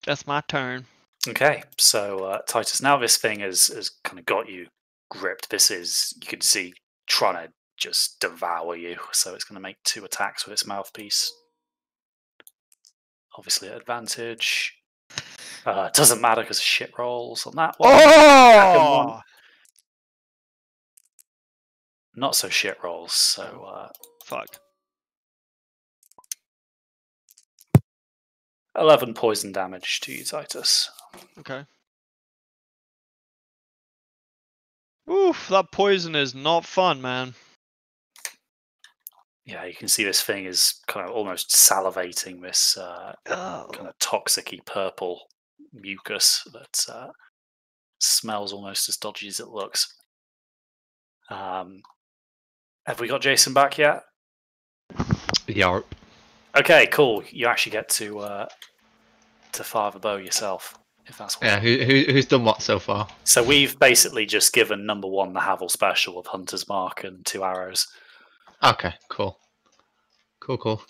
Speaker 5: that's my turn.
Speaker 1: Okay, so Titus, now this thing has kind of got you gripped. This is, you can see, trying to just devour you. So it's going to make 2 attacks with its mouthpiece. Obviously at advantage. Doesn't matter because of shit rolls on that one.
Speaker 5: Oh!
Speaker 1: One. Not so shit rolls, so
Speaker 5: Fuck.
Speaker 1: 11 poison damage to you, Titus.
Speaker 5: Okay. Oof, that poison is not fun, man.
Speaker 1: Yeah, you can see this thing is kind of almost salivating this kind of toxic-y purple mucus that smells almost as dodgy as it looks. Have we got Jason back yet?
Speaker 6: Yeah.
Speaker 1: Okay, cool. You actually get to fire the bow yourself, if that's what.
Speaker 6: Yeah. Who's done what so far?
Speaker 1: So we've basically just given number 1 the Havel special of Hunter's Mark and 2 arrows.
Speaker 6: Okay. Cool.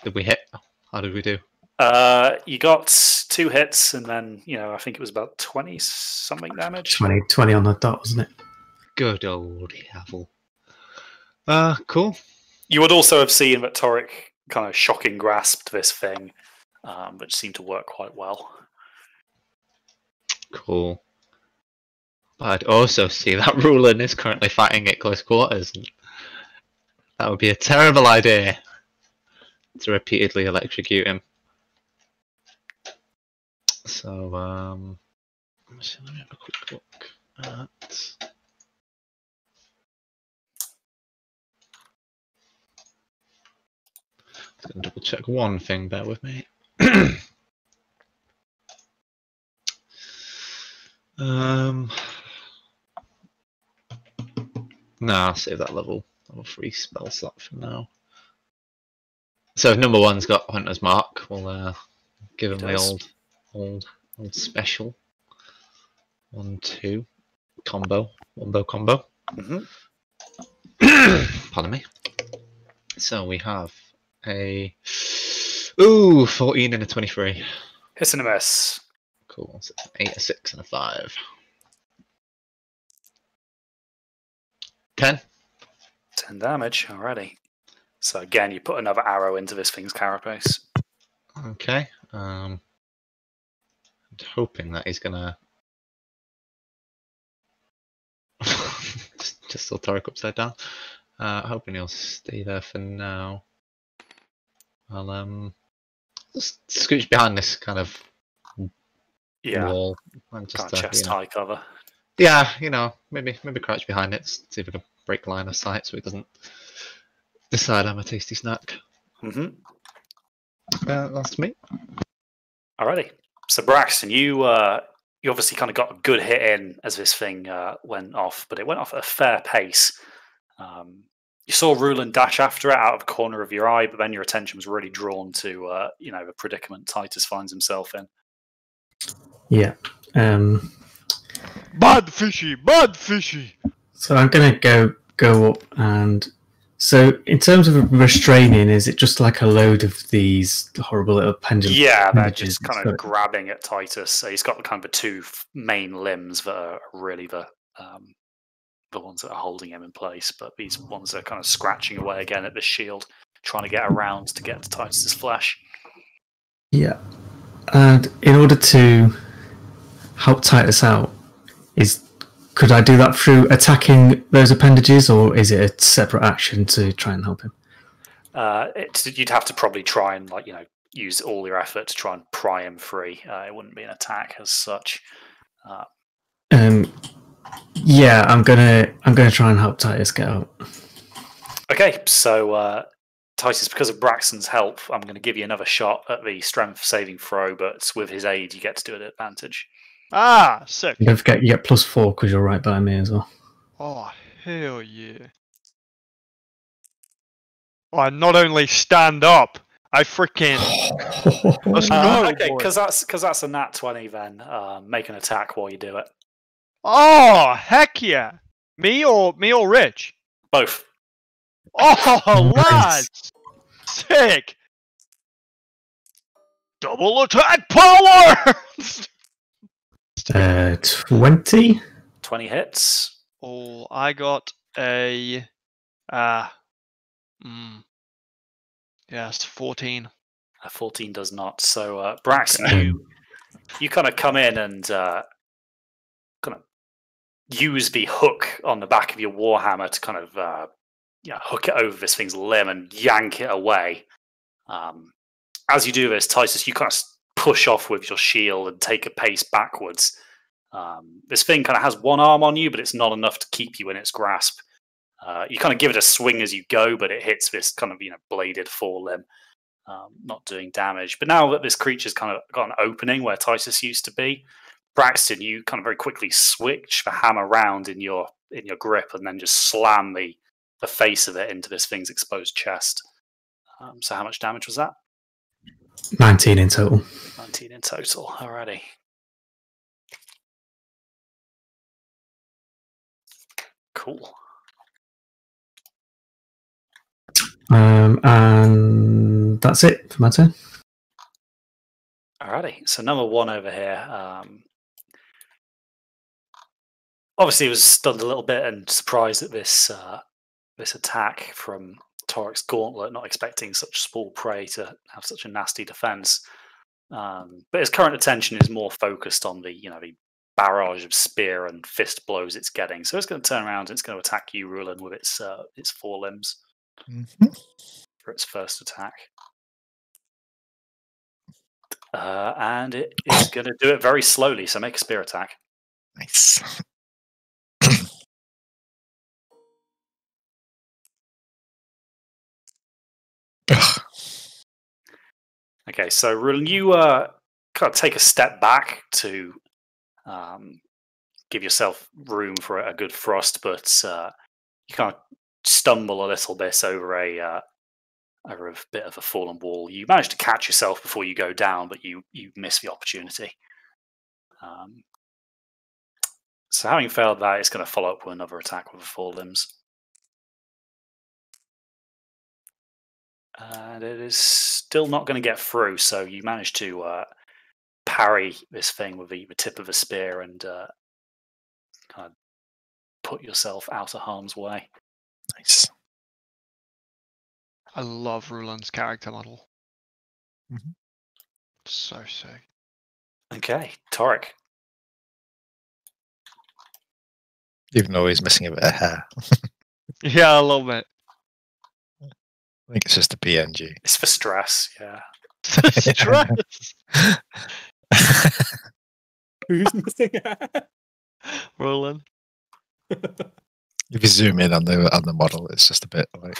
Speaker 6: Did we hit? How did we do?
Speaker 1: You got 2 hits, and then I think it was about 20 something damage.
Speaker 7: 20 on the dot, wasn't it?
Speaker 6: Good old Havel. Cool.
Speaker 1: You would also have seen that Torek kind of shocking grasp to this thing, which seemed to work quite well.
Speaker 6: Cool. But I'd also see that Rulin is currently fighting at close quarters. That would be a terrible idea to repeatedly electrocute him. So, let me have a quick look at. I'm going to double check one thing, bear with me. No, I'll save that level 3 spell slot for now. So if number 1's got Hunter's Mark, we'll give him the old special 1-2 combo, wombo combo. Pardon me. So we have a 14 and a 23.
Speaker 1: Hiss and a miss.
Speaker 6: Cool. So 8, a 6, and a 5. 10.
Speaker 1: 10 damage already. So again, you put another arrow into this thing's carapace.
Speaker 6: Okay. I'm hoping that he's gonna just still Tarek upside down. Hoping he'll stay there for now. I'll just scooch behind this kind of wall and just
Speaker 1: kind of chest high cover.
Speaker 6: Yeah, maybe crouch behind it, see if I can break line of sight so it doesn't decide I'm a tasty snack. That's me.
Speaker 1: Alrighty. So Braxton, you obviously kind of got a good hit in as this thing went off, but it went off at a fair pace. You saw Rulin dash after it out of the corner of your eye, but then your attention was really drawn to the predicament Titus finds himself in.
Speaker 7: Yeah.
Speaker 5: Bad fishy.
Speaker 7: So I'm gonna go up, and so in terms of restraining, is it just like a load of these horrible little pendulum?
Speaker 1: Yeah, they're just kind of grabbing at Titus. So he's got kind of the two main limbs that are really the ones that are holding him in place, but these ones are kind of scratching away again at the shield, trying to get around to get to Titus's flesh.
Speaker 7: Yeah, and in order to help Titus out, could I do that through attacking those appendages, or is it a separate action to try and help him?
Speaker 1: You'd have to probably try and use all your effort to try and pry him free. It wouldn't be an attack as such.
Speaker 7: Yeah, I'm gonna try and help Titus get out.
Speaker 1: Okay, so Titus, because of Braxton's help, I'm going to give you another shot at the strength saving throw, but with his aid, you get to do it at advantage.
Speaker 5: Ah, sick.
Speaker 7: Don't forget, you get +4 because you're right by me as well.
Speaker 5: Oh, hell yeah. Oh, I not only stand up, I freaking... Let's go,
Speaker 1: okay,
Speaker 5: boy.
Speaker 1: because that's a nat 20 then. Make an attack while you do it.
Speaker 5: Oh, heck yeah. Me or Rich?
Speaker 1: Both.
Speaker 5: Oh,
Speaker 7: Nice.
Speaker 5: lads! Sick! Double attack power!
Speaker 7: 20.
Speaker 1: 20 hits.
Speaker 5: Oh, I got a... Yes, 14.
Speaker 1: 14 does not. So, Braxton, you kind of come in and kind of use the hook on the back of your warhammer to kind of hook it over this thing's limb and yank it away. As you do this, Titus, you kind of push off with your shield and take a pace backwards. This thing kind of has one arm on you, but it's not enough to keep you in its grasp. You kind of give it a swing as you go, but it hits this kind of bladed forelimb, not doing damage. But now that this creature's kind of got an opening where Titus used to be, Braxton, you kind of very quickly switch the hammer around in your grip and then just slam the face of it into this thing's exposed chest. So how much damage was that?
Speaker 7: 19 in total.
Speaker 1: 19 in total. Alrighty. Cool.
Speaker 7: And that's it for my turn.
Speaker 1: Alrighty. So number 1 over here. Obviously, was stunned a little bit and surprised at this attack from Torik's gauntlet, not expecting such small prey to have such a nasty defense. But his current attention is more focused on the the barrage of spear and fist blows it's getting. So it's going to turn around and it's going to attack you, Rulin, with its forelimbs for its first attack. And it is going to do it very slowly, so make a spear attack.
Speaker 3: Nice. Ugh.
Speaker 1: Okay, so Rulin, you kind of take a step back to give yourself room for a good thrust, but you kind of stumble a little bit over a bit of a fallen wall. You manage to catch yourself before you go down, but you miss the opportunity. So having failed that, it's going to follow up with another attack with the forelimbs. And it is still not going to get through, so you manage to parry this thing with the tip of a spear and kind of put yourself out of harm's way.
Speaker 3: Nice.
Speaker 5: I love Rulan's character model.
Speaker 3: Mhm.
Speaker 5: So sick.
Speaker 1: Okay, Torik.
Speaker 3: Even though he's missing a bit of hair.
Speaker 5: Yeah, a little bit.
Speaker 3: I think it's just a PNG.
Speaker 1: It's for stress, yeah.
Speaker 5: Stress.
Speaker 4: Who's missing
Speaker 5: Rulan.
Speaker 3: If you zoom in on the model, it's just a bit like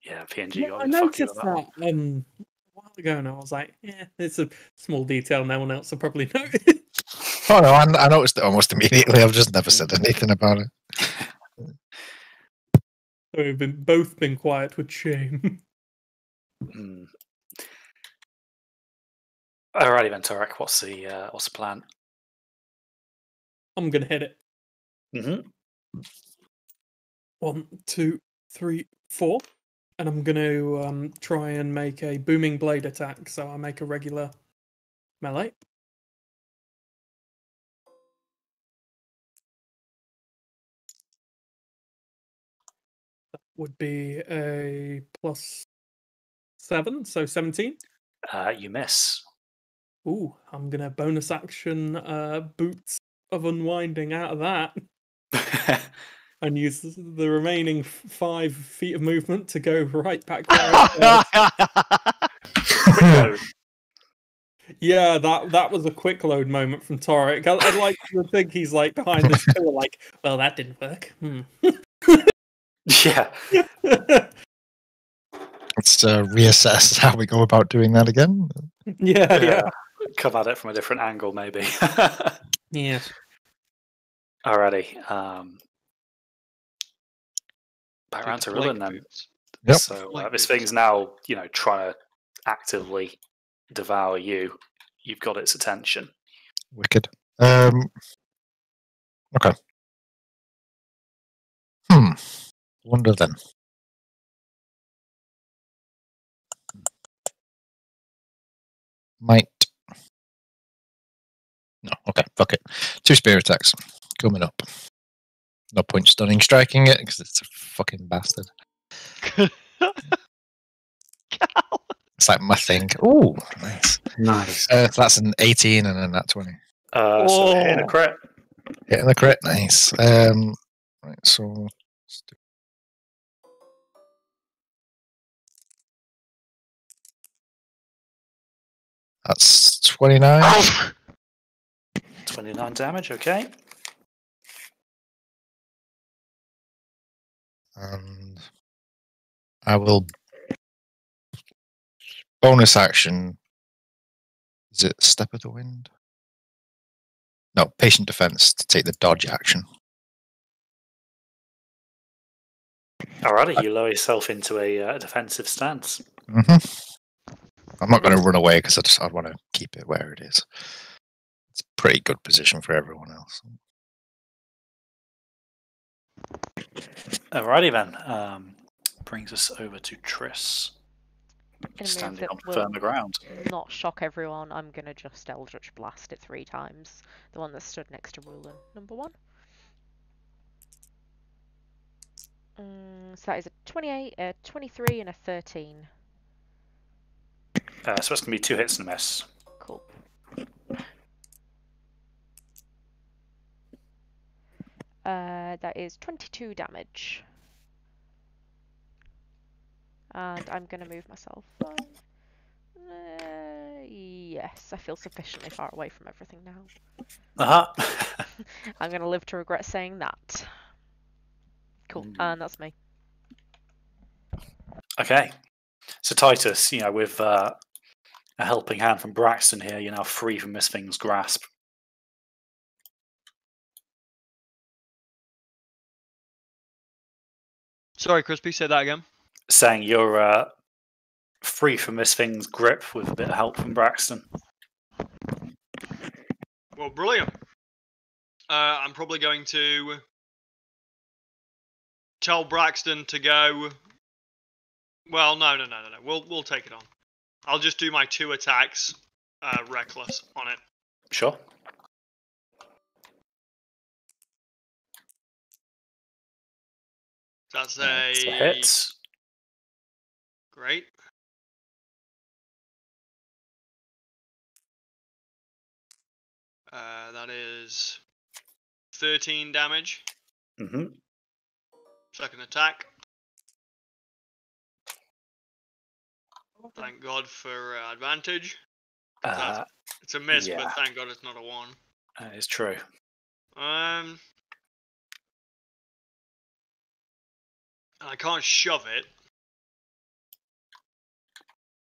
Speaker 1: yeah, PNG
Speaker 4: Yeah,
Speaker 1: got
Speaker 4: I
Speaker 1: a bit fucky
Speaker 4: noticed
Speaker 1: with that one.
Speaker 4: that a while ago, and I was like, "Yeah, it's a small detail. No one else will probably notice."
Speaker 3: Oh no, I noticed it almost immediately. I've just never said anything about it.
Speaker 4: So we've both been quiet with shame.
Speaker 1: Mm. Alrighty then, Torik. What's the plan?
Speaker 4: I'm gonna hit it.
Speaker 1: Mm-hmm.
Speaker 4: 1, 2, 3, 4, and I'm gonna try and make a booming blade attack. So I make a regular melee. That would be a +7, so 17.
Speaker 1: You miss.
Speaker 4: Ooh, I'm gonna bonus action Boots of Unwinding out of that and use the remaining 5 feet of movement to go right back where I started. Yeah, that was a quick load moment from Torik. I'd like to think he's like behind this pillar, like, well, that didn't work.
Speaker 1: Yeah.
Speaker 3: Let's reassess how we go about doing that again.
Speaker 4: Yeah.
Speaker 1: Come at it from a different angle, maybe.
Speaker 4: Yeah.
Speaker 1: Alrighty. Back
Speaker 5: Do
Speaker 1: around
Speaker 5: the
Speaker 1: to
Speaker 5: blink
Speaker 1: Rulin then.
Speaker 5: boots.
Speaker 3: Yep.
Speaker 1: So
Speaker 5: Blink
Speaker 1: this
Speaker 5: boots.
Speaker 1: thing's now, trying to actively devour you. You've got its attention.
Speaker 3: Wicked. Okay. Wonder then. Might. No, okay, fuck it. 2 spear attacks coming up. No point stunning striking it because it's a fucking bastard. It's like my thing. Ooh, nice.
Speaker 7: Nice.
Speaker 3: That's an 18 and then that 20.
Speaker 1: So hitting a crit.
Speaker 3: Hitting the crit, nice. Right, so let's do- that's 29.
Speaker 1: 29 damage, okay.
Speaker 3: And I will bonus action. Is it Step of the Wind? No, Patient Defense to take the dodge action.
Speaker 1: Alrighty, you lower yourself into a defensive stance.
Speaker 3: I'm not going to run away because I want to keep it where it is. It's a pretty good position for everyone else.
Speaker 1: Alrighty then. Brings us over to Triss.
Speaker 2: In a move
Speaker 1: Standing
Speaker 2: that
Speaker 1: on
Speaker 2: will
Speaker 1: firmer ground.
Speaker 2: not shock everyone, I'm gonna just Eldritch Blast it 3 times. The one that stood next to Rulin. Number 1. So that is a 28, a 23, and a 13.
Speaker 1: So that's going to be 2 hits and a miss.
Speaker 2: Cool. That is 22 damage. And I'm going to move myself 5. Yes, I feel sufficiently far away from everything now.
Speaker 1: Uh-huh.
Speaker 2: I'm going to live to regret saying that. Cool, and that's me.
Speaker 1: Okay. So Titus, with a helping hand from Braxton here, you're now free from Miss Thing's grasp.
Speaker 5: Sorry, Crispy, say that again.
Speaker 1: Saying you're free from Miss Thing's grip with a bit of help from Braxton.
Speaker 5: Well, brilliant. I'm probably going to tell Braxton to go. Well, no. We'll take it on. I'll just do my 2 attacks, reckless on it.
Speaker 1: Sure.
Speaker 5: That's
Speaker 1: So hits.
Speaker 5: Great. That is 13 damage.
Speaker 1: Mm-hmm.
Speaker 5: Second attack. Thank God for advantage. It's a miss,
Speaker 1: yeah.
Speaker 5: but thank God it's not a 1.
Speaker 1: That is true.
Speaker 5: I can't shove it.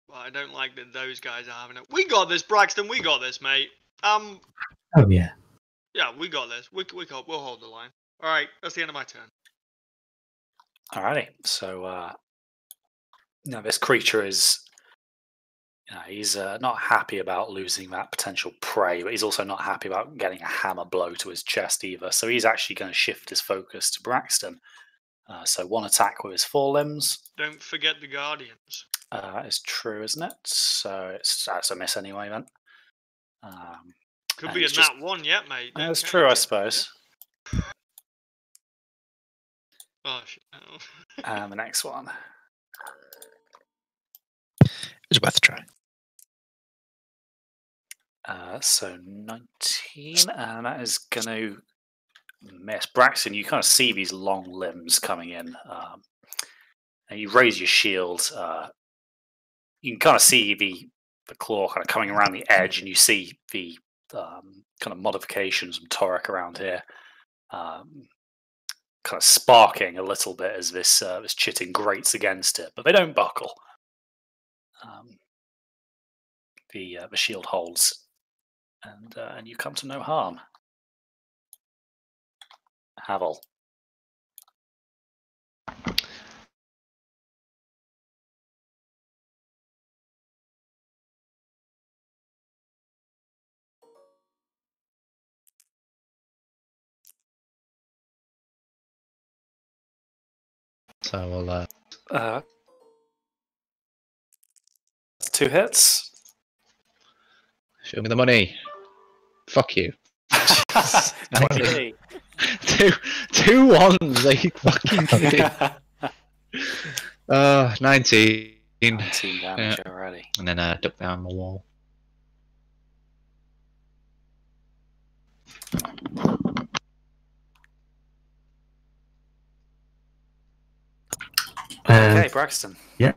Speaker 5: Well, I don't like that those guys are having it. We got this, Braxton. We got this, mate.
Speaker 7: Oh yeah.
Speaker 5: Yeah, we got this. We'll hold the line. All right, that's the end of my turn.
Speaker 1: Alrighty. So now this creature is, he's not happy about losing that potential prey, but he's also not happy about getting a hammer blow to his chest either. So he's actually going to shift his focus to Braxton. So 1 attack with his forelimbs.
Speaker 5: Don't forget the Guardians.
Speaker 1: It's true, isn't it? So that's a miss anyway, then.
Speaker 5: Could be a nat 1 yet, mate.
Speaker 1: That's true, I suppose.
Speaker 5: Oh, shit.
Speaker 1: And the next one.
Speaker 3: It's worth a try.
Speaker 1: So 19, and that is going to miss. Braxton, you kind of see these long limbs coming in. And you raise your shield. You can kind of see the claw kind of coming around the edge, and you see the kind of modifications from Torek around here, kind of sparking a little bit as this chitin grates against it, but they don't buckle. The shield holds, and you come to no harm. Havel.
Speaker 6: So we'll
Speaker 1: 2 hits.
Speaker 6: show me the money. Fuck you.
Speaker 1: 20.
Speaker 6: two 1s. Are you fucking kidding? 19.
Speaker 1: 19 damage already.
Speaker 6: And then duck down the wall.
Speaker 1: Okay, Braxton.
Speaker 7: Yeah.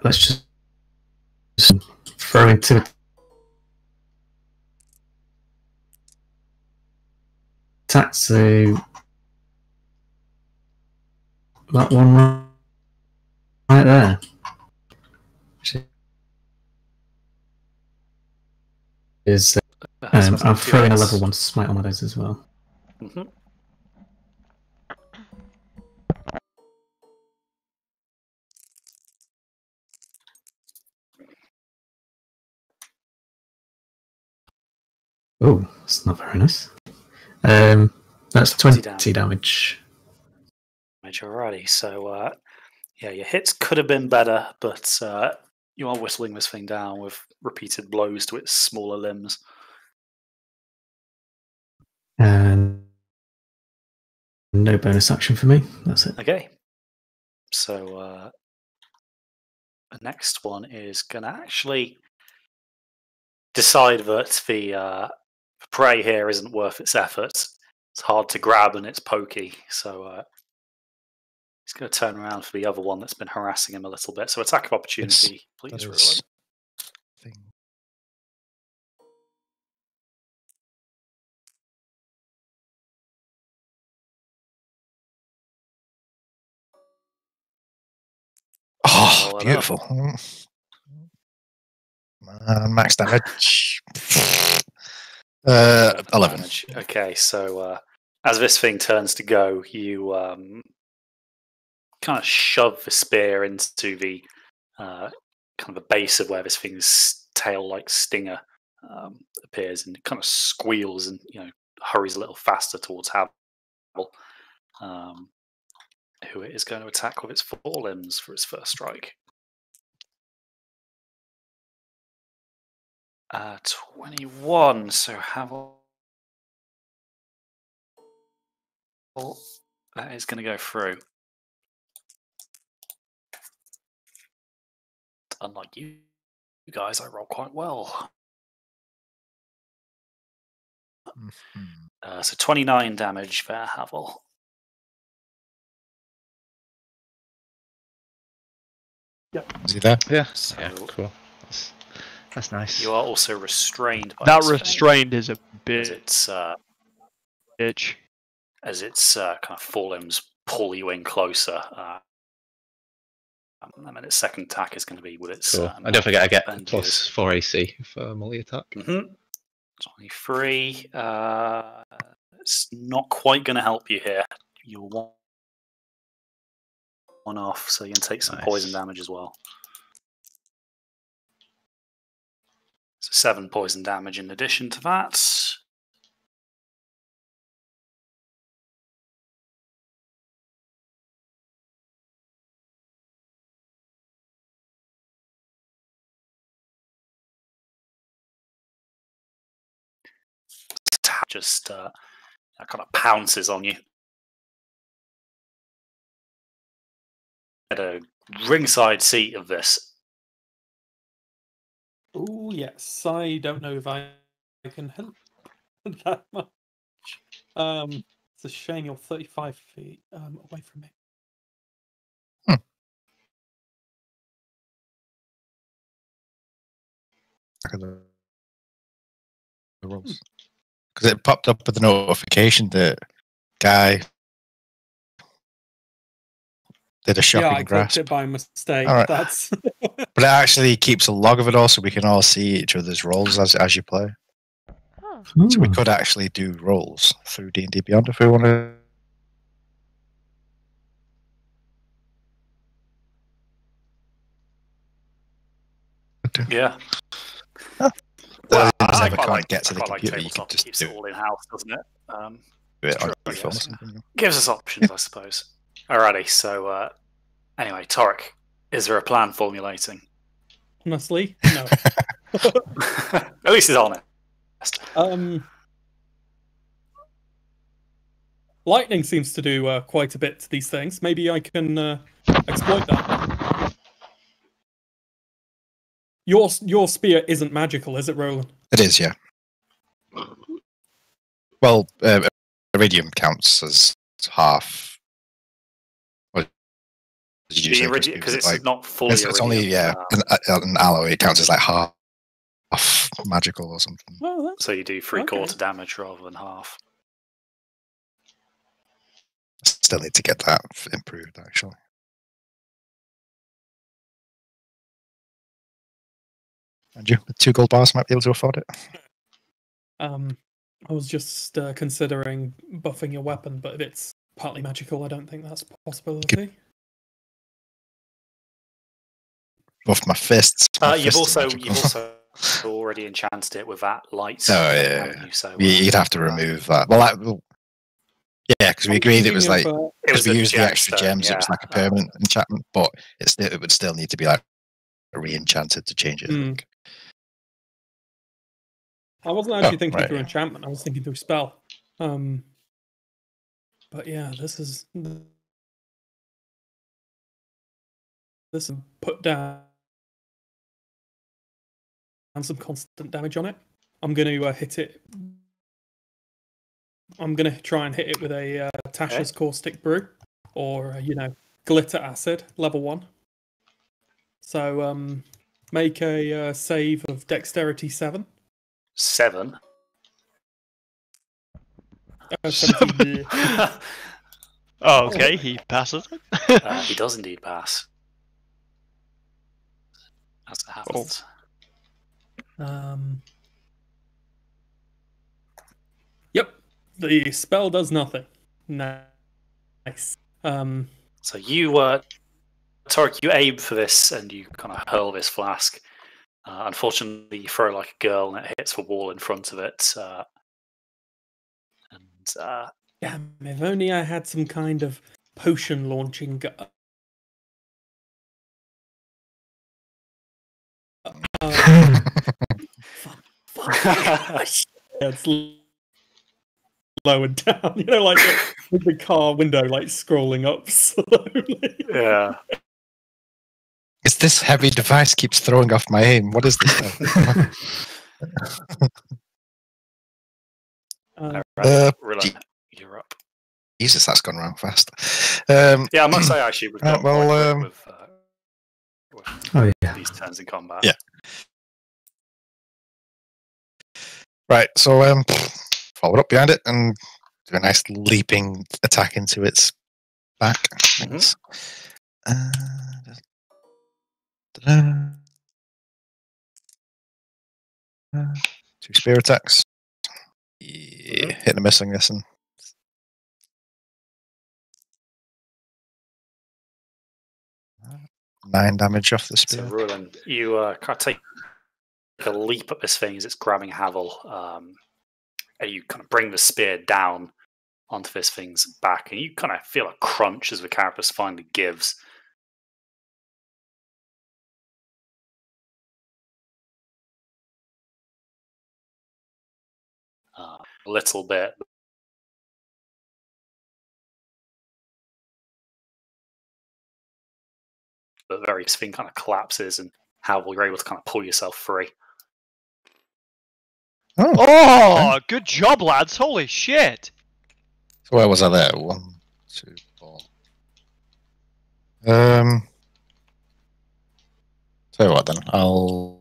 Speaker 7: Let's just throw into attack. So that one right there. Is I'm throwing a level 1 smite on one of those as well.
Speaker 1: Mm-hmm.
Speaker 7: Oh, that's not very nice. That's 20 damage.
Speaker 1: Already. So, yeah, your hits could have been better, but you are whittling this thing down with repeated blows to its smaller limbs.
Speaker 7: And no bonus action for me. That's it.
Speaker 1: Okay. So the next one is going to actually decide that the prey here isn't worth its effort. It's hard to grab and it's pokey. So he's going to turn around for the other one that's been harassing him a little bit. So attack of opportunity, please
Speaker 3: That
Speaker 1: roll
Speaker 3: is
Speaker 1: him.
Speaker 3: thing. Oh,
Speaker 1: Well
Speaker 3: beautiful. Max damage. 11.
Speaker 1: Damage. Okay, so as this thing turns to go, you kind of shove the spear into the kind of the base of where this thing's tail-like stinger appears, and it kind of squeals and hurries a little faster towards Havel, who it is going to attack with its forelimbs for its first strike. 21. So Havel. That is going to go through. Unlike you guys, I roll quite well. So 29 damage for Havel.
Speaker 3: Is he there?
Speaker 6: Yeah.
Speaker 1: So
Speaker 6: Yeah. Cool. That's nice.
Speaker 1: you are also restrained by
Speaker 5: That
Speaker 1: this thing,
Speaker 5: restrained is a
Speaker 1: as
Speaker 5: bit
Speaker 1: its
Speaker 5: bitch.
Speaker 1: kind of forelimbs pull you in closer. And then its second attack is going to be with its.
Speaker 6: Cool. And don't forget, I get
Speaker 1: and
Speaker 6: plus 4 AC for multi attack.
Speaker 1: 23. It's not quite going to help you here. You're one off, so you can take some poison
Speaker 6: Nice.
Speaker 1: damage as well. So 7 poison damage in addition to that. Just kind of pounces on you. At a ringside seat of this.
Speaker 4: Oh yes, I don't know if I can help that much. It's a shame you're 35 feet away from me.
Speaker 3: Look at the rolls. Because it popped up with the notification that guy did a shopping
Speaker 4: I clicked
Speaker 3: grasp.
Speaker 4: it by mistake.
Speaker 3: All right.
Speaker 4: That's
Speaker 3: But it actually keeps a log of it all, so we can all see each other's rolls as you play.
Speaker 2: Oh,
Speaker 3: So we could actually do rolls through D&D Beyond if we wanted.
Speaker 1: Yeah.
Speaker 3: Well,
Speaker 1: I
Speaker 3: never
Speaker 1: quite
Speaker 3: can't
Speaker 1: like,
Speaker 3: get to the
Speaker 1: I quite like
Speaker 3: computer. You
Speaker 1: tabletop.
Speaker 3: could
Speaker 1: It
Speaker 3: just
Speaker 1: keeps
Speaker 3: do
Speaker 1: it all in house, doesn't it?
Speaker 3: it on
Speaker 1: True, I
Speaker 3: your phone or
Speaker 1: guess.
Speaker 3: something.
Speaker 1: Gives us options, I suppose. Alrighty, so anyway, Torek, is there a plan formulating?
Speaker 4: honestly no.
Speaker 1: At least it's honest.
Speaker 4: Lightning seems to do quite a bit to these things. Maybe I can exploit that. Your spear isn't magical, is it, Roland?
Speaker 3: It is, yeah. Well, iridium counts as half.
Speaker 1: Because it's not fully
Speaker 3: it's only an alloy. It counts as like half magical or something.
Speaker 4: Oh,
Speaker 1: so you do 3/4 damage rather than half.
Speaker 3: Still need to get that improved, actually. And you, with 2 gold bars, might be able to afford it.
Speaker 4: I was just considering buffing your weapon, but if it's partly magical, I don't think that's a possibility.
Speaker 3: Buff my fists.
Speaker 1: You've also already enchanted it with that light.
Speaker 3: Oh yeah.
Speaker 1: Haven't you? So
Speaker 3: You'd have to remove that. Well, yeah, because we agreed it was like because we used the extra gems. It was like a permanent enchantment, but it would still need to be like re-enchanted to change it. I think.
Speaker 4: I wasn't actually thinking through enchantment. I was thinking through spell. But yeah, this is put down some constant damage on it. I'm going to hit it. I'm going to try and hit it with a Tasha's Caustic Brew, or Glitter Acid, level 1. So make a save of Dexterity 7.
Speaker 1: 7.
Speaker 4: 17.
Speaker 5: Oh, okay, he passes it.
Speaker 1: He does indeed pass. As it happens.
Speaker 4: Yep, the spell does nothing. Nice.
Speaker 1: So you, Torek, you aim for this and you kind of hurl this flask. Unfortunately, you throw like a girl and it hits the wall in front of it.
Speaker 4: Damn, if only I had some kind of potion launching gun. It's lowered down, like with the car window, like scrolling up slowly.
Speaker 1: Yeah.
Speaker 3: This heavy device keeps throwing off my aim. What is this?
Speaker 1: You're up.
Speaker 3: Jesus, that's gone wrong fast.
Speaker 1: Yeah, I must say actually we've got with these turns in combat.
Speaker 3: Yeah. Right, so forward up behind it and do a nice leaping attack into its back. Thanks. Two spear attacks. Yeah, hitting and missing this one. 9 damage off the spear.
Speaker 1: So, Ruin, you kind of take a leap at this thing as it's grabbing Havel, and you kind of bring the spear down onto this thing's back, and you kind of feel a crunch as the carapace finally gives. A little bit. But very thing kind of collapses, and Havel, you're able to kind of pull yourself free.
Speaker 5: Oh, good job, lads! Holy shit!
Speaker 3: So where was I there? 1, 2, 4. Tell you what then, I'll...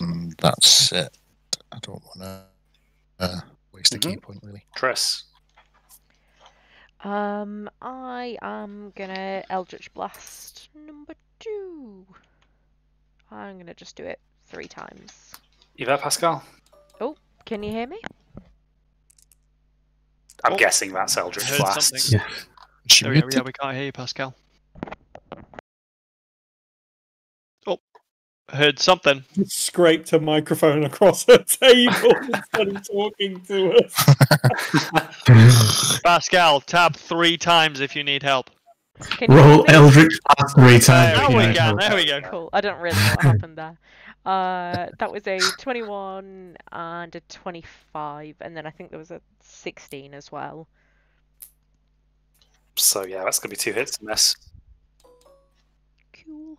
Speaker 3: And that's it. I don't want to waste a key point, really.
Speaker 1: Triss.
Speaker 2: I am gonna Eldritch Blast number 2. I'm gonna just do it 3 times.
Speaker 1: You there, Pascal?
Speaker 2: Oh, can you hear me?
Speaker 1: I'm guessing that's Eldritch
Speaker 5: Heard
Speaker 1: Blast.
Speaker 5: something.
Speaker 3: Yeah.
Speaker 5: There we go. Yeah, we can't hear you, Pascal. Oh, heard something.
Speaker 4: Scraped a microphone across her table instead of talking to us.
Speaker 5: Pascal, tab 3 times if you need help.
Speaker 2: Can you hear
Speaker 7: Roll
Speaker 2: me?
Speaker 7: Eldritch Blast 3 times.
Speaker 5: There
Speaker 7: if you
Speaker 5: we
Speaker 7: need
Speaker 5: go.
Speaker 7: help.
Speaker 5: There we go.
Speaker 2: Cool. I don't really know what happened there. That was a 21 and a 25, and then I think there was a 16 as well.
Speaker 1: So yeah, that's gonna be 2 hits to miss.
Speaker 2: Cool.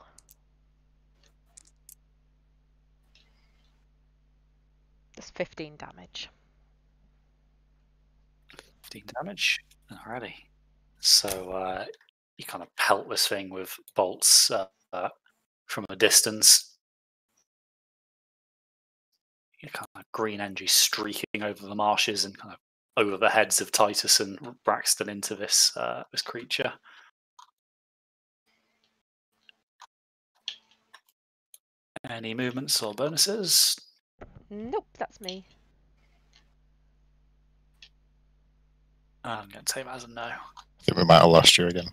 Speaker 2: That's 15 damage.
Speaker 1: 15 damage. Alrighty. So you kind of pelt this thing with bolts from a distance. You kind of green energy streaking over the marshes and kind of over the heads of Titus and Braxton into this this creature. Any movements or bonuses?
Speaker 2: Nope, that's me.
Speaker 1: I'm going to take that as a no.
Speaker 3: I think we might have lost you again.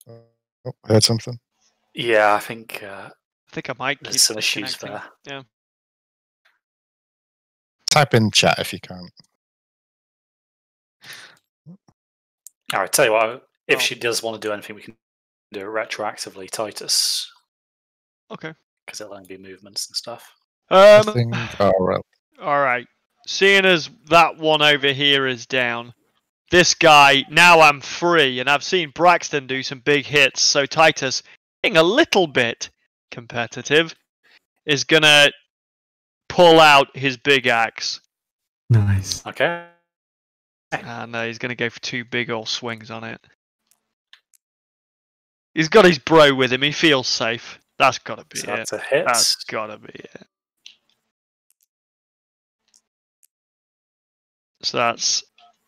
Speaker 3: Oh, heard something?
Speaker 1: Yeah, I think
Speaker 5: I think I might keep
Speaker 1: there's some issues
Speaker 5: disconnecting.
Speaker 1: there.
Speaker 5: Yeah.
Speaker 3: Type in chat if you can.
Speaker 1: All right, tell you what. If
Speaker 5: Oh.
Speaker 1: she does want to do anything, we can do it retroactively, Titus,
Speaker 5: Okay.
Speaker 1: because it'll only be movements and stuff.
Speaker 3: Nothing. Oh, well.
Speaker 5: All right. Seeing as that one over here is down, this guy, now I'm free, and I've seen Braxton do some big hits, so Titus, being a little bit competitive, is going to pull out his big axe.
Speaker 7: Nice.
Speaker 1: Okay.
Speaker 5: And he's going to go for 2 big old swings on it. He's got his bro with him. He feels safe. That's got to be
Speaker 1: So
Speaker 5: it.
Speaker 1: that's a hit.
Speaker 5: That's got to be it. So that's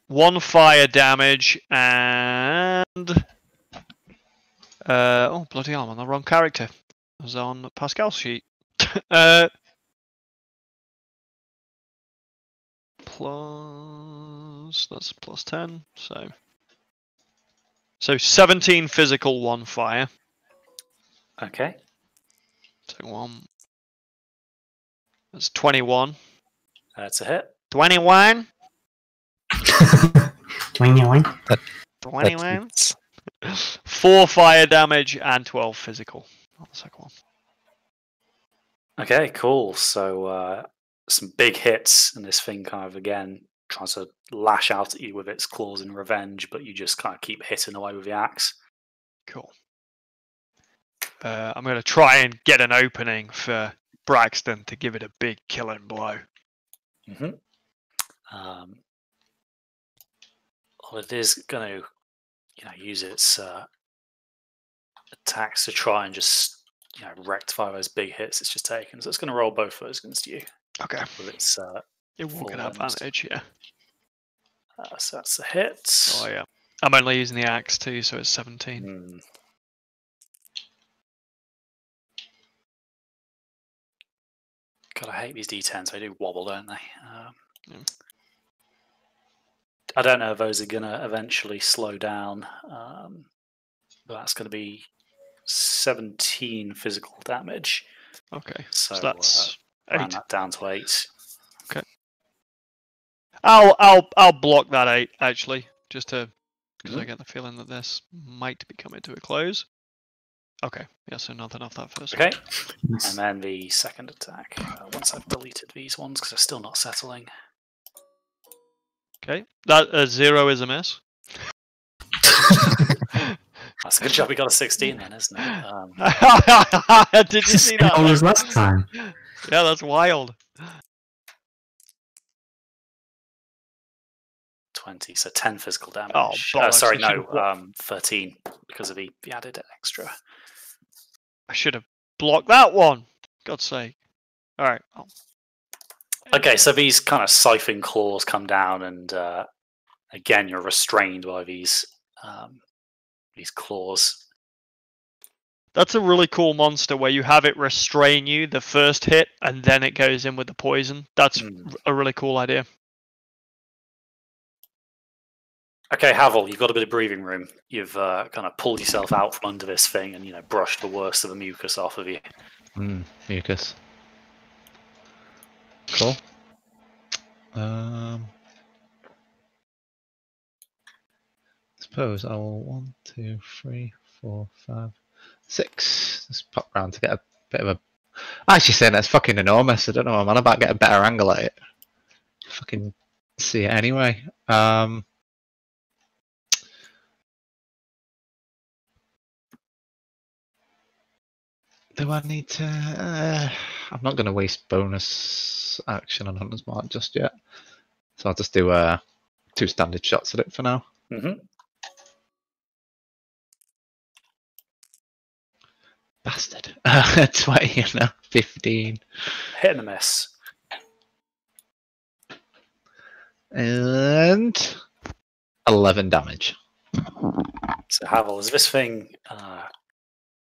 Speaker 5: 1 fire damage and... oh, bloody hell, I'm on the wrong character. I was on Pascal's sheet. That's plus 10, so 17 physical, 1 fire.
Speaker 1: Okay.
Speaker 5: So 1. That's 21.
Speaker 1: That's a hit.
Speaker 5: 21.
Speaker 7: 21.
Speaker 5: 21. 4 fire damage and 12 physical on the second one.
Speaker 1: Okay, cool. So some big hits, and this thing kind of again tries to lash out at you with its claws in revenge, but you just kind of keep hitting away with the axe.
Speaker 5: Cool. I'm going to try and get an opening for Braxton to give it a big killing blow.
Speaker 1: Mm-hmm. Well, it is going to, use its attacks to try and just, rectify those big hits it's just taken. So it's going to roll both of those against you.
Speaker 5: Okay.
Speaker 1: With its
Speaker 5: It will get
Speaker 1: full
Speaker 5: advantage, yeah.
Speaker 1: So that's a hit.
Speaker 5: Oh, yeah. I'm only using the axe too, so it's 17.
Speaker 1: God, I hate these D10s. They do wobble, don't they?
Speaker 5: Yeah.
Speaker 1: I don't know if those are going to eventually slow down. But that's going to be 17 physical damage.
Speaker 5: Okay.
Speaker 1: So
Speaker 5: that's 8.
Speaker 1: round that down to 8.
Speaker 5: Okay. I'll block that 8 actually, just to because I get the feeling that this might be coming to a close. Okay. Yeah. So nothing off that first.
Speaker 1: Okay. And then the second attack. Once I've deleted these ones because they're still not settling.
Speaker 5: Okay. That 0 is a miss.
Speaker 1: That's a good job we got a 16 then, isn't it?
Speaker 5: Did you see that?
Speaker 7: All was last time.
Speaker 5: Yeah, that's wild.
Speaker 1: 20, so 10 physical damage.
Speaker 5: Oh, bollocks,
Speaker 1: sorry,
Speaker 5: I should've
Speaker 1: no, 13 because of the added extra.
Speaker 5: I should have blocked that one. God's sake. All right. Oh.
Speaker 1: Okay, so these kind of siphoning claws come down, and again, you're restrained by these claws.
Speaker 5: That's a really cool monster where you have it restrain you the first hit, and then it goes in with the poison. That's a really cool idea.
Speaker 1: Okay, Havel, you've got a bit of breathing room. You've kind of pulled yourself out from under this thing and brushed the worst of the mucus off of you.
Speaker 6: Mucus. Cool. Suppose I'll 1, 2, 3, 4, 5, 6. Just pop round to get a bit of a. I'm actually saying that's fucking enormous. I don't know. I'm on about getting a better angle at it. Fucking see it anyway. Do I need to? I'm not going to waste bonus action on Hunter's Mark just yet. So I'll just do 2 standard shots at it for now. Bastard. 20 and 15.
Speaker 1: Hit and a miss.
Speaker 6: And 11 damage.
Speaker 1: So Havel, as this thing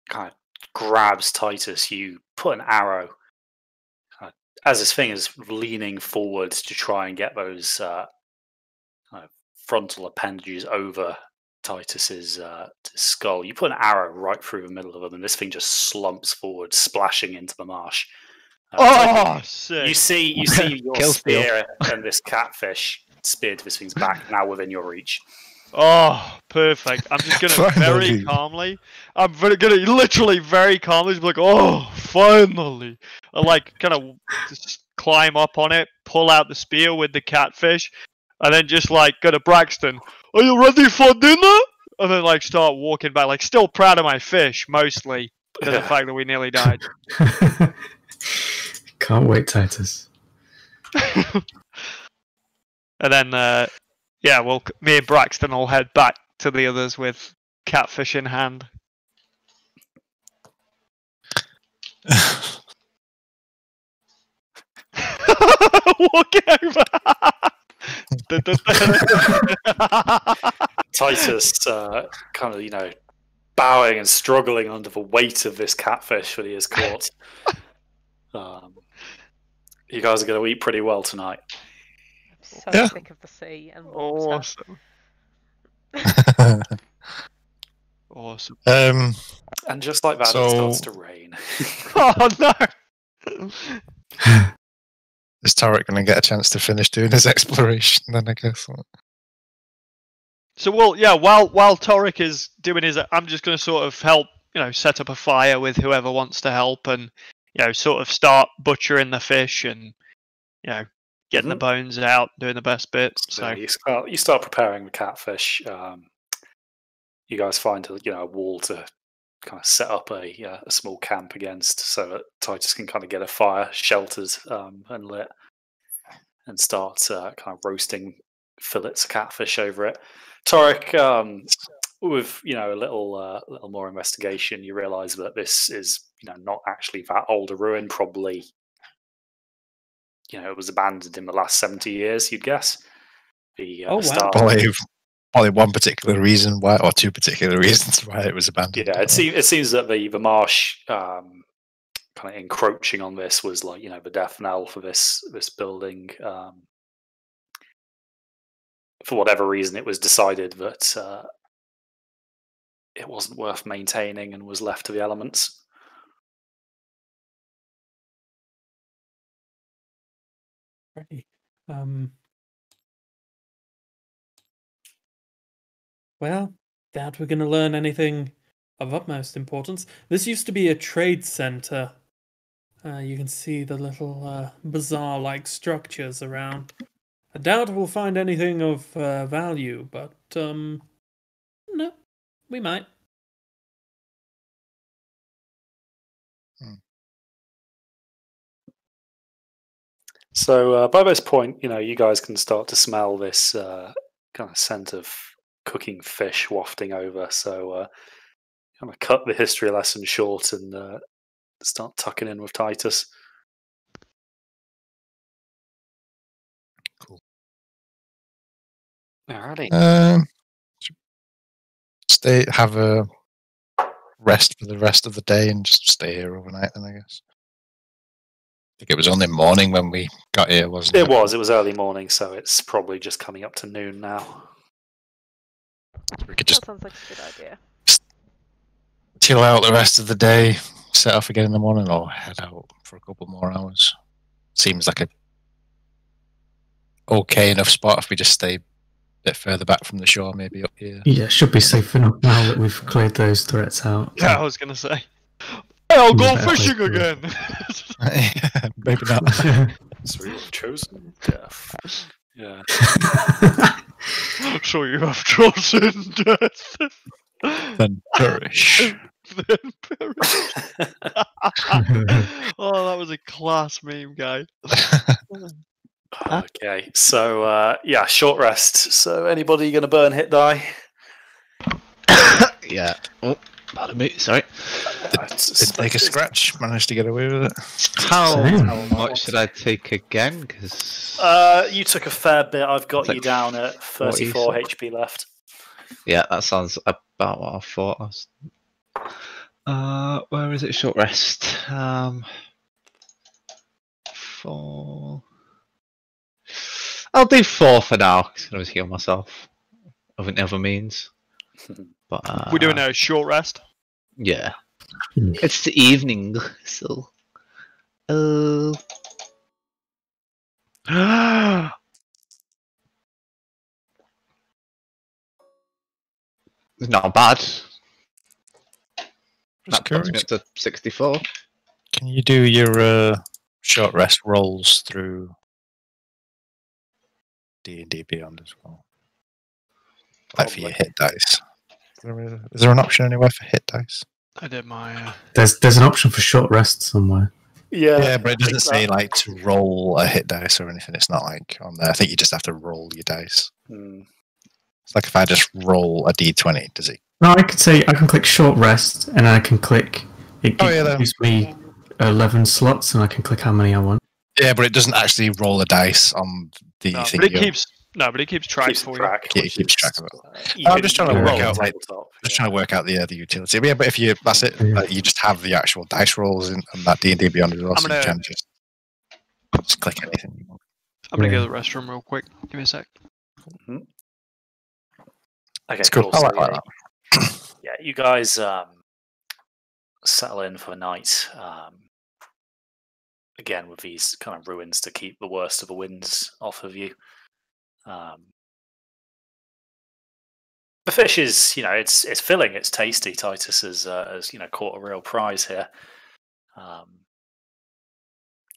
Speaker 1: kind of grabs Titus, you put an arrow as this thing is leaning forward to try and get those frontal appendages over Titus's skull. You put an arrow right through the middle of them, and this thing just slumps forward, splashing into the marsh.
Speaker 5: Sick.
Speaker 1: You see your spear and this catfish spear to this thing's back, now within your reach.
Speaker 5: Oh, perfect. I'm just gonna very
Speaker 3: Finally.
Speaker 5: calmly. Gonna literally very calmly just be like, oh, finally. I like kind of just climb up on it, pull out the spear with the catfish, and then just like go to Braxton. Are you ready for dinner? And then like start walking back, like still proud of my fish mostly, because of the fact that we nearly died.
Speaker 7: Can't wait, Titus.
Speaker 5: And then, yeah, well, me and Braxton will head back to the others with catfish in hand. Walk over.
Speaker 1: Titus, kind of, you know, bowing and struggling under the weight of this catfish that he has caught. You guys are going to eat pretty well tonight.
Speaker 2: So
Speaker 3: Yeah.
Speaker 2: sick of the sea and water.
Speaker 5: Awesome. Awesome.
Speaker 1: And just like that, it
Speaker 3: So-
Speaker 1: starts to rain.
Speaker 5: Oh no!
Speaker 3: Is Tarek going to get a chance to finish doing his exploration then, I guess?
Speaker 5: So, well, yeah, while Torek is doing his, I'm just going to sort of help, you know, set up a fire with whoever wants to help, and you know, sort of start butchering the fish and you know, getting the bones out, doing the best bit. So
Speaker 1: you start preparing the catfish. You guys find a wall to kind of set up a small camp against, so that Titus can kind of get a fire sheltered and lit, and start kind of roasting fillets of catfish over it. Torek, with a little more investigation, you realise that this is not actually that old a ruin. Probably it was abandoned in the last 70 years. You'd guess.
Speaker 4: Oh, wow.
Speaker 3: Probably one particular reason why, or two particular reasons why it was abandoned.
Speaker 1: Yeah, it seems that the marsh kind of encroaching on this was like the death knell for this building. For whatever reason, it was decided that it wasn't worth maintaining and was left to the elements.
Speaker 4: Right. Well, doubt we're going to learn anything of utmost importance. This used to be a trade center. You can see the little bazaar-like structures around. I doubt we'll find anything of value, but no, we might.
Speaker 1: So by this point, you guys can start to smell this kind of scent of cooking fish wafting over. So kind of cut the history lesson short and start tucking in with Titus.
Speaker 3: Cool.
Speaker 1: Alrighty.
Speaker 3: Have a rest for the rest of the day and just stay here overnight then, I guess. I think it was only morning when we got here, wasn't it?
Speaker 1: It was early morning, so it's probably just coming up to noon now.
Speaker 3: So we could just
Speaker 2: That sounds like a good idea.
Speaker 3: chill out the rest of the day, set off again in the morning, or head out for a couple more hours. Seems like a okay enough spot if we just stay a bit further back from the shore, maybe up here.
Speaker 7: Yeah, should be safe enough now that we've cleared those threats out.
Speaker 5: yeah, I was going to say, hey, I'll go
Speaker 7: Better
Speaker 5: fishing
Speaker 7: place to
Speaker 5: again.
Speaker 3: Maybe not.
Speaker 1: So we have chosen death. Yeah.
Speaker 5: So you have chosen death.
Speaker 3: Then perish.
Speaker 5: Then perish. Oh, that was a class meme, guy.
Speaker 1: Okay, so yeah, short rest. So anybody going to burn hit die?
Speaker 6: Yeah. Oh, pardon me. Sorry.
Speaker 3: Did take a scratch, managed to get away with it.
Speaker 6: How
Speaker 7: Same.
Speaker 6: much should I take again? Because
Speaker 1: You took a fair bit. I've got
Speaker 6: It's like
Speaker 1: you down at 34
Speaker 6: 40
Speaker 1: HP left.
Speaker 6: yeah, that sounds about what I thought. Where is it? Short rest. 4. I'll do 4 for now. I can always heal myself. Of other means. But
Speaker 5: We're doing a short rest.
Speaker 6: yeah. It's the evening, so. Oh. It's not bad.
Speaker 3: Just
Speaker 6: That puts me
Speaker 3: curious.
Speaker 6: up to 64.
Speaker 3: Can you do your short rest rolls through D&D Beyond as well? Like for your hit dice. Is there an option anywhere for hit dice?
Speaker 5: I did my.
Speaker 7: There's an option for short rest somewhere.
Speaker 3: Yeah, but it doesn't say like to roll a hit dice or anything. It's not like on there. I think you just have to roll your dice. It's like if I just roll a d20, does it?
Speaker 7: No, I could say I can click short rest, and I can click. It gives me 11 slots, and I can click how many I want.
Speaker 3: Yeah, but it doesn't actually roll a dice on the
Speaker 5: No,
Speaker 3: thing.
Speaker 5: but it keeps track
Speaker 1: Keeps
Speaker 5: for
Speaker 1: track.
Speaker 3: Yeah, it keeps track of it.
Speaker 1: You
Speaker 3: I'm
Speaker 1: can-
Speaker 3: just trying to
Speaker 1: you can
Speaker 3: work
Speaker 1: roll
Speaker 3: out,
Speaker 1: a
Speaker 3: like,
Speaker 1: tabletop,
Speaker 3: Just
Speaker 1: yeah.
Speaker 3: trying to work out the utility. But yeah, but if you that's it, like, you just have the actual dice rolls in on that D&D Beyond as well,
Speaker 5: I'm
Speaker 3: so
Speaker 5: gonna-
Speaker 3: you can just click anything you want.
Speaker 5: I'm gonna
Speaker 7: Yeah.
Speaker 5: go to the restroom real quick. Give me a sec.
Speaker 1: Okay,
Speaker 3: It's cool.
Speaker 1: cool.
Speaker 3: I
Speaker 1: So,
Speaker 3: like that.
Speaker 1: yeah, you guys settle in for the night. Again, with these kind of ruins to keep the worst of the winds off of you. The fish is, it's filling, it's tasty. Titus has caught a real prize here.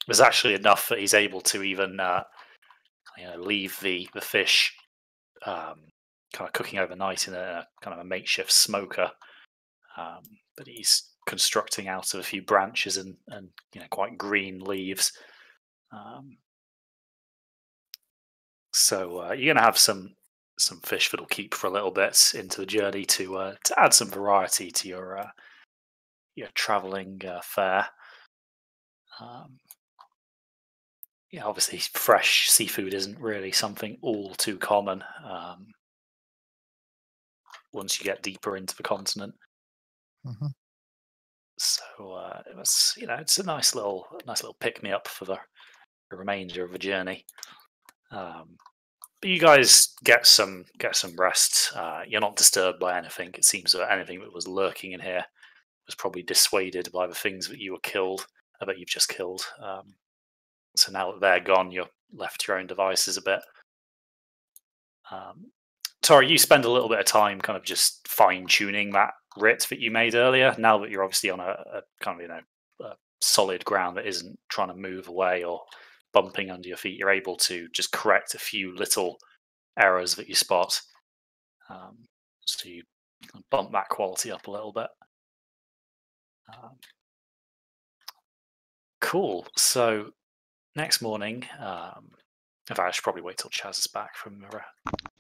Speaker 1: There's actually enough that he's able to even leave the fish kind of cooking overnight in a kind of a makeshift smoker that he's constructing out of a few branches and quite green leaves. So you're going to have some fish that'll keep for a little bit into the journey to add some variety to your traveling fare. Obviously, fresh seafood isn't really something all too common once you get deeper into the continent.
Speaker 3: Mm-hmm.
Speaker 1: So it's a nice little pick me up for the remainder of the journey. But you guys get some rest. You're not disturbed by anything. It seems that anything that was lurking in here was probably dissuaded by the things that you've just killed. So now that they're gone, you're left to your own devices a bit. Tori, you spend a little bit of time kind of just fine-tuning that writ that you made earlier. Now that you're obviously on a kind of a solid ground that isn't trying to move away or bumping under your feet, you're able to just correct a few little errors that you spot. So you bump that quality up a little bit. Cool. So next morning, in fact, I should probably wait till Chaz is back from.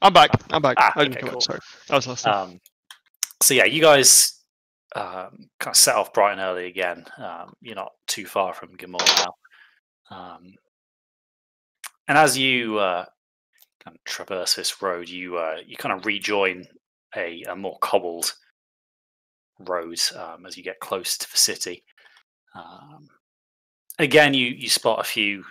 Speaker 5: I'm back. I didn't
Speaker 1: okay,
Speaker 5: come
Speaker 1: cool.
Speaker 5: in, sorry. I was listening.
Speaker 1: So yeah, you guys kind of set off bright and early again. You're not too far from Gimor now. And as you kind of traverse this road, you kind of rejoin a more cobbled road as you get close to the city. Again, you spot a few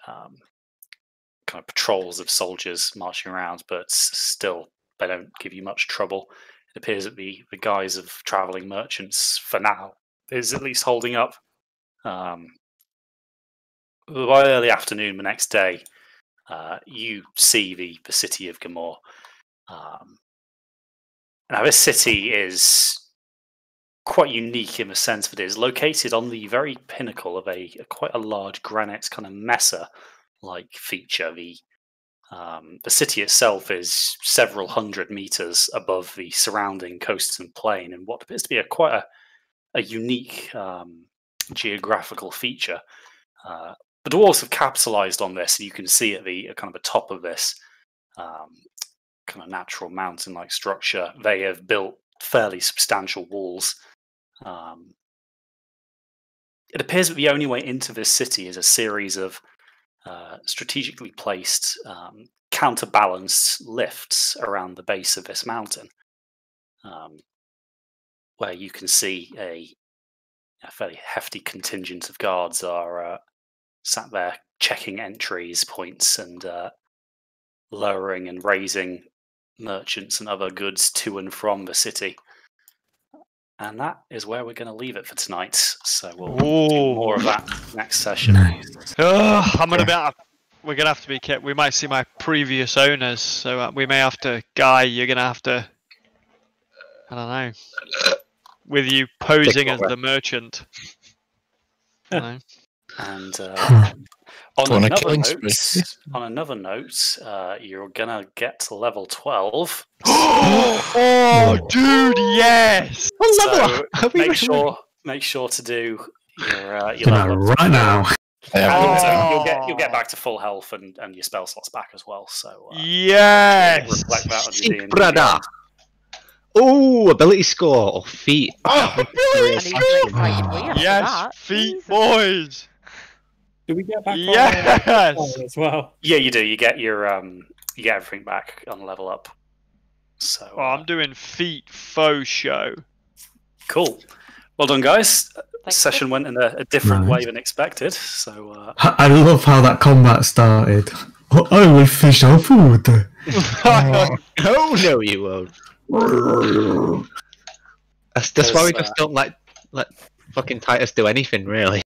Speaker 1: kind of patrols of soldiers marching around, but still they don't give you much trouble. It appears that the guise of traveling merchants, for now, is at least holding up. By early afternoon the next day, you see the city of Gimor. Now, this city is quite unique in the sense that it is located on the very pinnacle of quite a large granite kind of mesa-like feature. The city itself is several hundred meters above the surrounding coast and plain, and what appears to be quite a unique geographical feature. The dwarves have capitalized on this, and you can see at the kind of the top of this kind of natural mountain-like structure, they have built fairly substantial walls. It appears that the only way into this city is a series of strategically placed counterbalanced lifts around the base of this mountain, where you can see a fairly hefty contingent of guards are sat there checking entries points and lowering and raising merchants and other goods to and from the city. And that is where we're going to leave it for tonight. So we'll do more of that next session.
Speaker 7: Nice.
Speaker 5: We're gonna have to be kept. We might see my previous owners, so we may have to. Guy, you're gonna have to I don't know. With you posing as
Speaker 3: what
Speaker 5: the merchant. I don't know.
Speaker 1: And
Speaker 3: On
Speaker 1: on
Speaker 3: a
Speaker 1: another
Speaker 3: killing
Speaker 1: note, you're gonna get to level 12.
Speaker 5: Oh, dude, yes!
Speaker 1: So make sure to do your
Speaker 7: You know,
Speaker 1: level up.
Speaker 7: right now.
Speaker 3: Yeah,
Speaker 1: You'll get back to full health and your spell slots back as well. So
Speaker 5: Yes!
Speaker 1: reflect that on your
Speaker 6: Sick,
Speaker 1: D&D
Speaker 6: brother.
Speaker 1: beyond.
Speaker 6: Oh, ability score or feat.
Speaker 5: Oh,
Speaker 2: And he's an excited wee after
Speaker 5: yes,
Speaker 2: that.
Speaker 5: feet,
Speaker 2: Jesus.
Speaker 5: boys!
Speaker 4: Do we get back
Speaker 5: Yes!
Speaker 4: our spell as well?
Speaker 1: Yeah, you do. You get your you get everything back on level up. So
Speaker 5: Oh, I'm doing feet faux show.
Speaker 1: cool. Well done, guys.
Speaker 2: Thanks,
Speaker 1: Session went in a different
Speaker 7: Nice.
Speaker 1: way than expected. So
Speaker 7: I love how that combat started. Oh, I will fish our food.
Speaker 6: Oh no, you won't. That's why we just don't let fucking Titus do anything, really.